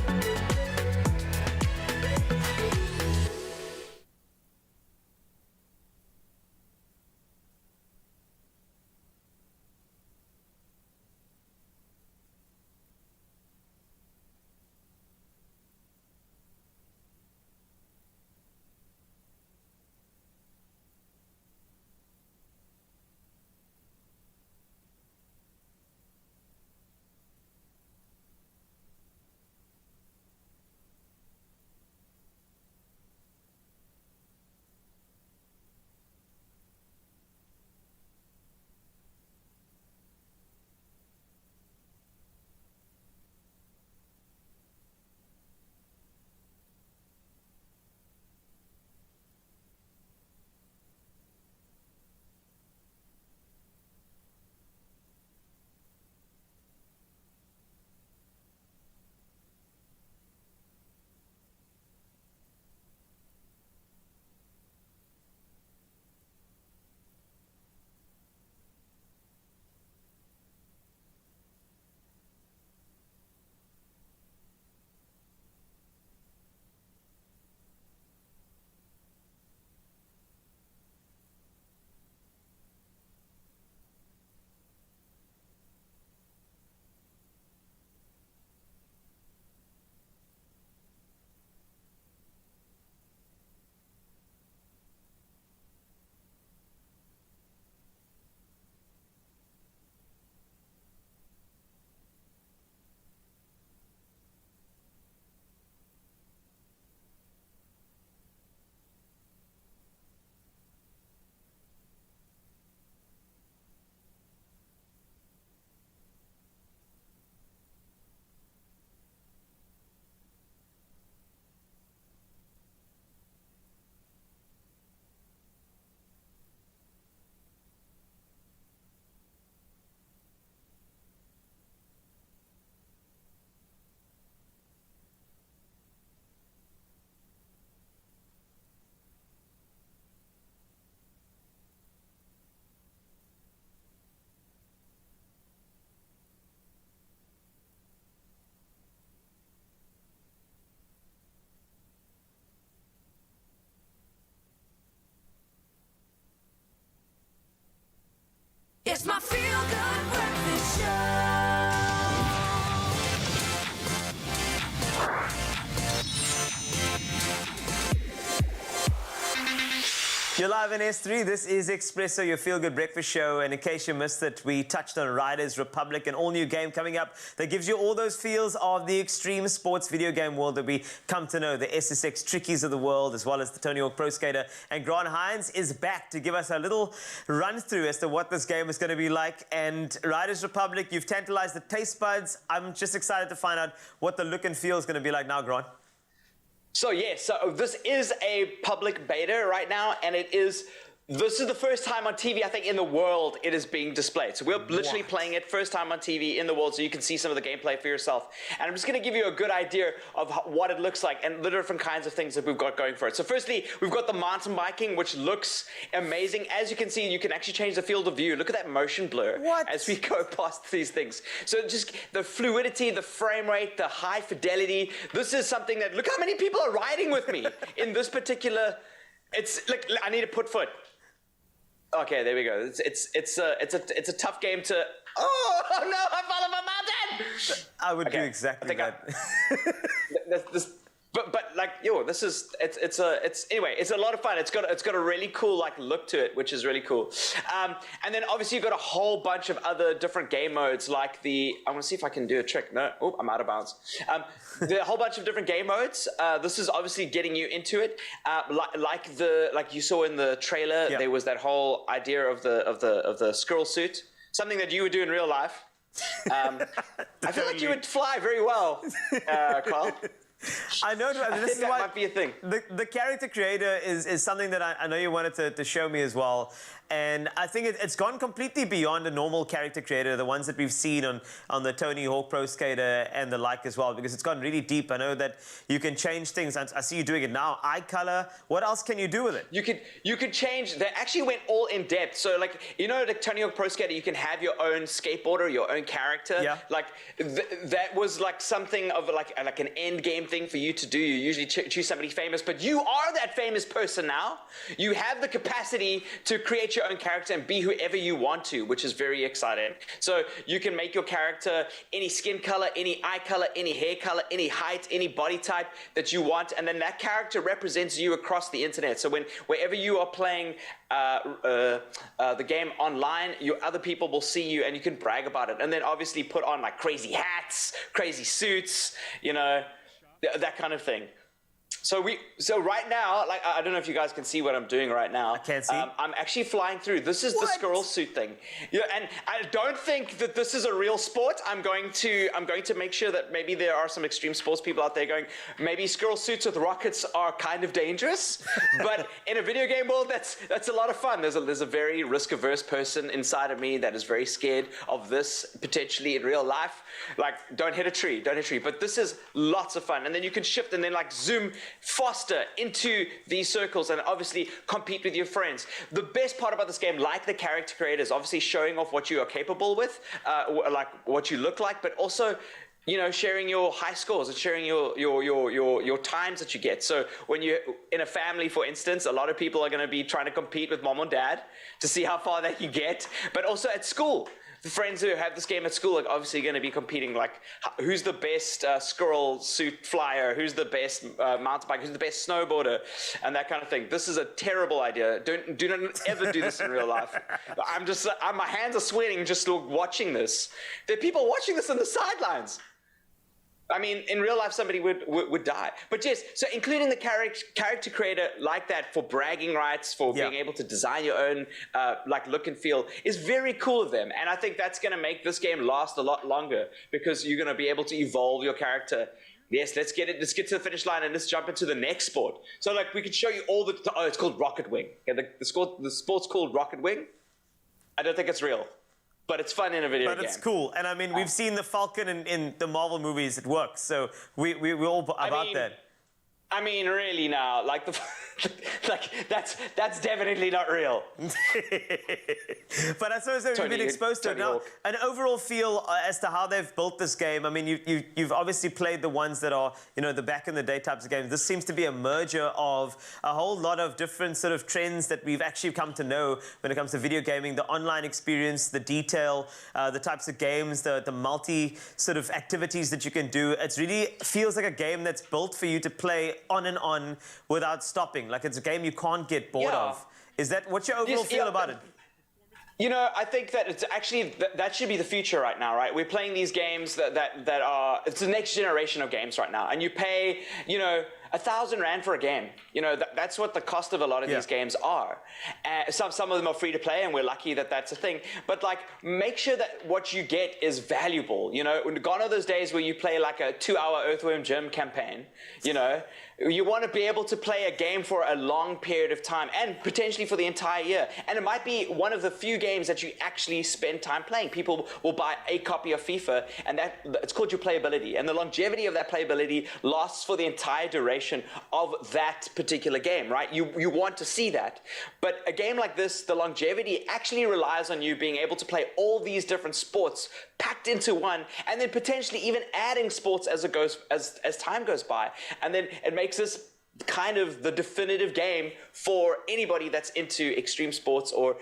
Speaker 2: You're live in S3. This is Expresso, your feel-good breakfast show. And in case you missed it, we touched on Riders Republic, an all-new game coming up that gives you all those feels of the extreme sports video game world that we come to know, the SSX Trickies of the world, as well as the Tony Hawk Pro Skater. And Grant Hines is back to give us a little run-through as to what this game is going to be like. And Riders Republic, you've tantalized the taste buds. I'm just excited to find out what the look and feel is going to be like now, Grant.
Speaker 21: So this is a public beta right now, and this is the first time on TV, I think, in the world it is being displayed. So we're literally playing it first time on TV in the world, so you can see some of the gameplay for yourself. And I'm just going to give you a good idea of what it looks like and the different kinds of things that we've got going for it. So firstly, we've got the mountain biking, which looks amazing. As you can see, you can actually change the field of view. Look at that motion blur as we go past these things. So just the fluidity, the frame rate, the high fidelity. This is something that, look how many people are riding with me in this particular, it's like, I need to put foot. Okay, there we go. It's a tough game to. Oh no! I fell off a mountain.
Speaker 2: I would do exactly that.
Speaker 21: But like this is anyway. It's a lot of fun. It's got a really cool look to it, which is really cool. And then obviously you've got a whole bunch of other different game modes, like I want to see if I can do a trick. No, I'm out of bounds. There are a whole bunch of different game modes. This is obviously getting you into it. Like you saw in the trailer, there was that whole idea of the squirrel suit, something that you would do in real life. I feel like you would fly very well, Carl.
Speaker 2: I know. I mean, this
Speaker 21: think that might be a thing.
Speaker 2: The character creator is something that I know you wanted to show me as well. And I think it's gone completely beyond a normal character creator, the ones that we've seen on the Tony Hawk Pro Skater and the like as well, because it's gone really deep. I know that you can change things. I see you doing it now. Eye color. What else can you do with it?
Speaker 21: You could change. They actually went all in depth. So the Tony Hawk Pro Skater, you can have your own skateboarder, your own character.
Speaker 2: Yeah.
Speaker 21: That was something of an end game thing for you to do. You usually choose somebody famous, but you are that famous person now. You have the capacity to create your own character and be whoever you want to, which is very exciting. So you can make your character any skin color, any eye color, any hair color, any height, any body type that you want, and then that character represents you across the internet. So wherever you are playing the game online, other people will see you and you can brag about it. And then obviously put on crazy hats, crazy suits, that kind of thing. So right now, I don't know if you guys can see what I'm doing right now. I
Speaker 2: can't see.
Speaker 21: I'm actually flying through. This is the squirrel suit thing. And I don't think that this is a real sport. I'm going to make sure that maybe there are some extreme sports people out there going, maybe squirrel suits with rockets are kind of dangerous. But in a video game world, that's a lot of fun. There's a very risk-averse person inside of me that is very scared of this potentially in real life. Don't hit a tree, don't hit a tree. But this is lots of fun. And then you can shift and then zoom faster into these circles and obviously compete with your friends. The best part about this game, like the character creator, is obviously showing off what you are capable with, what you look like, but also sharing your high scores and sharing your times that you get. So when you're in a family, for instance, a lot of people are going to be trying to compete with mom and dad to see how far they can get, but also at school. The friends who have this game at school are obviously going to be competing, who's the best squirrel suit flyer, who's the best mountain biker, who's the best snowboarder, and that kind of thing. This is a terrible idea. Do not ever do this in real life. My hands are sweating just watching this. There are people watching this on the sidelines. I mean, in real life, somebody would die. But yes, so including the character creator like that for bragging rights, for being able to design your own look and feel is very cool of them. And I think that's going to make this game last a lot longer because you're going to be able to evolve your character. Yes, let's get to the finish line and let's jump into the next sport. So we could show you all it's called Rocket Wing. Okay, the sport's called Rocket Wing. I don't think it's real. But it's fun in a video game.
Speaker 2: But it's cool. And I mean, we've seen the Falcon in the Marvel movies. It works. So we're all about that.
Speaker 21: I mean, really now, that's definitely not real.
Speaker 2: But I suppose we've been exposed to it now. An overall feel as to how they've built this game. I mean, you've obviously played the ones that are, the back in the day types of games. This seems to be a merger of a whole lot of different sort of trends that we've actually come to know when it comes to video gaming, the online experience, the detail, the types of games, the multi sort of activities that you can do. It really feels like a game that's built for you to play on and on without stopping. Like it's a game you can't get bored of. Is that what's your overall feel about it?
Speaker 21: You know, I think that it's actually that should be the future right now, right? We're playing these games that are it's the next generation of games right now, and you pay, you know, 1,000 rand for a game. You know, that's what the cost of a lot of these games are. Some of them are free to play, and we're lucky that that's a thing. But like, make sure that what you get is valuable. You know, gone are those days where you play like a 2-hour Earthworm Jim campaign. You know, you want to be able to play a game for a long period of time, and potentially for the entire year. And it might be one of the few games that you actually spend time playing. People will buy a copy of FIFA, and it's called your playability. And the longevity of that playability lasts for the entire duration of that particular game, right? You want to see that. But a game like this, the longevity actually relies on you being able to play all these different sports packed into one, and then potentially even adding sports as time goes by. And then it makes this kind of the definitive game for anybody that's into extreme sports or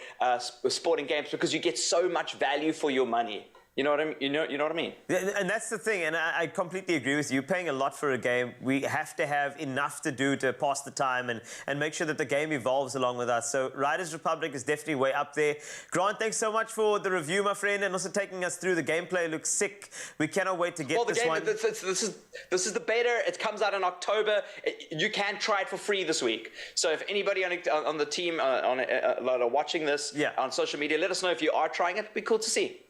Speaker 21: sporting games, because you get so much value for your money. You know what I mean? You know what I mean?
Speaker 2: Yeah, and that's the thing, and I completely agree with you. You're paying a lot for a game. We have to have enough to do to pass the time and make sure that the game evolves along with us. So Riders Republic is definitely way up there. Grant, thanks so much for the review, my friend, and also taking us through the gameplay. It looks sick. We cannot wait to get this one.
Speaker 21: This is the beta. It comes out in October. You can try it for free this week. So if anybody on the team are watching this on social media, let us know if you are trying it. It'd be cool to see.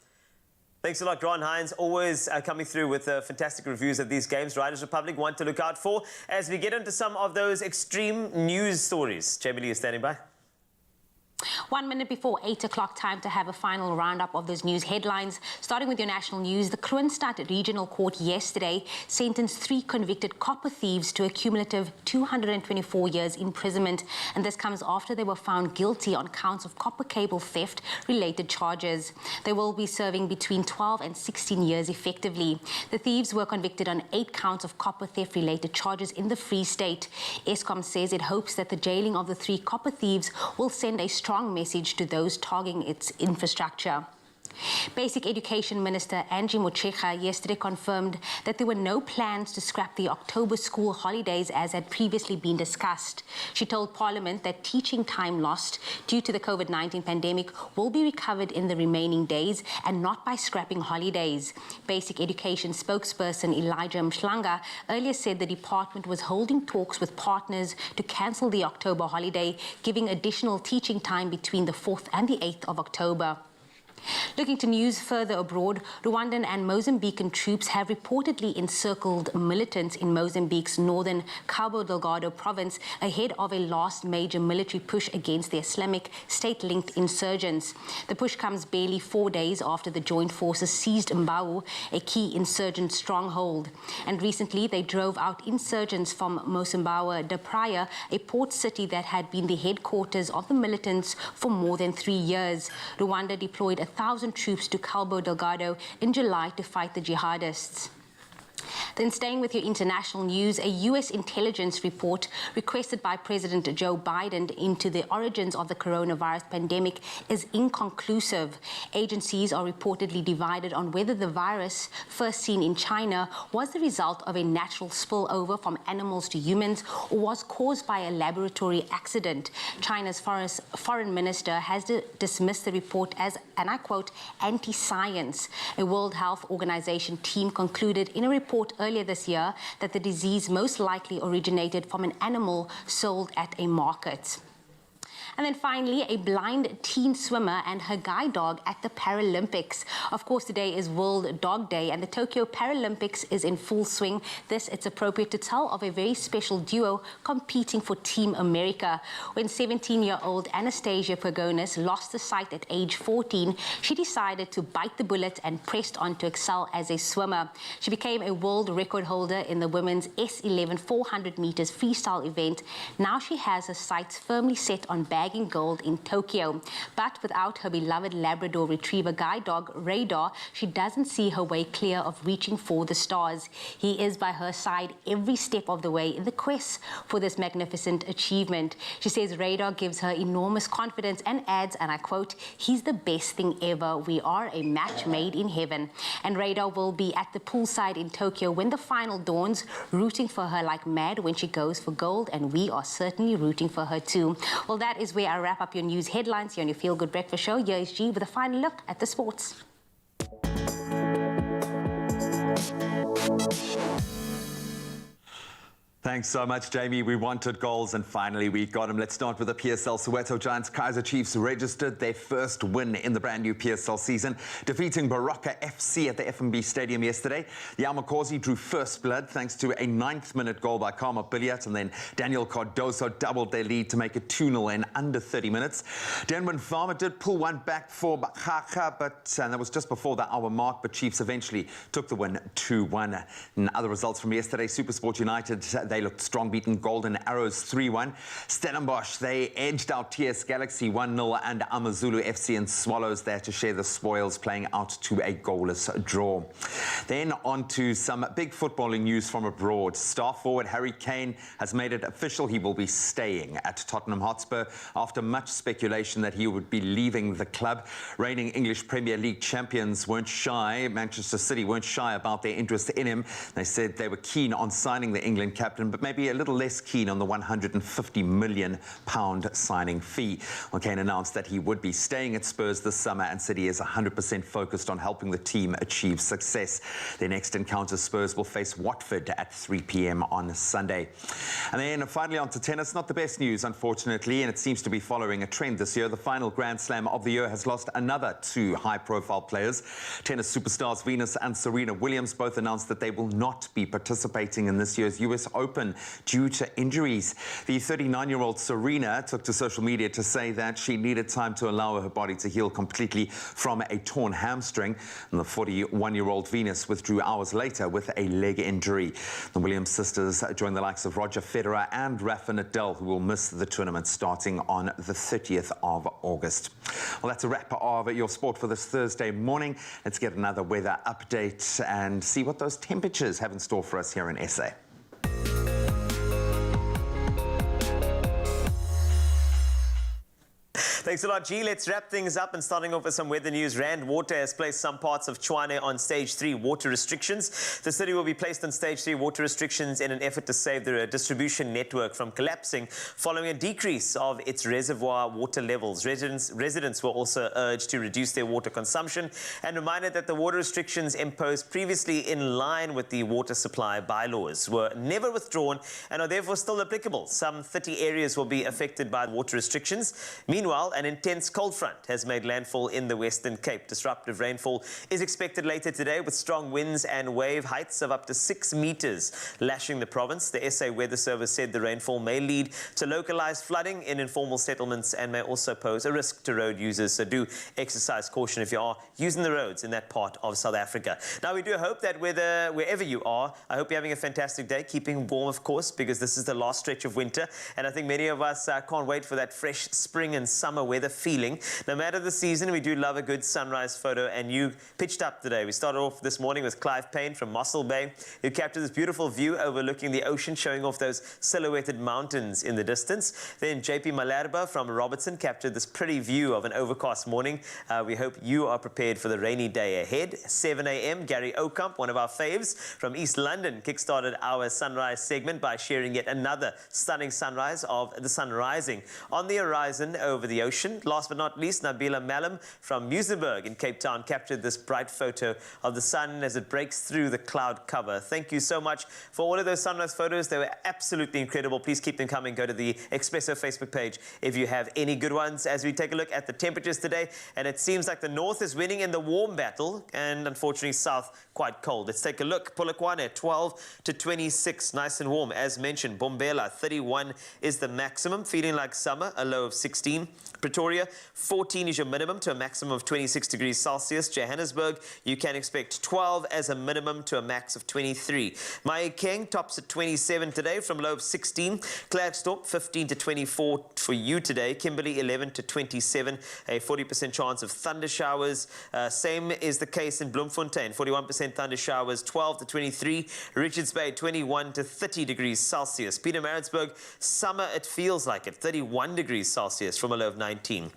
Speaker 2: Thanks a lot, Grant Hines, always coming through with fantastic reviews of these games. Riders Republic, one to look out for as we get into some of those extreme news stories. Jamie Lee is standing by.
Speaker 3: 1 minute before 8 o'clock, time to have a final roundup of those news headlines. Starting with your national news, the Kroonstad Regional Court yesterday sentenced 3 convicted copper thieves to a cumulative 224 years imprisonment. And this comes after they were found guilty on counts of copper cable theft related charges. They will be serving between 12 and 16 years effectively. The thieves were convicted on 8 counts of copper theft related charges in the Free State. Eskom says it hopes that the jailing of the 3 copper thieves will send a strong message to those targeting its infrastructure. Basic Education Minister Angie Motshekga yesterday confirmed that there were no plans to scrap the October school holidays as had previously been discussed. She told Parliament that teaching time lost due to the COVID-19 pandemic will be recovered in the remaining days and not by scrapping holidays. Basic Education spokesperson Elijah Mhlanga earlier said the department was holding talks with partners to cancel the October holiday, giving additional teaching time between the 4th and the 8th of October. Looking to news further abroad, Rwandan and Mozambican troops have reportedly encircled militants in Mozambique's northern Cabo Delgado province ahead of a last major military push against the Islamic State-linked insurgents. The push comes barely 4 days after the joint forces seized Mbau, a key insurgent stronghold. And recently, they drove out insurgents from Mosambawa de Praia, a port city that had been the headquarters of the militants for more than 3 years. Rwanda deployed 1,000 troops to Cabo Delgado in July to fight the jihadists. Then staying with your international news, a U.S. intelligence report requested by President Joe Biden into the origins of the coronavirus pandemic is inconclusive. Agencies are reportedly divided on whether the virus, first seen in China, was the result of a natural spillover from animals to humans or was caused by a laboratory accident. China's foreign minister has dismissed the report as, and I quote, anti-science. A World Health Organization team concluded in a report earlier this year that the disease most likely originated from an animal sold at a market. And then finally, a blind teen swimmer and her guide dog at the Paralympics. Of course, today is World Dog Day and the Tokyo Paralympics is in full swing. This, it's appropriate to tell of a very special duo competing for Team America. When 17-year-old Anastasia Pagonis lost the sight at age 14, she decided to bite the bullet and pressed on to excel as a swimmer. She became a world record holder in the women's S11 400 meters freestyle event. Now she has her sights firmly set on bagging gold in Tokyo. But without her beloved Labrador Retriever guide dog, Radar, she doesn't see her way clear of reaching for the stars. He is by her side every step of the way in the quest for this magnificent achievement. She says Radar gives her enormous confidence and adds, and I quote, "He's the best thing ever. We are a match made in heaven." And Radar will be at the poolside in Tokyo when the final dawns, rooting for her like mad when she goes for gold, and we are certainly rooting for her too. Well, that is is where I wrap up your news headlines here on your Feel Good Breakfast Show. Here is G with a final look at the sports.
Speaker 1: Thanks so much, Jamie. We wanted goals, and finally we got them. Let's start with the PSL. Soweto Giants Kaizer Chiefs registered their first win in the brand new PSL season, defeating Baroka FC at the FNB Stadium yesterday. The Almakosi drew first blood thanks to a 9th-minute goal by Karma Billiat, and then Daniel Cardoso doubled their lead to make it 2-0 in under 30 minutes. Denman Farmer did pull one back for Bakaka, and that was just before the hour mark, but Chiefs eventually took the win 2-1. And other results from yesterday: SuperSport United, they looked strong, beating Golden Arrows 3-1. Stellenbosch, they edged out TS Galaxy 1-0, and Amazulu FC and Swallows there to share the spoils, playing out to a goalless draw. Then on to some big footballing news from abroad. Star forward Harry Kane has made it official. He will be staying at Tottenham Hotspur after much speculation that he would be leaving the club. Reigning English Premier League champions weren't shy. Manchester City weren't shy about their interest in him. They said they were keen on signing the England captain, but maybe a little less keen on the £150 million signing fee. Well, Kane announced that he would be staying at Spurs this summer and said he is 100% focused on helping the team achieve success. Their next encounter, Spurs will face Watford at 3 p.m. on Sunday. And then finally on to tennis. Not the best news, unfortunately, and it seems to be following a trend this year. The final Grand Slam of the year has lost another two high-profile players. Tennis superstars Venus and Serena Williams both announced that they will not be participating in this year's US Open due to injuries. The 39-year-old Serena took to social media to say that she needed time to allow her body to heal completely from a torn hamstring. And the 41-year-old Venus withdrew hours later with a leg injury. The Williams sisters joined the likes of Roger Federer and Rafa Nadal, who will miss the tournament starting on the 30th of August. Well, that's a wrap of your sport for this Thursday morning. Let's get another weather update and see what those temperatures have in store for us here in SA.
Speaker 2: Thanks a lot, G. Let's wrap things up, and starting off with some weather news. Rand Water has placed some parts of Tshwane on Stage 3 water restrictions. The city will be placed on Stage 3 water restrictions in an effort to save the distribution network from collapsing following a decrease of its reservoir water levels. Residents were also urged to reduce their water consumption and reminded that the water restrictions imposed previously in line with the water supply bylaws were never withdrawn and are therefore still applicable. Some 30 areas will be affected by water restrictions. Meanwhile, an intense cold front has made landfall in the Western Cape. Disruptive rainfall is expected later today, with strong winds and wave heights of up to 6 meters lashing the province. The SA Weather Service said the rainfall may lead to localized flooding in informal settlements and may also pose a risk to road users. So do exercise caution if you are using the roads in that part of South Africa. Now, we do hope that wherever you are, I hope you're having a fantastic day, keeping warm, of course, because this is the last stretch of winter. And I think many of us can't wait for that fresh spring and summer weather feeling. No matter the season, we do love a good sunrise photo, and you pitched up today. We started off this morning with Clive Payne from Mossel Bay, who captured this beautiful view overlooking the ocean, showing off those silhouetted mountains in the distance. Then JP Malerba from Robertson captured this pretty view of an overcast morning. We hope you are prepared for the rainy day ahead. 7 a.m. Gary Okamp, one of our faves from East London, kickstarted our sunrise segment by sharing yet another stunning sunrise of the sun rising on the horizon over the ocean. Last but not least, Nabila Malam from Muizenberg in Cape Town captured this bright photo of the sun as it breaks through the cloud cover. Thank you so much for all of those sunrise photos. They were absolutely incredible. Please keep them coming. Go to the Expresso Facebook page if you have any good ones. As we take a look at the temperatures today, and it seems like the north is winning in the warm battle, and unfortunately south quite cold. Let's take a look. Polokwane 12 to 26, nice and warm. As mentioned, Bombela 31 is the maximum, feeling like summer, a low of 16. Pretoria 14 is your minimum to a maximum of 26 degrees Celsius. Johannesburg, you can expect 12 as a minimum to a max of 23. Mahikeng tops at 27 today from a low of 16. Klerksdorp 15 to 24 for you today. Kimberley 11 to 27, a 40% chance of thunder showers. Same is the case in Bloemfontein, 41% thunder showers, 12 to 23. Richards Bay 21 to 30 degrees Celsius. Pietermaritzburg, summer it feels like it, 31 degrees Celsius from a low of 19. 19.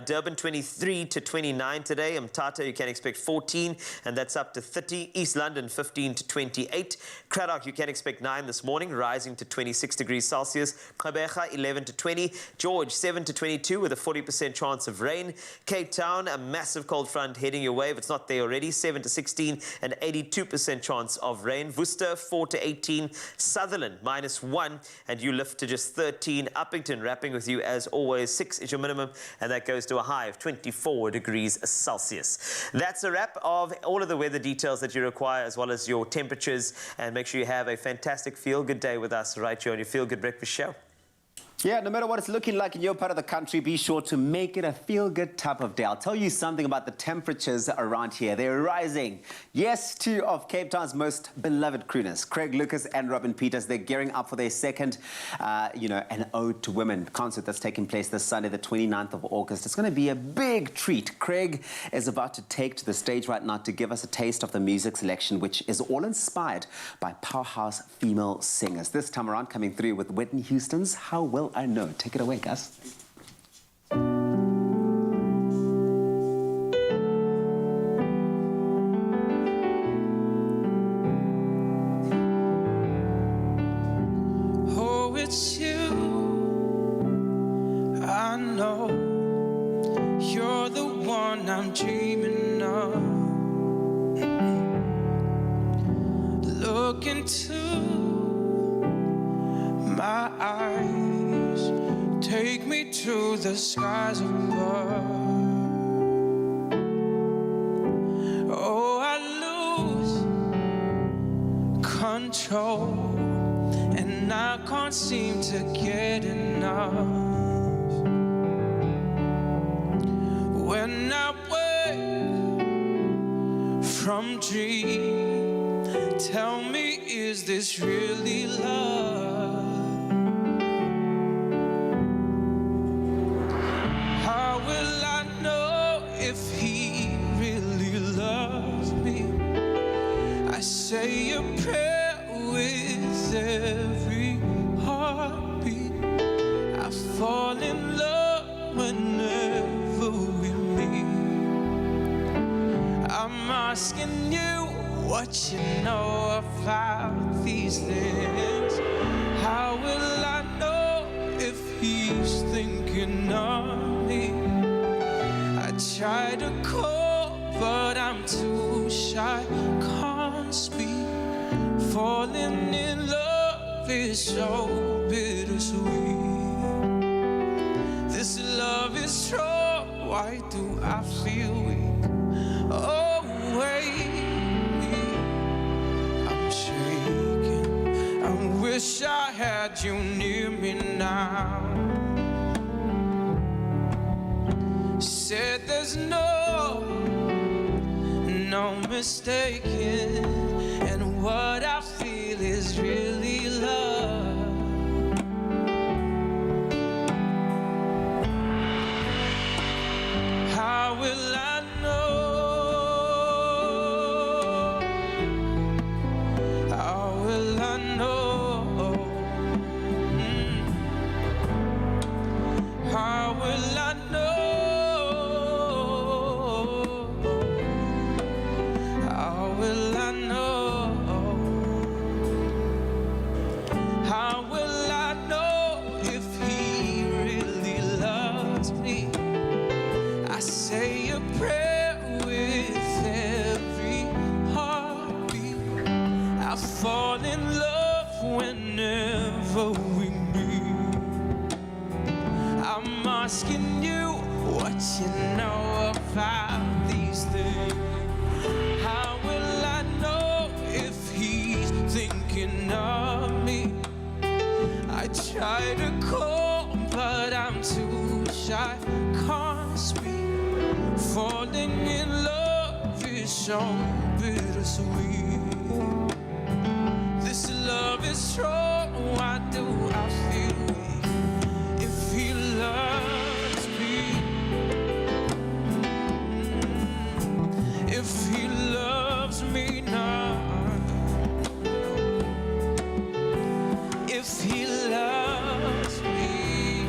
Speaker 2: Durban 23 to 29 today. Mthatha, you can expect 14, and that's up to 30. East London 15 to 28. Cradock, you can expect 9 this morning, rising to 26 degrees Celsius. Gqeberha 11 to 20. George 7 to 22 with a 40% chance of rain. Cape Town, a massive cold front heading your way, if it's not there already, 7 to 16, an 82% chance of rain. Worcester 4 to 18. Sutherland -1, and you lift to just 13. Uppington wrapping with you as always. 6 is your minimum, and that goes to a high of 24 degrees Celsius. That's a wrap of all of the weather details that you require, as well as your temperatures. And make sure you have a fantastic feel-good day with us right here on your Feel Good Breakfast Show.
Speaker 4: Yeah, no matter what it's looking like in your part of the country, be sure to make it a feel-good type of day. I'll tell you something about the temperatures around here. They're rising. Yes, 2 of Cape Town's most beloved crooners, Craig Lucas and Robin Peters, they're gearing up for their second, an Ode to Women concert that's taking place this Sunday, the 29th of August. It's going to be a big treat. Craig is about to take to the stage right now to give us a taste of the music selection, which is all inspired by powerhouse female singers. This time around, coming through with Whitney Houston's How Will I Know. Take it away, Gus.
Speaker 20: Oh, it's you. I know you're the one I'm dreaming of. Look into my eyes, take me to the skies above. Oh, I lose control, and I can't seem to get enough. When I wake from dream, tell me, is this really love? How will I know if he really loves me? I say a prayer with every heartbeat. I fall in love whenever we meet. I'm asking you what you know about these things. How will I know if he's thinking of me? I try to call, but I'm too shy, can't speak. Falling in love is so bittersweet. This love is strong, why do I feel weak? Oh, wait, I'm shaking. I wish I had you near me now. Said there's no mistaking, and what I feel is really love. How will I know? How will I know? How will I know? How will I know? How will I know if he really loves me? I say a prayer with every heartbeat. I fall in love whenever we meet. I'm asking you what you know about these things. How will I know if he's thinking of me? I try to call, but I'm too shy, can't speak. Falling in love is so bittersweet. This love is strong, why do I feel weak? If he loves me, if he loves me now, if he loves me,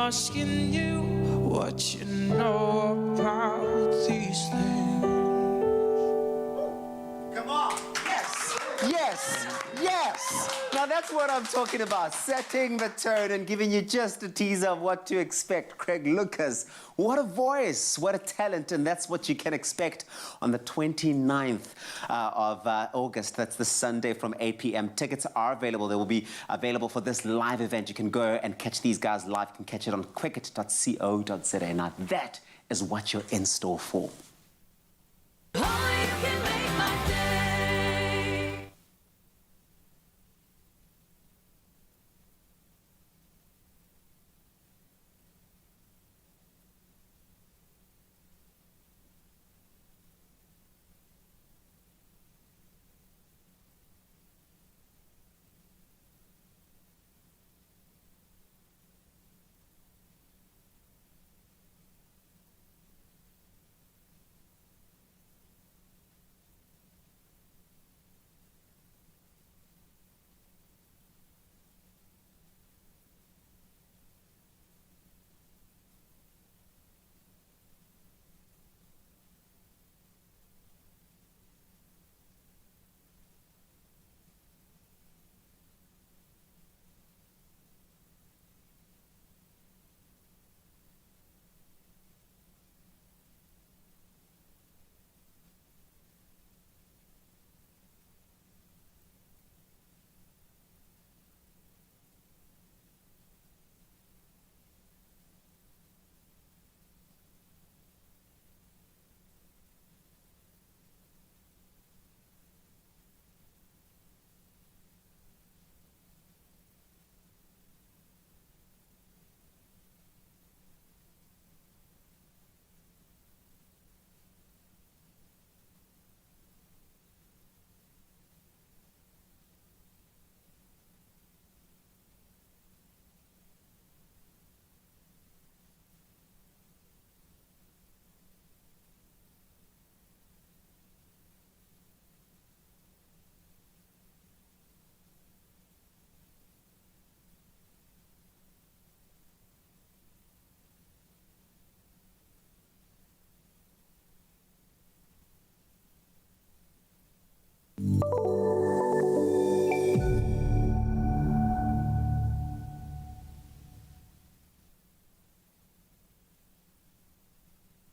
Speaker 20: asking you what you know about these things.
Speaker 4: Come on. Yes. Yes. Yes. Now that's what I'm talking about. Setting the tone and giving you just a teaser of what to expect. Craig Lucas. What a voice. What a talent. And that's what you can expect on the 29th of August. That's the Sunday from 8 p.m. Tickets are available. They will be available for this live event. You can go and catch these guys live. You can catch it on quicket.co.za. Now that is what you're in store for.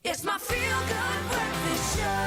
Speaker 5: It's my feel-good breakfast show.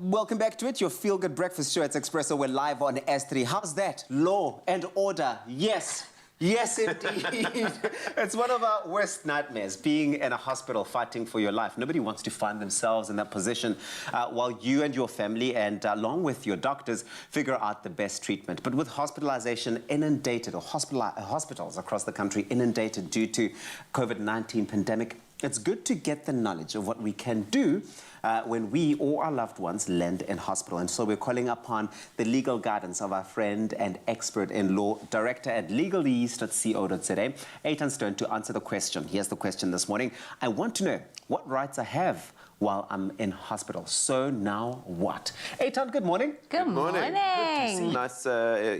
Speaker 4: Welcome back to it, your feel-good breakfast show. It's Expresso. We're live on S3. How's that? Law and order. Yes. Yes, indeed. It's one of our worst nightmares, being in a hospital fighting for your life. Nobody wants to find themselves in that position while you and your family and along with your doctors figure out the best treatment. But with hospitalization inundated, or hospitals across the country inundated due to COVID-19 pandemic, it's good to get the knowledge of what we can do when we or our loved ones land in hospital. And so we're calling upon the legal guidance of our friend and expert in law, director at legalese.co.za, Eitan Stone, to answer the question. Here's the question this morning. I want to know what rights I have while I'm in hospital. So now what? Eitan, good morning.
Speaker 3: Good morning.
Speaker 4: Good to see you.
Speaker 10: Nice,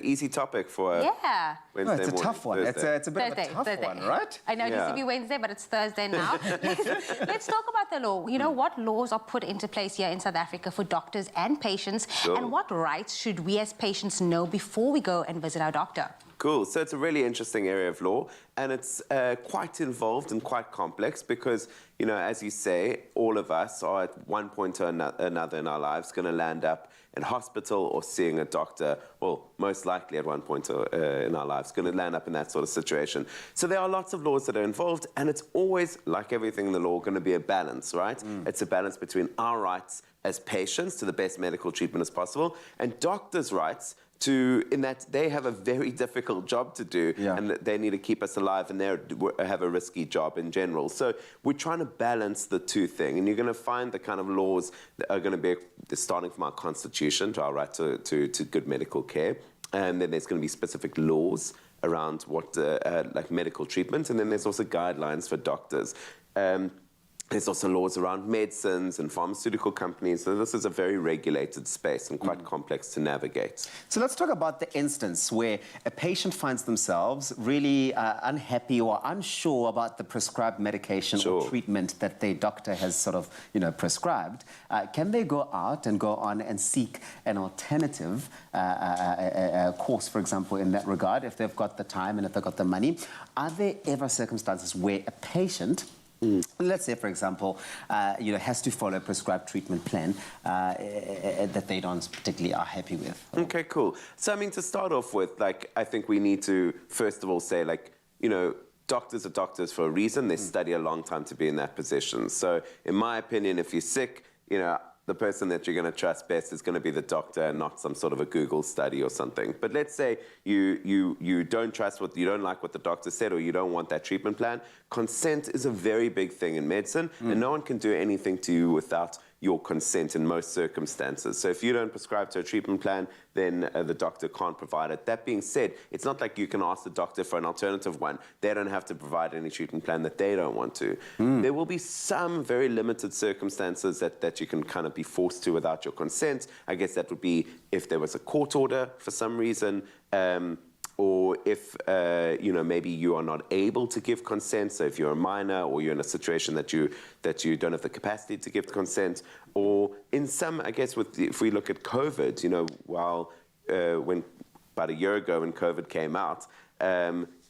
Speaker 10: easy topic for
Speaker 3: Yeah.
Speaker 10: Wednesday
Speaker 4: it's a
Speaker 10: morning,
Speaker 4: tough one.
Speaker 10: Thursday.
Speaker 4: It's a bit
Speaker 3: Thursday,
Speaker 4: of a tough
Speaker 3: Thursday.
Speaker 4: one, right?
Speaker 3: I know it used to be Wednesday, but it's Thursday now. Let's talk about the law. You know, what laws are put into place here in South Africa for doctors and patients, and what rights should we as patients know before we go and visit our doctor?
Speaker 10: Cool. So it's a really interesting area of law, and it's quite involved and quite complex because, you know, as you say, all of us are at one point or another in our lives going to land up in hospital or seeing a doctor, well, most likely at one point in our lives, going to land up in that sort of situation. So there are lots of laws that are involved, and it's always, like everything in the law, going to be a balance, right? It's a balance between our rights as patients to the best medical treatment as possible, and doctors' rights in that they have a very difficult job to do, and they need to keep us alive, and they have a risky job in general. So we're trying to balance the two things, and you're going to find the kind of laws that are going to be starting from our constitution to our right to good medical care, and then there's going to be specific laws around what like medical treatment, and then there's also guidelines for doctors. There's also laws around medicines and pharmaceutical companies. So this is a very regulated space and quite complex to navigate.
Speaker 4: So let's talk about the instance where a patient finds themselves really unhappy or unsure about the prescribed medication or treatment that their doctor has sort of, prescribed. Can they go out and go on and seek an alternative course, for example, in that regard, if they've got the time and if they've got the money? Are there ever circumstances where a patient, let's say, for example, has to follow a prescribed treatment plan that they don't particularly are happy with?
Speaker 10: Okay, cool. So, I mean, to start off with, I think we need to, first of all, say, doctors are doctors for a reason. They study a long time to be in that position. So, in my opinion, if you're sick, the person that you're going to trust best is going to be the doctor and not some sort of a Google study or something. But let's say you don't trust you don't like what the doctor said, or you don't want that treatment plan. Consent is a very big thing in medicine, and no one can do anything to you without your consent in most circumstances. So if you don't prescribe to a treatment plan, then the doctor can't provide it. That being said, it's not like you can ask the doctor for an alternative one. They don't have to provide any treatment plan that they don't want to. There will be some very limited circumstances that you can kind of be forced to without your consent. I guess that would be if there was a court order for some reason, or if, maybe you are not able to give consent. So if you're a minor or you're in a situation that you don't have the capacity to give consent, or in some, I guess, if we look at COVID, when about a year ago when COVID came out,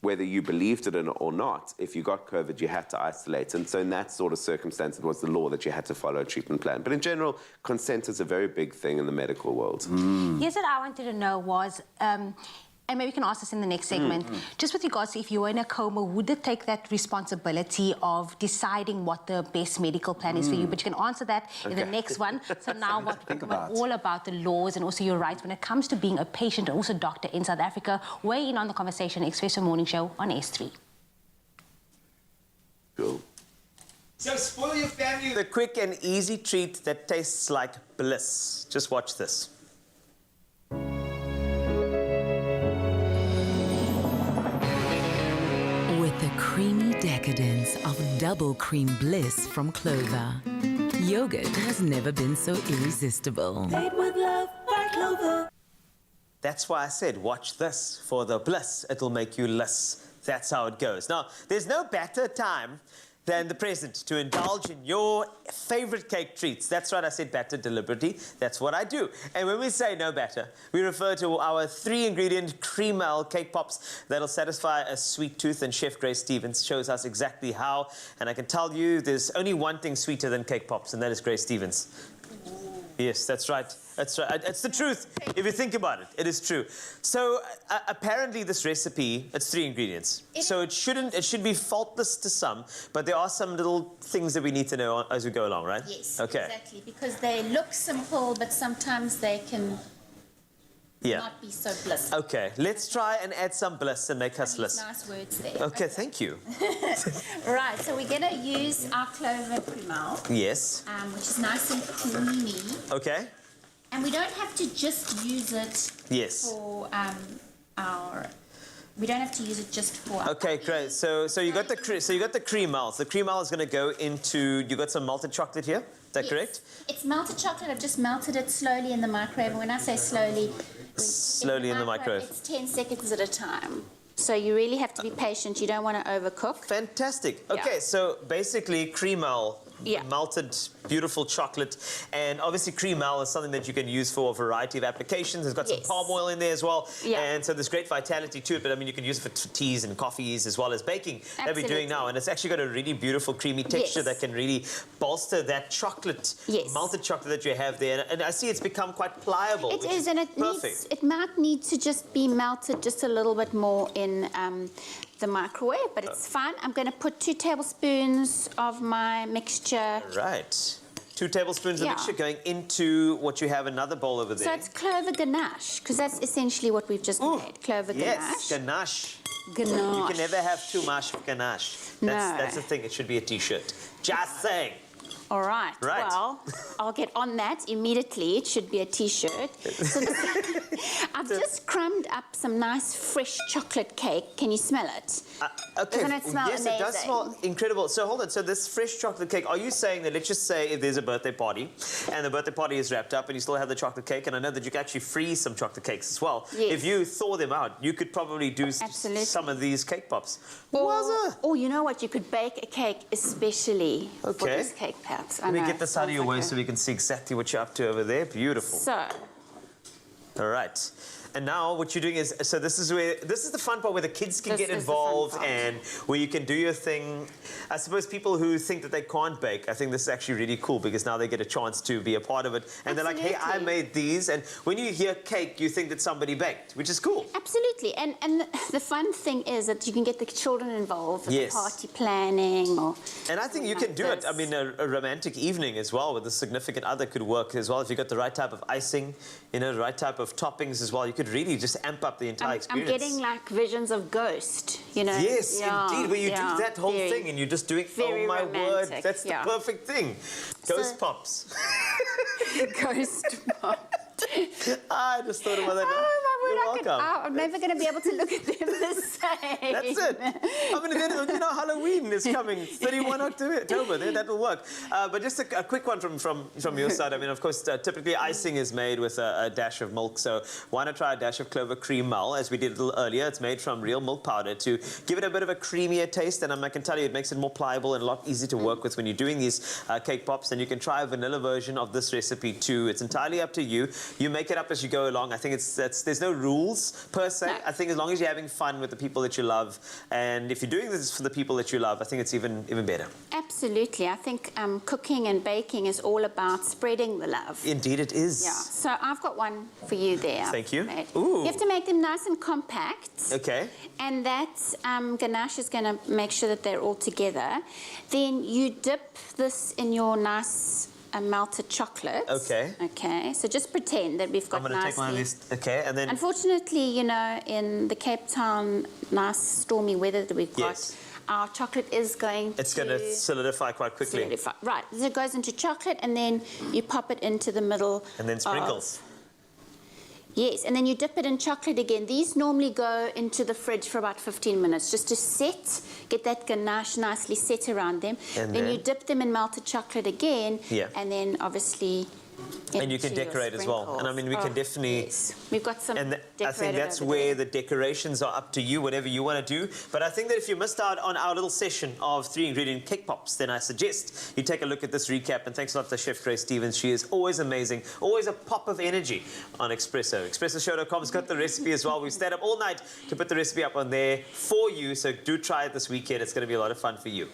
Speaker 10: whether you believed it or not, if you got COVID, you had to isolate. And so in that sort of circumstance, it was the law that you had to follow a treatment plan. But in general, consent is a very big thing in the medical world.
Speaker 3: Yes, what I wanted to know was, and maybe we can ask this in the next segment, just with regards to if you were in a coma, would it take that responsibility of deciding what the best medical plan is for you? But you can answer that in the next one. So now what we're talking about all about the laws and also your rights when it comes to being a patient and also doctor in South Africa. Weigh in on the conversation, Expresso Morning Show on S3.
Speaker 10: Cool.
Speaker 2: So spoil your family. The quick and easy treat that tastes like bliss. Just watch this.
Speaker 11: With the creamy decadence of double cream bliss from Clover, yogurt has never been so irresistible.
Speaker 5: Made with love by Clover.
Speaker 2: That's why I said, watch this. For the bliss, it'll make you less. That's how it goes. Now, there's no better time than the present to indulge in your favorite cake treats. That's right, I said batter deliberately. That's what I do. And when we say no batter, we refer to our 3-ingredient cream-ale cake pops that'll satisfy a sweet tooth, and Chef Grace Stevens shows us exactly how. And I can tell you there's only one thing sweeter than cake pops, and that is Grace Stevens. Yes, that's right. That's right. It's the truth. If you think about it, it is true. So apparently this recipe, it's 3 ingredients. So it should be faultless to some, but there are some little things that we need to know as we go along, right?
Speaker 16: Yes,
Speaker 2: okay.
Speaker 16: Exactly. Because they look simple, but sometimes they can not be so blissful.
Speaker 2: Okay, let's try and add some bliss and make us bliss.
Speaker 16: Nice words there.
Speaker 2: Okay, thank you.
Speaker 16: Right, so we're going to use our clover cream-ale.
Speaker 2: Yes.
Speaker 16: Which is nice and creamy.
Speaker 2: Okay.
Speaker 16: And we don't have to just use it for we don't have to use it just for
Speaker 2: Okay, great. So you got the cream ale. So the cream ale is going to go into. You got some melted chocolate here. Is that correct?
Speaker 16: It's melted chocolate. I've just melted it slowly in the microwave. And when I say slowly,
Speaker 2: slowly in the microwave.
Speaker 16: It's 10 seconds at a time. So you really have to be patient. You don't want to overcook.
Speaker 2: Fantastic. Okay, so basically cream ale. Melted, beautiful chocolate. And obviously cream ale is something that you can use for a variety of applications. It's got some palm oil in there as well. And so there's great vitality to it. But I mean, you can use it for teas and coffees as well as baking that we're doing now. And it's actually got a really beautiful creamy texture that can really bolster that chocolate, melted chocolate that you have there. And I see it's become quite pliable.
Speaker 16: It is, and it might need to just be melted just a little bit more in the microwave, but it's fine. I'm going to put 2 tablespoons of my mixture.
Speaker 2: Right. 2 tablespoons of mixture going into what you have another bowl over there.
Speaker 16: So it's clover ganache, because that's essentially what we've just made. Clover ganache.
Speaker 2: Yes, ganache.
Speaker 16: Ganache.
Speaker 2: You can never have too much ganache. That's the thing. It should be a T-shirt. Just saying.
Speaker 16: All right.
Speaker 2: Right.
Speaker 16: Well, I'll get on that immediately. It should be a T-shirt. So I've just crumbed up some nice fresh chocolate cake. Can you smell it?
Speaker 2: Okay.
Speaker 16: Doesn't it smell
Speaker 2: yes,
Speaker 16: amazing?
Speaker 2: it does smell incredible. So hold on. So this fresh chocolate cake, are you saying that, let's just say if there's a birthday party and the birthday party is wrapped up and you still have the chocolate cake, and I know that you can actually freeze some chocolate cakes as well.
Speaker 16: Yes.
Speaker 2: If you thaw them out, you could probably do some of these cake pops.
Speaker 16: Or you know what? You could bake a cake especially for
Speaker 2: Okay.
Speaker 16: this cake, perhaps.
Speaker 2: Let me get this out of your way so we can see exactly what you're up to over there. Beautiful.
Speaker 16: So.
Speaker 2: All right. And now what you're doing is, so this is the fun part where the kids can
Speaker 16: This
Speaker 2: get
Speaker 16: is the fun
Speaker 2: involved
Speaker 16: part.
Speaker 2: and where you can do your thing. I suppose people who think that they can't bake, I think this is actually really cool because now they get a chance to be a part of it. And they're like, hey, I made these. And when you hear cake, you think that somebody baked, which is cool.
Speaker 16: Absolutely. And the fun thing is that you can get the children involved with
Speaker 2: Yes.
Speaker 16: the party planning or...
Speaker 2: And I think you can do it. I mean, a romantic evening as well with a significant other could work as well. If you got the right type of icing, you know, the right type of toppings as well, you could really just amp up the entire
Speaker 16: I'm
Speaker 2: experience.
Speaker 16: getting like visions of Ghost, you know?
Speaker 2: Yes,
Speaker 16: Yeah,
Speaker 2: indeed, where you
Speaker 16: yeah,
Speaker 2: do that whole
Speaker 16: very-
Speaker 2: thing and you're just doing, oh
Speaker 16: very
Speaker 2: my word,
Speaker 16: romantic,
Speaker 2: that's
Speaker 16: yeah.
Speaker 2: the perfect thing. Ghost pops.
Speaker 16: Ghost pop.
Speaker 2: I just thought about that.
Speaker 16: Oh,
Speaker 2: You're
Speaker 16: my word,
Speaker 2: welcome.
Speaker 16: I'm never going to be able to look at them the same.
Speaker 2: That's it. I mean, you know, Halloween is coming, 31 October. That will work. But just a quick one from your side. I mean, of course, typically icing is made with a dash of milk. So why not try a dash of clover cream mull, as we did a little earlier. It's made from real milk powder to give it a bit of a creamier taste. And I can tell you, it makes it more pliable and a lot easier to work with when you're doing these cake pops. And you can try a vanilla version of this recipe too. It's entirely up to you. You make it up as you go along. I think there's no rules per se. I think as long as you're having fun with the people that you love, and if you're doing this for the people that you love, I think it's even better.
Speaker 16: Absolutely. I think cooking and baking is all about spreading the love.
Speaker 2: Indeed it is.
Speaker 16: Yeah. So I've got one for you there.
Speaker 2: Thank you.
Speaker 16: Made.
Speaker 2: Ooh.
Speaker 16: You have to make them nice and compact.
Speaker 2: Okay.
Speaker 16: And that ganache is going to make sure that they're all together. Then you dip this in your nice melted chocolate.
Speaker 2: Okay.
Speaker 16: Okay. So just pretend that we've got
Speaker 2: I'm going to take one of these. Okay, and then...
Speaker 16: Unfortunately, you know, in the Cape Town nice stormy weather that we've got,
Speaker 2: Yes.
Speaker 16: our chocolate is going
Speaker 2: It's going to solidify quite quickly.
Speaker 16: solidify. Right. So it goes into chocolate and then you pop it into the middle.
Speaker 2: And then sprinkles.
Speaker 16: Yes, and then you dip it in chocolate again. These normally go into the fridge for about 15 minutes just to set, get that ganache nicely set around them.
Speaker 2: And
Speaker 16: then
Speaker 2: then-
Speaker 16: you dip them in melted chocolate again.
Speaker 2: Yeah.
Speaker 16: And then obviously
Speaker 2: And you can
Speaker 16: into your
Speaker 2: decorate as well. And I mean, we can
Speaker 16: sprinkles.
Speaker 2: definitely...
Speaker 16: Yes. We've got some
Speaker 2: And I
Speaker 16: decorated
Speaker 2: think that's
Speaker 16: over
Speaker 2: where
Speaker 16: there.
Speaker 2: the decorations are up to you, whatever you want to do. But I think that if you missed out on our little session of 3-ingredient cake pops, then I suggest you take a look at this recap. And thanks a lot to Chef Grace Stevens. She is always amazing, always a pop of energy on Expresso. ExpressoShow.com's got the recipe as well. We stayed up all night to put the recipe up on there for you. So do try it this weekend. It's going to be a lot of fun for you.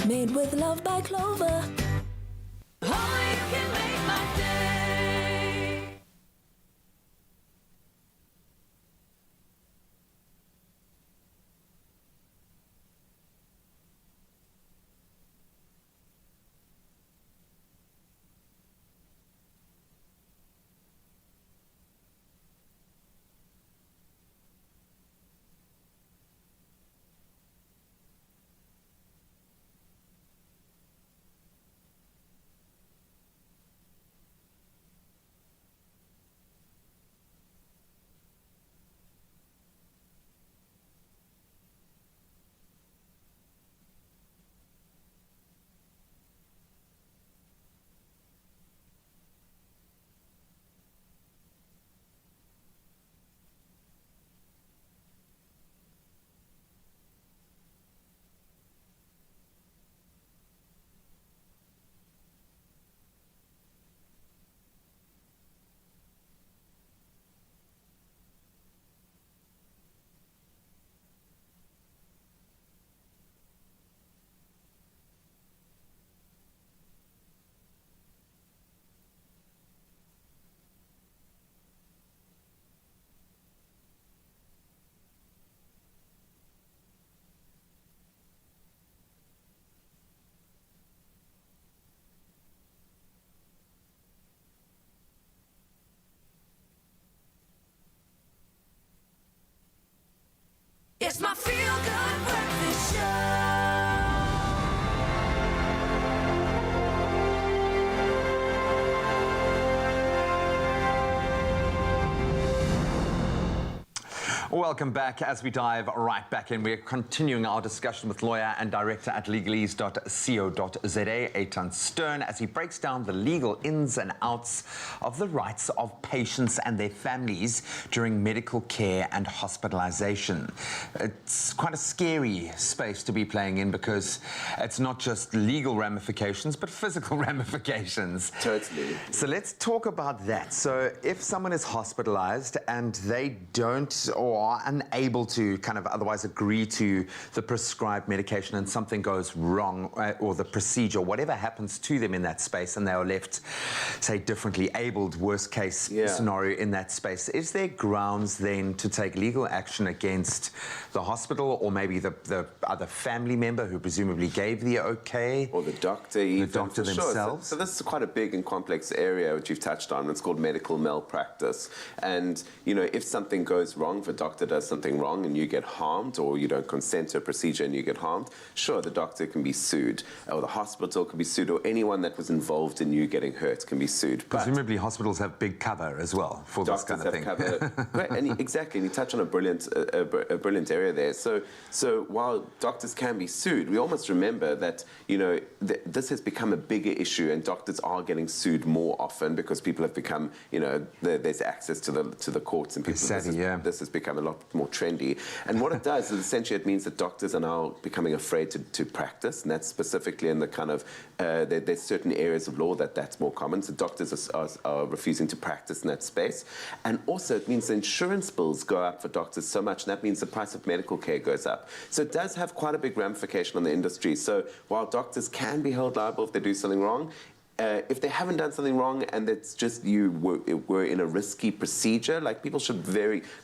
Speaker 5: Made with love by Clover.
Speaker 1: Welcome back. As we dive right back in, we're continuing our discussion with lawyer and director at legalese.co.za, Eitan Stern, as he breaks down the legal ins and outs of the rights of patients and their families during medical care and hospitalization. It's quite a scary space to be playing in because it's not just legal ramifications, but physical ramifications.
Speaker 10: Totally.
Speaker 1: So let's talk about that. So if someone is hospitalized and they don't or are unable to kind of otherwise agree to the prescribed medication and something goes wrong or the procedure, whatever happens to them in that space and they are left, say, differently abled, worst case scenario in that space, is there grounds then to take legal action against the hospital or maybe the other family member who presumably gave the okay?
Speaker 10: Or the doctor even.
Speaker 1: The doctor themselves?
Speaker 10: So this is quite a big and complex area which you've touched on. It's called medical malpractice. And, you know, if something goes wrong, if a doctor does something wrong and you get harmed, or you don't consent to a procedure and you get harmed, sure, the doctor can be sued, or the hospital can be sued, or anyone that was involved in you getting hurt can be sued. But
Speaker 1: presumably hospitals have big cover as well for this kind of thing.
Speaker 10: Right, and exactly, and you touch on a brilliant area there. So while doctors can be sued, we almost remember that, you know, this has become a bigger issue, and doctors are getting sued more often because people have become, you know, there's access to the courts, and people, this has become a lot more trendy. And what it does is essentially it means that doctors are now becoming afraid to practice, and that's specifically in the kind of there's certain areas of law that's more common. So doctors are refusing to practice in that space, and also it means the insurance bills go up for doctors so much, and that means the price of medical care goes up. So it does have quite a big ramification on the industry. So while doctors can be held liable if they do something wrong, if they haven't done something wrong and it's just you were in a risky procedure, like, people should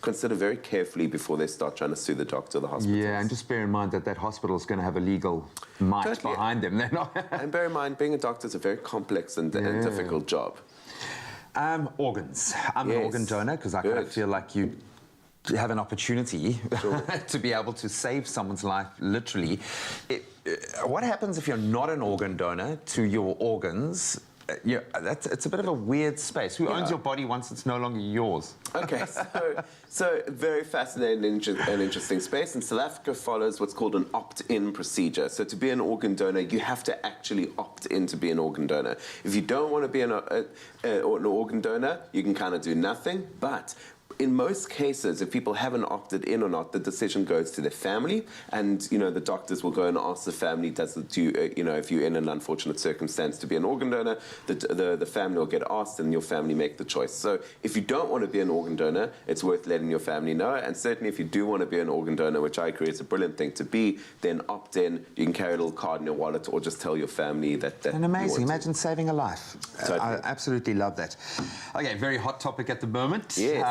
Speaker 10: consider very carefully before they start trying to sue the doctor or the hospital.
Speaker 1: Yeah, and just bear in mind that hospital is going to have a legal might behind them. They're not.
Speaker 10: And bear in mind, being a doctor is a very complex and difficult job.
Speaker 1: Organs. I'm an organ donor because I kind of feel like you have an opportunity to be able to save someone's life, literally. What happens if you're not an organ donor to your organs? It's a bit of a weird space. Who owns your body once it's no longer yours?
Speaker 10: Okay, so very fascinating and interesting space. And South Africa follows what's called an opt-in procedure. So to be an organ donor, you have to actually opt in to be an organ donor. If you don't want to be an organ donor, you can kind of do nothing. But in most cases, if people haven't opted in or not, the decision goes to their family, and, you know, the doctors will go and ask the family, if you're in an unfortunate circumstance to be an organ donor, the family will get asked, and your family make the choice. So if you don't want to be an organ donor, it's worth letting your family know, and certainly if you do want to be an organ donor, which I agree is a brilliant thing to be, then opt in. You can carry a little card in your wallet, or just tell your family that
Speaker 1: and amazing. Imagine saving a life.
Speaker 10: Totally.
Speaker 1: I absolutely love that. Okay, very hot topic at the moment.
Speaker 10: Yes.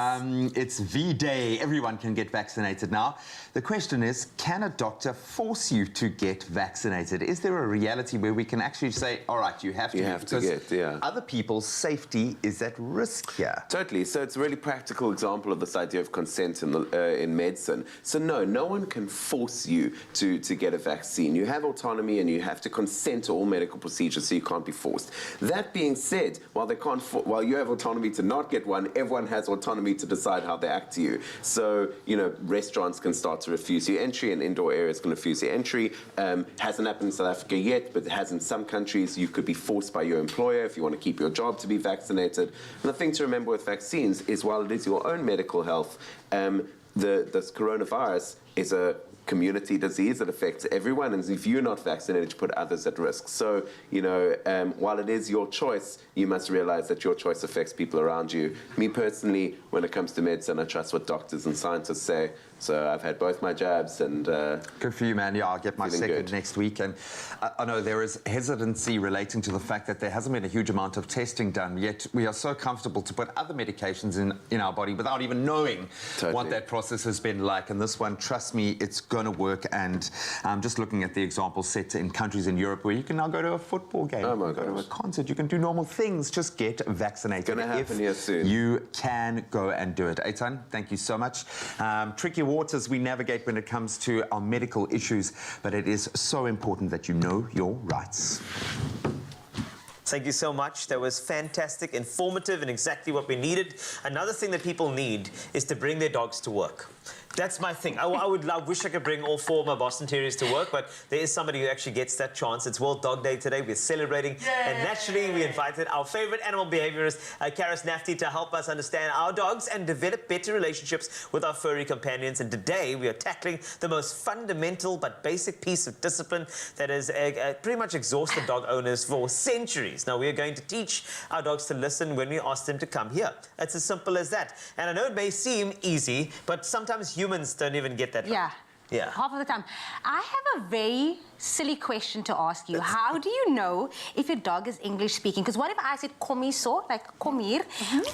Speaker 1: It's V-Day. Everyone can get vaccinated now. The question is, can a doctor force you to get vaccinated? Is there a reality where we can actually say, all right, you have to?
Speaker 10: You have to get,
Speaker 1: other people's safety is at risk here.
Speaker 10: Totally. So it's a really practical example of this idea of consent in medicine. So no one can force you to get a vaccine. You have autonomy, and you have to consent to all medical procedures, so you can't be forced. That being said, while you have autonomy to not get one, everyone has autonomy to decide how they act to you. So, you know, restaurants can start to refuse you entry, and indoor areas can refuse you entry. Hasn't happened in South Africa yet, but it has in some countries. You could be forced by your employer if you want to keep your job to be vaccinated. And the thing to remember with vaccines is, while it is your own medical health, this coronavirus is a community disease that affects everyone, and if you're not vaccinated, you put others at risk. So, you know, while it is your choice, you must realize that your choice affects people around you. Me personally, when it comes to medicine, I trust what doctors and scientists say. So I've had both my jabs, and
Speaker 1: good for you, man. Yeah, I'll get my second next week. And I know there is hesitancy relating to the fact that there hasn't been a huge amount of testing done, yet we are so comfortable to put other medications in our body without even knowing what that process has been like. And this one, trust me, it's going to work. And I'm just looking at the example set in countries in Europe where you can now go to a football game, go to a concert, you can do normal things. Just get vaccinated.
Speaker 10: It's going to happen here soon.
Speaker 1: You can go and do it. Eitan, thank you so much. Tricky waters we navigate when it comes to our medical issues, but it is so important that you know your rights.
Speaker 2: Thank you so much. That was fantastic, informative, and exactly what we needed. Another thing that people need is to bring their dogs to work. That's my thing. I wish I could bring all 4 of my Boston Terriers to work, but there is somebody who actually gets that chance. It's World Dog Day today. We're celebrating. And naturally, we invited our favorite animal behaviorist, Karis Nafti, to help us understand our dogs and develop better relationships with our furry companions. And today, we are tackling the most fundamental but basic piece of discipline that has pretty much exhausted dog owners for centuries. Now, we are going to teach our dogs to listen when we ask them to come here. It's as simple as that. And I know it may seem easy, but sometimes humans don't even get that right. Yeah.
Speaker 3: Half of the time. I have a very silly question to ask you. How do you know if your dog is English speaking? Because what if I said kom hier so, like kom hier,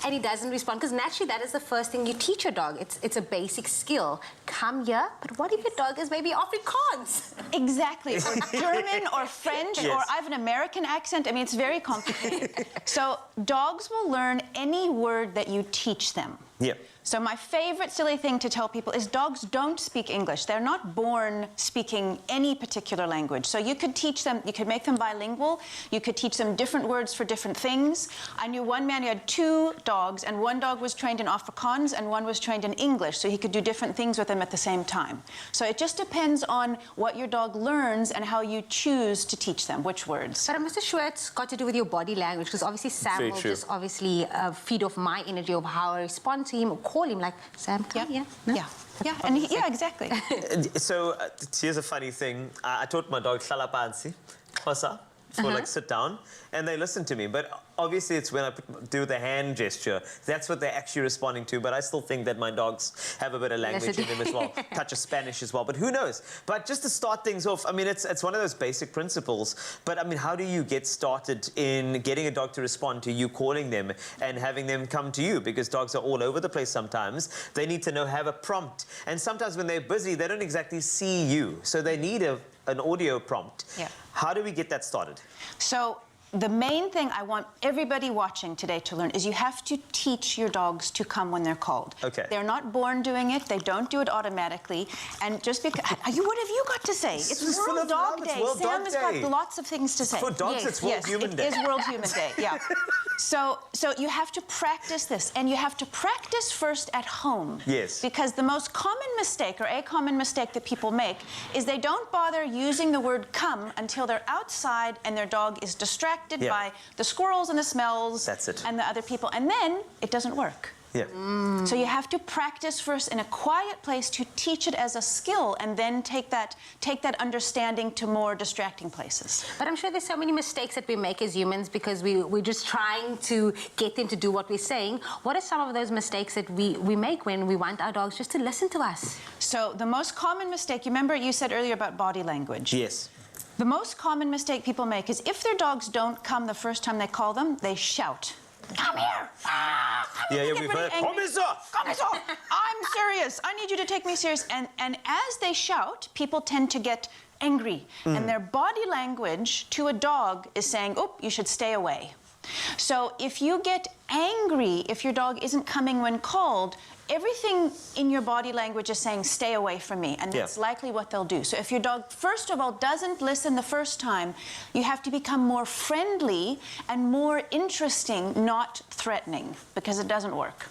Speaker 3: and he doesn't respond? Because naturally that is the first thing you teach your dog. It's a basic skill. Come here. But what if your dog is maybe Afrikaans?
Speaker 13: Exactly. Or German or French, or I have an American accent. I mean, it's very complicated. So dogs will learn any word that you teach them.
Speaker 2: Yeah.
Speaker 13: So my favorite silly thing to tell people is dogs don't speak English. They're not born speaking any particular language. So you could teach them, you could make them bilingual. You could teach them different words for different things. I knew one man who had 2 dogs, and one dog was trained in Afrikaans and one was trained in English. So he could do different things with them at the same time. So it just depends on what your dog learns and how you choose to teach them which words.
Speaker 3: But I'm sure it's got to do with your body language, because obviously Sam will just obviously feed off my energy of how I respond to him or call him like, Sam, come here. No?
Speaker 13: Yeah, and exactly.
Speaker 2: So here's a funny thing. I taught my dog Hlala Phansi, Xhosa, for like sit down, and they listen to me. But obviously it's when I do the hand gesture, that's what they're actually responding to. But I still think that my dogs have a bit of language in them as well, touch of Spanish as well. But who knows? But just to start things off, I mean, it's one of those basic principles. But I mean, how do you get started in getting a dog to respond to you calling them and having them come to you? Because dogs are all over the place sometimes. They need to have a prompt. And sometimes when they're busy, they don't exactly see you. So they need an audio prompt.
Speaker 13: Yeah.
Speaker 2: How do we get that started?
Speaker 13: So the main thing I want everybody watching today to learn is you have to teach your dogs to come when they're called.
Speaker 2: Okay.
Speaker 13: They're not born doing it. They don't do it automatically. And just because... what have you got to say? It's World Dog Day. Sam has got lots of things to say.
Speaker 2: For dogs, it's World Human Day.
Speaker 13: It is World Human Day, yeah. So you have to practice this, and you have to practice first at home.
Speaker 2: Yes.
Speaker 13: Because the most common mistake, or a common mistake that people make, is they don't bother using the word come until they're outside and their dog is distracted by the squirrels and the smells and the other people, and then it doesn't work.
Speaker 2: Yeah.
Speaker 13: So you have to practice first in a quiet place to teach it as a skill, and then take that understanding to more distracting places.
Speaker 3: But I'm sure there's so many mistakes that we make as humans because we're just trying to get them to do what we're saying. What are some of those mistakes that we make when we want our dogs just to listen to us?
Speaker 13: So the most common mistake, you remember you said earlier about body language?
Speaker 2: Yes.
Speaker 13: The most common mistake people make is if their dogs don't come the first time they call them, they shout. Come here!
Speaker 2: We've heard, come here, sir!
Speaker 13: Come here, sir! I'm serious. I need you to take me serious. And as they shout, people tend to get angry. And their body language to a dog is saying, oh, you should stay away. So if you get angry if your dog isn't coming when called, everything in your body language is saying, stay away from me, and that's likely what they'll do. So if your dog, first of all, doesn't listen the first time, you have to become more friendly and more interesting, not threatening, because it doesn't work.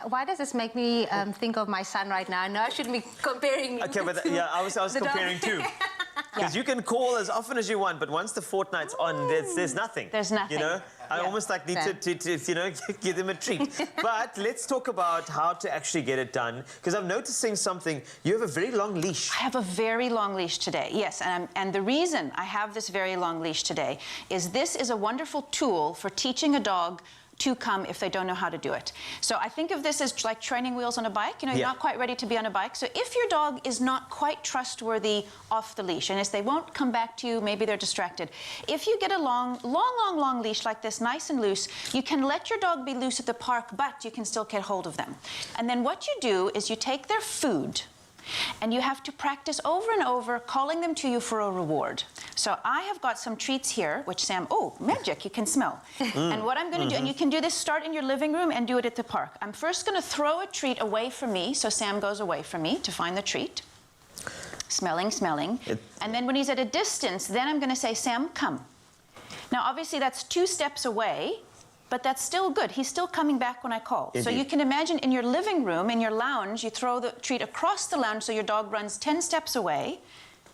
Speaker 3: Why does this make me think of my son right now? No, I shouldn't be comparing.
Speaker 2: Okay, but I was comparing too. Because you can call as often as you want, but once the fortnight's on, there's nothing.
Speaker 13: There's nothing.
Speaker 2: You know, I almost like need to give them a treat. But let's talk about how to actually get it done. Because I'm noticing something. You have a very long leash.
Speaker 13: I have a very long leash today. Yes, and the reason I have this very long leash today is this is a wonderful tool for teaching a dog to come if they don't know how to do it. So I think of this as like training wheels on a bike. You know, you're not quite ready to be on a bike. So if your dog is not quite trustworthy off the leash, and as they won't come back to you, maybe they're distracted. If you get a long leash like this, nice and loose, you can let your dog be loose at the park, but you can still get hold of them. And then what you do is you take their food, and you have to practice over and over calling them to you for a reward. So I have got some treats here, which Sam, magic, you can smell. And what I'm going to do, and you can do this, start in your living room and do it at the park. I'm first going to throw a treat away from me, so Sam goes away from me to find the treat. Smelling. And then when he's at a distance, then I'm going to say, Sam, come. Now, obviously, that's 2 steps away, but that's still good. He's still coming back when I call. So
Speaker 2: Indeed.
Speaker 13: you can imagine in your living room, in your lounge, you throw the treat across the lounge so your dog runs 10 steps away.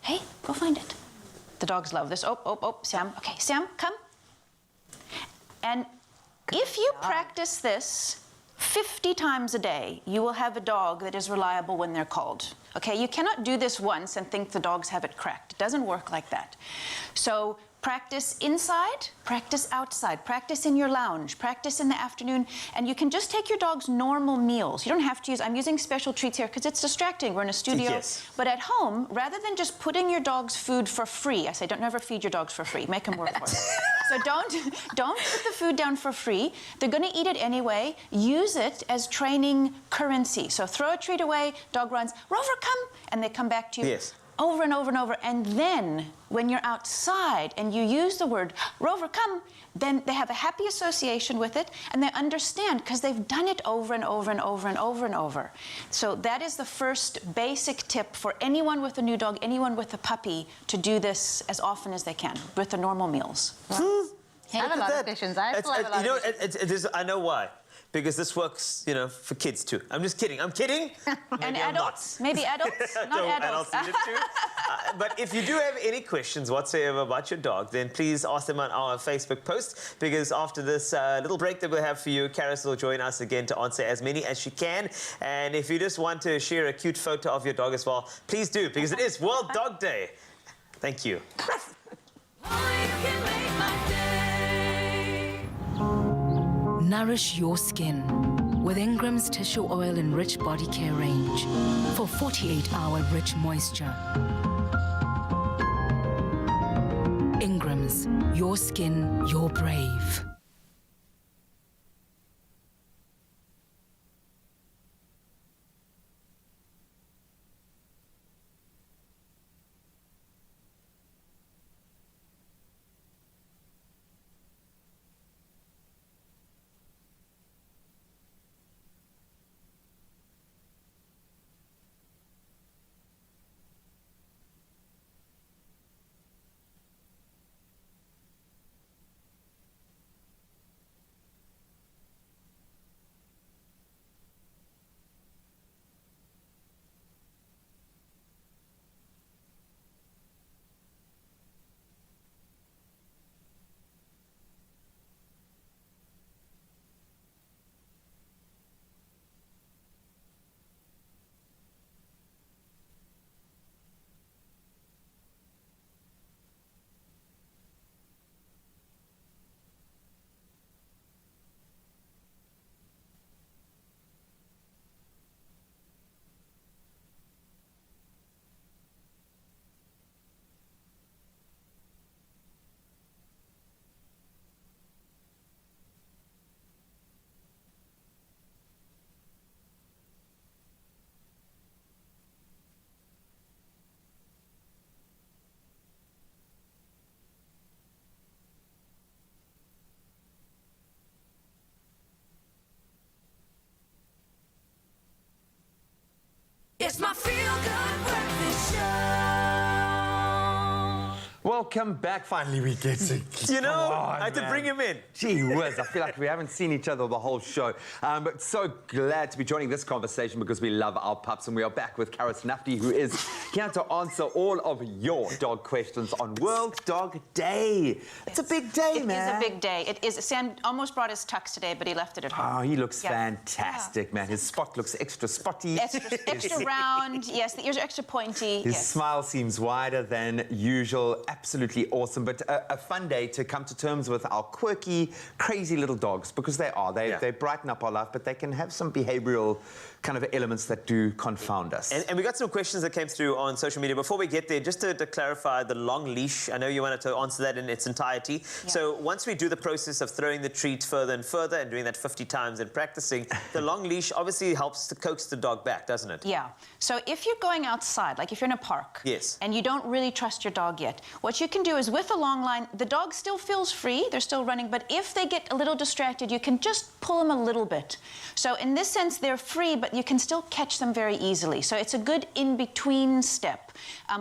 Speaker 13: Hey, go find it. The dogs love this. Oh, Sam. Okay, Sam, come. And if you practice this 50 times a day, you will have a dog that is reliable when they're called. Okay, you cannot do this once and think the dogs have it cracked. It doesn't work like that. So practice inside, practice outside, practice in your lounge, practice in the afternoon, and you can just take your dog's normal meals. You don't have to use, I'm using special treats here because it's distracting, we're in a studio.
Speaker 2: Yes.
Speaker 13: But at home, rather than just putting your dog's food for free, I say don't never feed your dogs for free, make them work for it. So don't put the food down for free. They're gonna eat it anyway. Use it as training currency. So throw a treat away, dog runs, Rover, come, and they come back to you.
Speaker 2: Yes.
Speaker 13: Over and over and over. And then when you're outside and you use the word, Rover, come, then they have a happy association with it and they understand because they've done it over and over and over and over and over. So that is the first basic tip for anyone with a new dog, anyone with a puppy, to do this as often as they can with the normal meals.
Speaker 3: I have a lot of questions. I still have a lot of questions.
Speaker 2: I know why. Because this works, you know, for kids too. I'm just kidding. I'm kidding.
Speaker 13: And adults. Maybe adults, not
Speaker 2: No,
Speaker 13: adults.
Speaker 2: need it too. But if you do have any questions whatsoever about your dog, then please ask them on our Facebook post. Because after this little break that we'll have for you, Karis will join us again to answer as many as she can. And if you just want to share a cute photo of your dog as well, please do, because it is World Dog Day. Thank you.
Speaker 11: Nourish your skin with Ingram's tissue oil and rich body care range for 48-hour rich moisture. Ingram's, your skin, your brave.
Speaker 5: It's my feel-good breakfast show.
Speaker 1: Welcome back. Finally, we get to...
Speaker 2: You know,
Speaker 1: Come on,
Speaker 2: I had to
Speaker 1: man.
Speaker 2: bring him in.
Speaker 1: Gee whiz, I feel like we haven't seen each other the whole show. But so glad to be joining this conversation because we love our pups, and we are back with Karis Nafti, who is here to answer all of your dog questions on World Dog Day. It's a big day, man.
Speaker 13: It is a big day. It is. Sam almost brought his tux today, but he left it at home.
Speaker 1: Oh, he looks
Speaker 13: Yeah.
Speaker 1: fantastic, man. His spot looks extra spotty.
Speaker 13: Extra round. Yes, the ears are extra pointy.
Speaker 1: His
Speaker 13: yes.
Speaker 1: smile seems wider than usual. Absolutely awesome. But a fun day to come to terms with our quirky, crazy little dogs, because they are. They brighten up our life, but they can have some behavioral kind of elements that do confound us.
Speaker 2: And we got some questions that came through on social media. Before we get there, just to clarify the long leash, I know you wanted to answer that in its entirety. Yeah. So once we do the process of throwing the treat further and further and doing that 50 times and practicing, the long leash obviously helps to coax the dog back, doesn't it?
Speaker 13: Yeah. So if you're going outside, like if you're in a park,
Speaker 2: yes,
Speaker 13: and you don't really trust your dog yet, what you can do is with a long line, the dog still feels free, they're still running, but if they get a little distracted, you can just pull them a little bit. So in this sense, they're free, but you can still catch them very easily. So it's a good in-between step.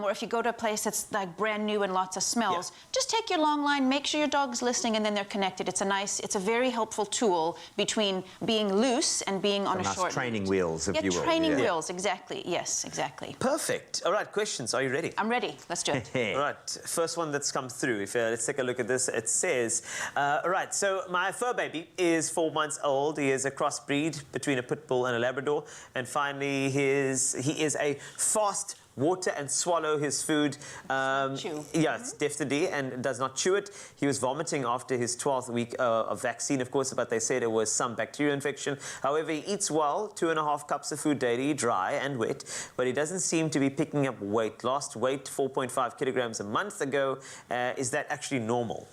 Speaker 13: or if you go to a place that's like brand new and lots of smells, just take your long line, make sure your dog's listening, and then they're connected. It's a very helpful tool between being loose and being on a
Speaker 1: nice
Speaker 13: short
Speaker 1: training
Speaker 13: lead.
Speaker 1: wheels, if you will.
Speaker 13: Training wheels, exactly. Yes, exactly.
Speaker 2: Perfect. All right, questions. Are you ready?
Speaker 13: I'm ready. Let's do it.
Speaker 2: All right, first one that's come through. Let's take a look at this. It says, all right, so my fur baby is 4 months old. He is a crossbreed between a pit bull and a Labrador. And finally, he is a fast water and swallow his food.
Speaker 13: Chew.
Speaker 2: Yes, definitely, and does not chew it. He was vomiting after his 12th week of vaccine, of course, but they said it was some bacterial infection. However, he eats well, 2.5 cups of food daily, dry and wet, but he doesn't seem to be picking up weight. Lost weight 4.5 kilograms a month ago. Is that actually normal?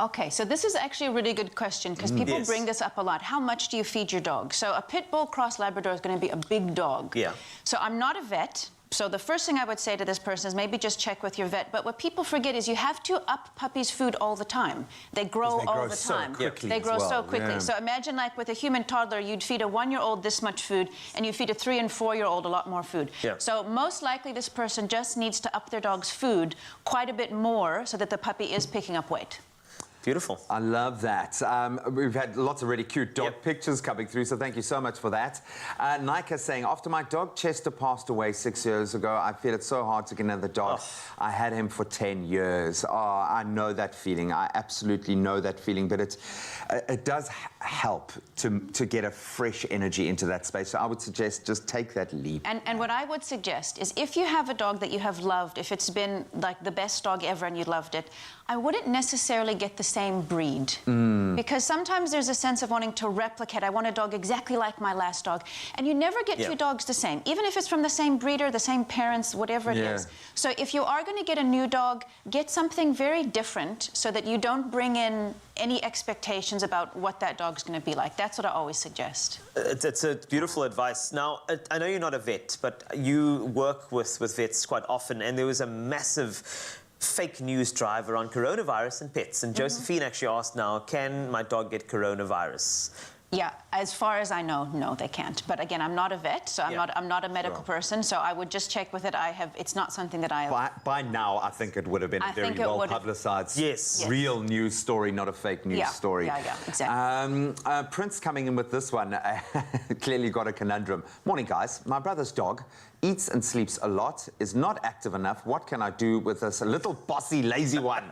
Speaker 13: Okay, so this is actually a really good question because people
Speaker 2: Yes.
Speaker 13: bring this up a lot. How much do you feed your dog? So a pit bull cross Labrador is going to be a big dog.
Speaker 2: Yeah.
Speaker 13: So I'm not a vet. So the first thing I would say to this person is maybe just check with your vet. But what people forget is you have to up puppies' food all the time. They grow all the
Speaker 1: so
Speaker 13: time.
Speaker 1: quickly
Speaker 13: They
Speaker 1: as
Speaker 13: grow so
Speaker 1: well,
Speaker 13: quickly.
Speaker 1: yeah.
Speaker 13: So imagine like with a human toddler, you'd feed a 1-year-old this much food, and you feed a 3- and 4-year-old a lot more food.
Speaker 2: Yeah.
Speaker 13: So most likely this person just needs to up their dog's food quite a bit more so that the puppy is picking up weight.
Speaker 2: Beautiful.
Speaker 1: I love that. We've had lots of really cute dog pictures coming through, so thank you so much for that. Nika saying, after my dog Chester passed away 6 years ago, I feel it's so hard to get another dog. I had him for 10 years. Oh, I know that feeling. I absolutely know that feeling, but it does help to get a fresh energy into that space. So I would suggest just take that leap.
Speaker 13: And what I would suggest is if you have a dog that you have loved, if it's been like the best dog ever and you loved it, I wouldn't necessarily get the same breed. Because sometimes there's a sense of wanting to replicate. I want a dog exactly like my last dog. And you never get two dogs the same, even if it's from the same breeder, the same parents, whatever it is. So if you are going to get a new dog, get something very different so that you don't bring in any expectations about what that dog's going to be like. That's what I always suggest.
Speaker 2: It's a beautiful advice. Now, I know you're not a vet, but you work with vets quite often, and there was a massive fake news drive around coronavirus and pets. And Josephine actually asked now, can my dog get coronavirus?
Speaker 13: Yeah, as far as I know, no, they can't. But again, I'm not a vet, so I'm not a medical person, so I would just check with it. It's not something that I have.
Speaker 1: By now, I think it would have been a very well-publicized real news story, not a fake news story.
Speaker 13: Yeah, exactly.
Speaker 1: Prince coming in with this one, clearly got a conundrum. Morning, guys. My brother's dog eats and sleeps a lot, is not active enough. What can I do with this little bossy, lazy one?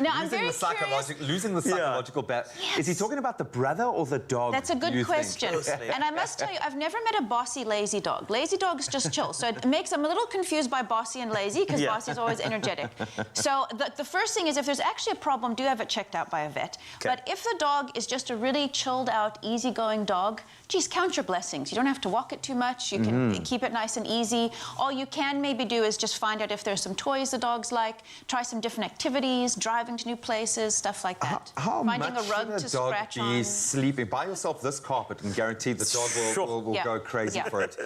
Speaker 13: Now, I'm very curious.
Speaker 1: Losing the psychological balance. Is he talking about the brother or the dog?
Speaker 13: That's a good question. And I must tell you, I've never met a bossy, lazy dog. Lazy dogs just chill. So I'm a little confused by bossy and lazy because bossy is always energetic. So the first thing is if there's actually a problem, do have it checked out by a vet. But if the dog is just a really chilled out, easygoing dog, geez, count your blessings. You don't have to walk it too much. You can keep it nice and easy. All you can maybe do is just find out if there's some toys the dogs like, try some different activities, driving to new places, stuff like that. Finding a rug to scratch on.
Speaker 1: Sleeping. Buy yourself this carpet and guarantee the dog will go crazy for it.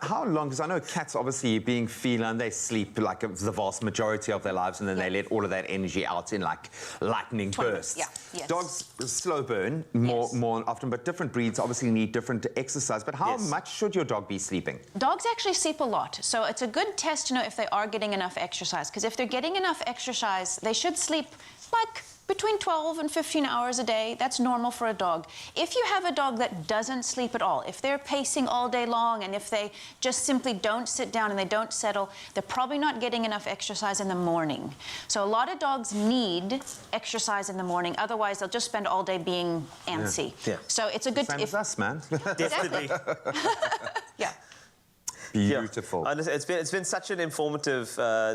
Speaker 1: How long? Because I know cats, obviously, being feline, they sleep like the vast majority of their lives, and then they let all of that energy out in like lightning bursts. Dogs slow burn more often, but different breeds obviously need different exercise. But how much should your dog be sleeping?
Speaker 13: Dogs actually sleep a lot, so it's a good test to know if they are getting enough exercise. Because if they're getting enough exercise, they should sleep like between 12 and 15 hours a day. That's normal for a dog. If you have a dog that doesn't sleep at all, if they're pacing all day long and if they just simply don't sit down and they don't settle, they're probably not getting enough exercise in the morning. So a lot of dogs need exercise in the morning, otherwise they'll just spend all day being antsy. So it's a good...
Speaker 1: Same as us, man.
Speaker 2: Definitely.
Speaker 1: Beautiful.
Speaker 2: It's been such an informative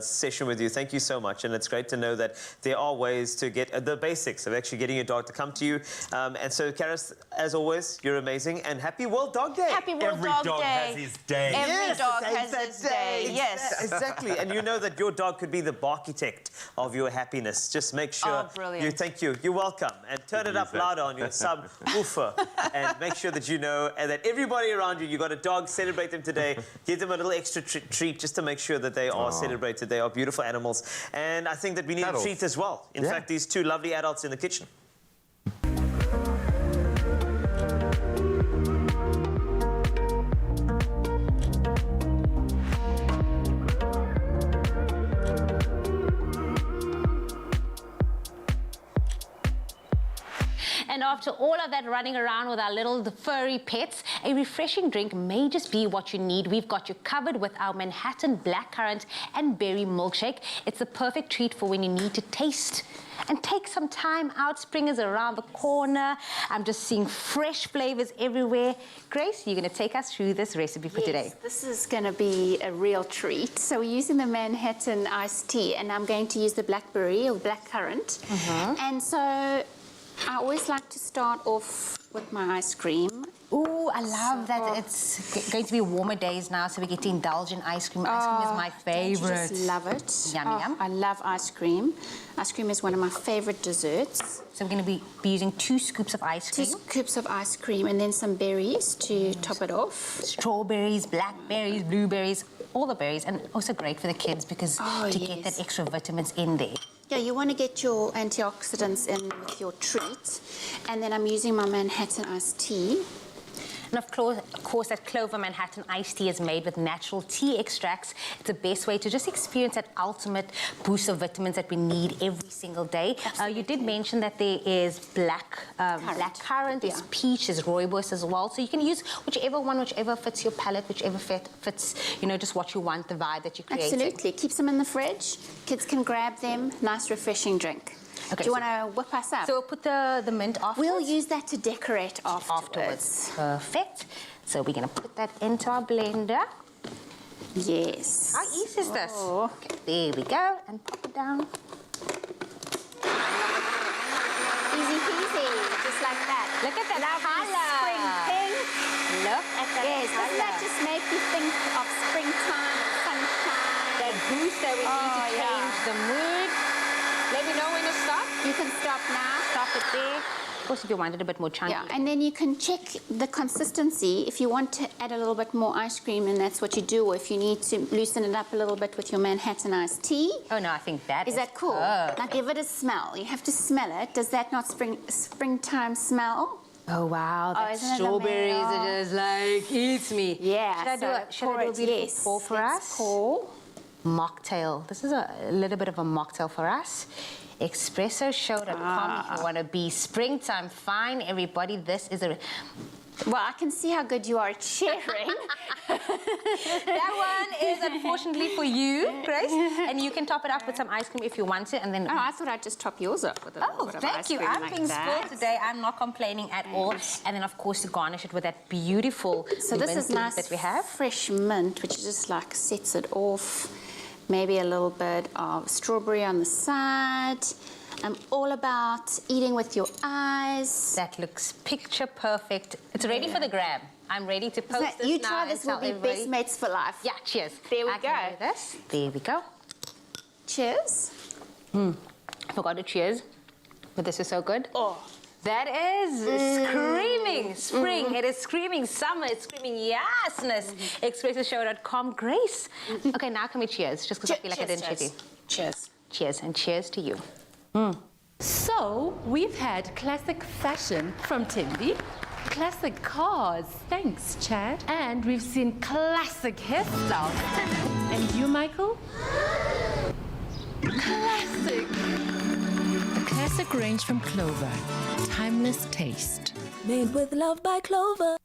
Speaker 2: session with you. Thank you so much. And it's great to know that there are ways to get the basics of actually getting your dog to come to you. And so, Karis, as always, you're amazing. And happy World Dog Day.
Speaker 13: Happy World Dog Day.
Speaker 1: Every dog has his day.
Speaker 13: Every dog has his day. Yes.
Speaker 2: Exactly. And you know that your dog could be the architect of your happiness. Just make sure.
Speaker 13: Oh, brilliant.
Speaker 2: Thank you. You're welcome. And turn it up louder on your subwoofer. And make sure that you know and that everybody around you got a dog, celebrate them today. Give them a little extra treat just to make sure that they are celebrated. They are beautiful animals. And I think that we need a treat as well. In fact, these two lovely adults in the kitchen.
Speaker 3: And after all of that running around with our little furry pets, a refreshing drink may just be what you need. We've got you covered with our Manhattan blackcurrant and berry milkshake. It's the perfect treat for when you need to taste and take some time out. Spring is around the corner. I'm just seeing fresh flavors everywhere. Grace, you're going to take us through this recipe for today.
Speaker 16: This is going to be a real treat. So we're using the Manhattan iced tea, and I'm going to use the blackberry or blackcurrant. And so I always like to start off with my ice cream.
Speaker 3: Ooh, I love that it's going to be warmer days now, so we get to indulge in ice cream. Ice cream is my favorite.
Speaker 16: I just love it.
Speaker 3: Yum, yum.
Speaker 16: I love ice cream. Ice cream is one of my favorite desserts.
Speaker 3: So we're going to be using 2 scoops of ice cream.
Speaker 16: 2 scoops of ice cream and then some berries to top it off.
Speaker 3: Strawberries, blackberries, blueberries, all the berries, and also great for the kids because to get that extra vitamins in there.
Speaker 16: Yeah, you want to get your antioxidants in with your treat. And then I'm using my Manhattan iced tea.
Speaker 3: And of course, that Clover Manhattan iced tea is made with natural tea extracts. It's the best way to just experience that ultimate boost of vitamins that we need every single day. You did mention that there is blackcurrant, there's peach, there's rooibos as well. So you can use whichever one, whichever fits your palate, whichever fits, you know, just what you want, the vibe that you create.
Speaker 16: Absolutely. Keeps them in the fridge. Kids can grab them. Nice, refreshing drink.
Speaker 3: Okay,
Speaker 16: do you want to whip us up?
Speaker 3: So we'll put the mint afterwards?
Speaker 16: We'll use that to decorate afterwards.
Speaker 3: Perfect. So we're going to put that into our blender.
Speaker 16: Yes.
Speaker 3: How easy is this? Okay, there we go. And pop it down.
Speaker 16: Easy peasy, just like that.
Speaker 3: Look at that
Speaker 16: lovely spring pink.
Speaker 3: Look at that
Speaker 16: doesn't that just make you think of springtime, sunshine?
Speaker 3: That boost that we need to change the mood. Let me know when to stop.
Speaker 16: You can stop now.
Speaker 3: Stop it there. Of course, if you want it a bit more chunky.
Speaker 16: Yeah, and then you can check the consistency. If you want to add a little bit more ice cream, and that's what you do, or if you need to loosen it up a little bit with your Manhattan iced tea.
Speaker 3: Oh, no, I think that is
Speaker 16: that cool?
Speaker 3: perfect.
Speaker 16: Now give it a smell. You have to smell it. Does that not springtime smell?
Speaker 3: Oh, wow. That
Speaker 16: isn't it
Speaker 3: strawberries
Speaker 16: amazing?
Speaker 3: are just like, eats me.
Speaker 16: Yeah.
Speaker 3: Should I do a beautiful pour for us?
Speaker 16: Pour.
Speaker 3: Mocktail. This is a little bit of a mocktail for us. Expresso.com if you want to be springtime fine, everybody. This is a...
Speaker 16: Well, I can see how good you are at sharing.
Speaker 3: That one is unfortunately for you, Grace. And you can top it up with some ice cream if you want to. And then...
Speaker 16: Oh, I thought I'd just top yours up with a little bit of
Speaker 3: thank
Speaker 16: ice
Speaker 3: you.
Speaker 16: cream
Speaker 3: I'm
Speaker 16: like
Speaker 3: being
Speaker 16: that.
Speaker 3: spoiled today. I'm not complaining at all. And then, of course, to garnish it with that beautiful
Speaker 16: So this is
Speaker 3: mint
Speaker 16: nice
Speaker 3: that we have.
Speaker 16: fresh mint, which just like sets it off. Maybe a little bit of strawberry on the side. I'm all about eating with your eyes.
Speaker 3: That looks picture perfect. It's ready for the gram. I'm ready to post this
Speaker 16: you
Speaker 3: now
Speaker 16: try
Speaker 3: and
Speaker 16: this, we'll
Speaker 3: tell
Speaker 16: be
Speaker 3: everybody.
Speaker 16: best mates for life.
Speaker 3: Yeah, cheers.
Speaker 16: There we
Speaker 3: I
Speaker 16: go.
Speaker 3: can do this. There we go.
Speaker 16: Cheers.
Speaker 3: I forgot to cheers, but this is so good.
Speaker 16: Oh.
Speaker 3: That is screaming spring. It is screaming summer. It's screaming yasness. Expressoshow.com. Grace. Okay, now can we cheers? Just because I feel like I didn't cheers you.
Speaker 16: Cheers.
Speaker 3: Cheers, and cheers to you.
Speaker 6: So, we've had classic fashion from Timby, classic cars, thanks Chad, and we've seen classic hairstyles. And you, Michael? Classic.
Speaker 11: A classic range from Clover. Timeless taste. Made with love by Clover.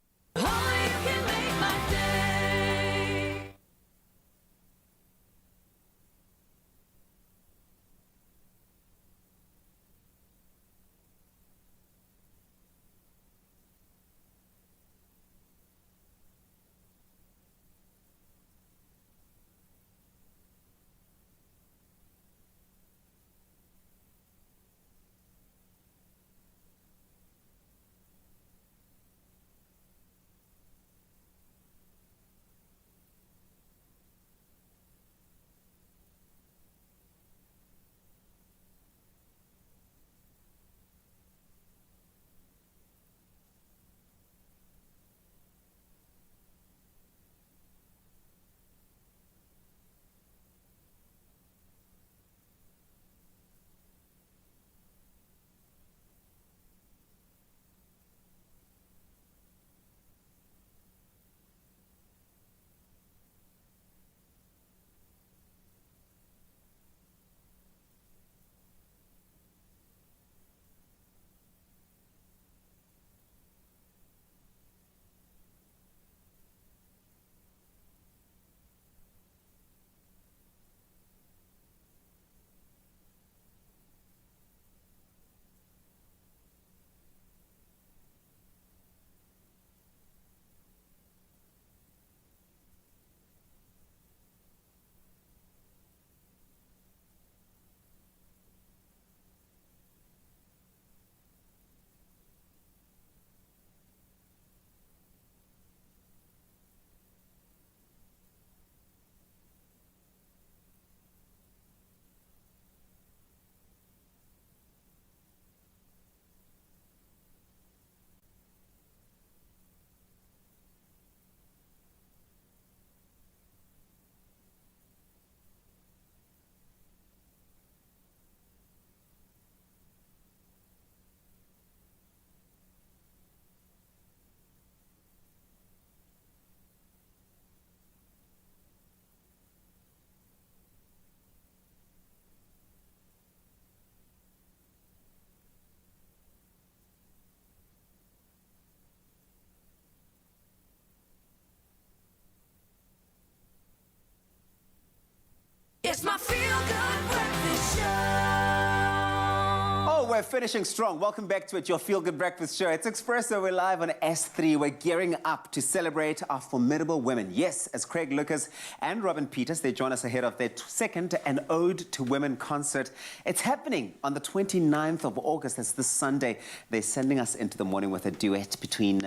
Speaker 4: we're finishing strong. Welcome back to it, your Feel Good Breakfast Show. It's Expresso. We're live on S3. We're gearing up to celebrate our formidable women. Yes, as Craig Lucas and Robin Peters, they join us ahead of their second An Ode to Women concert. It's happening on the 29th of August. That's this Sunday. They're sending us into the morning with a duet between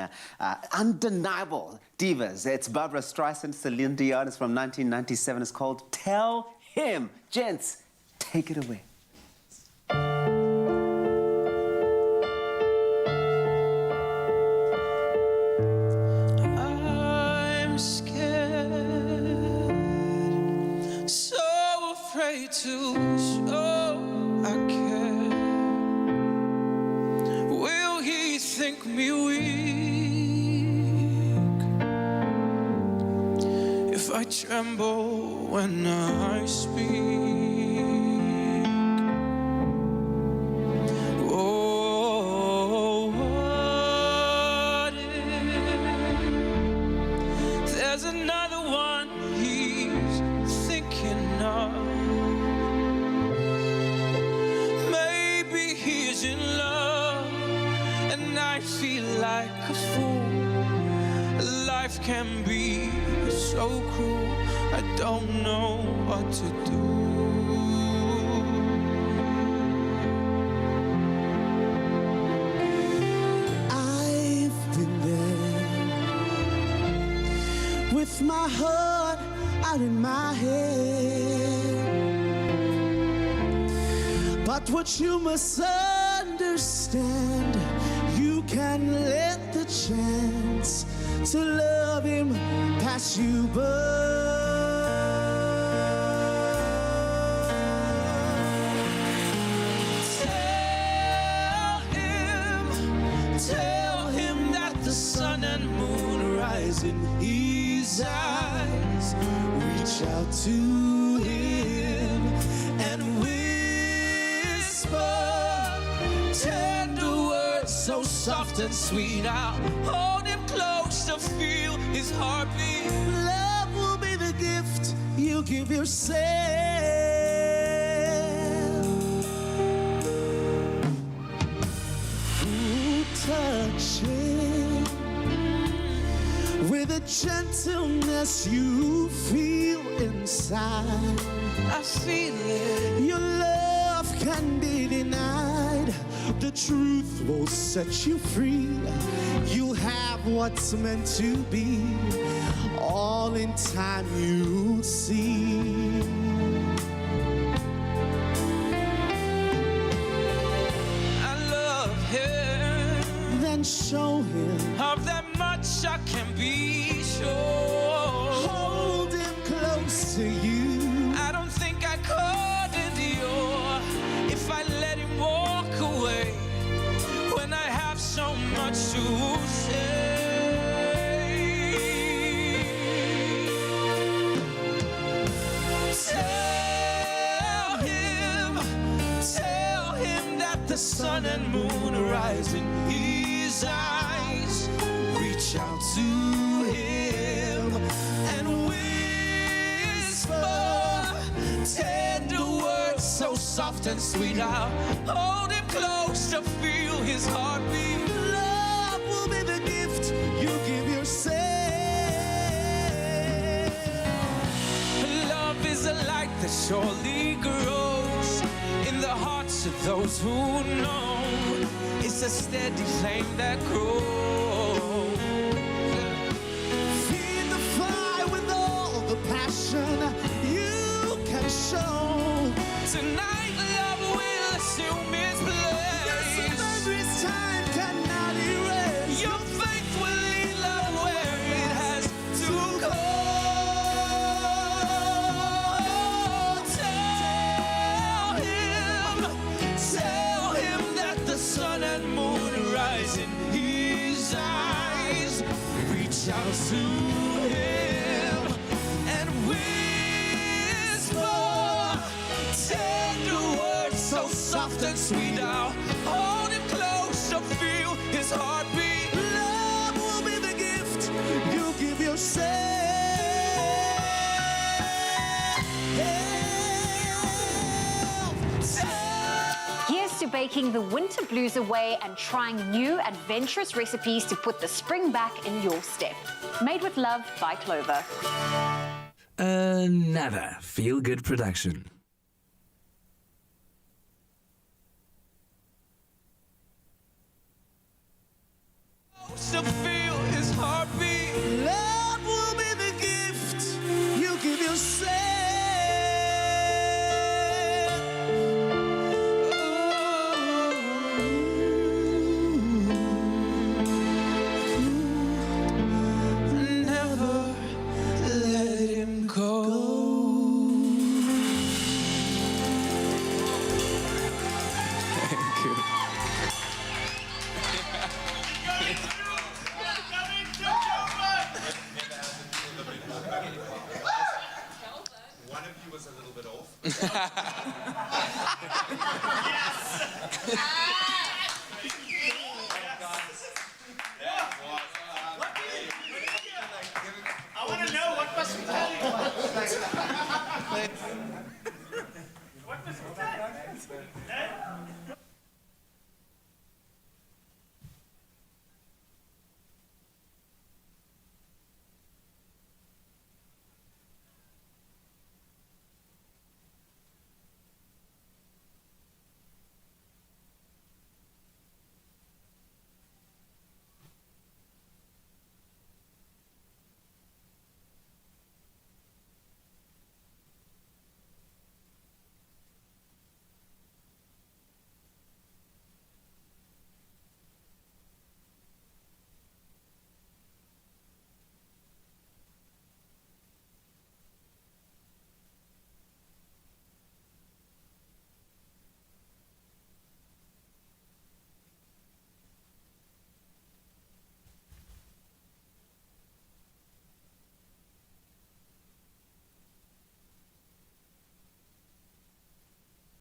Speaker 4: undeniable divas. It's Barbara Streisand, Celine Dion. It's from 1997. It's called Tell Him. Gents, take it away.
Speaker 20: I'm scared, so afraid to show I care. Will he think me weak if I tremble when I speak? There's another one he's thinking of. Maybe he's in love and I feel like a fool. Life can be so cruel, I don't know what to do.
Speaker 14: With my heart out in my head, but what you must understand, you can let the chance to love him pass you by.
Speaker 20: Tell him that the sun and moon rise in his eyes. Reach out to him and whisper tender words so soft and sweet. I'll hold him close to feel his heartbeat.
Speaker 14: Love will be the gift you give yourself. Ooh, touch him with a gentleness you feel inside.
Speaker 20: I feel it.
Speaker 14: Your love can be denied. The truth will set you free. You'll have what's meant to be. All in time you'll see.
Speaker 20: I love him.
Speaker 14: Then show him
Speaker 20: of that much I can be sure.
Speaker 14: Hold him close to you.
Speaker 20: I don't think I could endure if I let him walk away when I have so much to say. Tell him that the sun and moon rise in his eyes. Reach out to him and whisper tender words so soft and sweet. I'll hold him close to feel his heartbeat.
Speaker 14: Love will be the gift you give yourself.
Speaker 20: Love is a light that surely grows in the hearts of those who know. It's a steady flame that grows.
Speaker 14: Feed the fire with all the passion you can show.
Speaker 20: Tonight love will assume its place.
Speaker 14: Your memory's time cannot erase.
Speaker 20: Your faith will lead love where it has to go. Tell him that the sun and moon rise in his eyes. Reach out to him and whisper tender words so soft and sweet. I'll hold him close to feel his heartbeat.
Speaker 14: Love will be the gift you give yourself.
Speaker 9: Here's to taking the winter blues away and trying new adventurous recipes to put the spring back in your step. Made with love by Clover.
Speaker 15: Another feel-good production.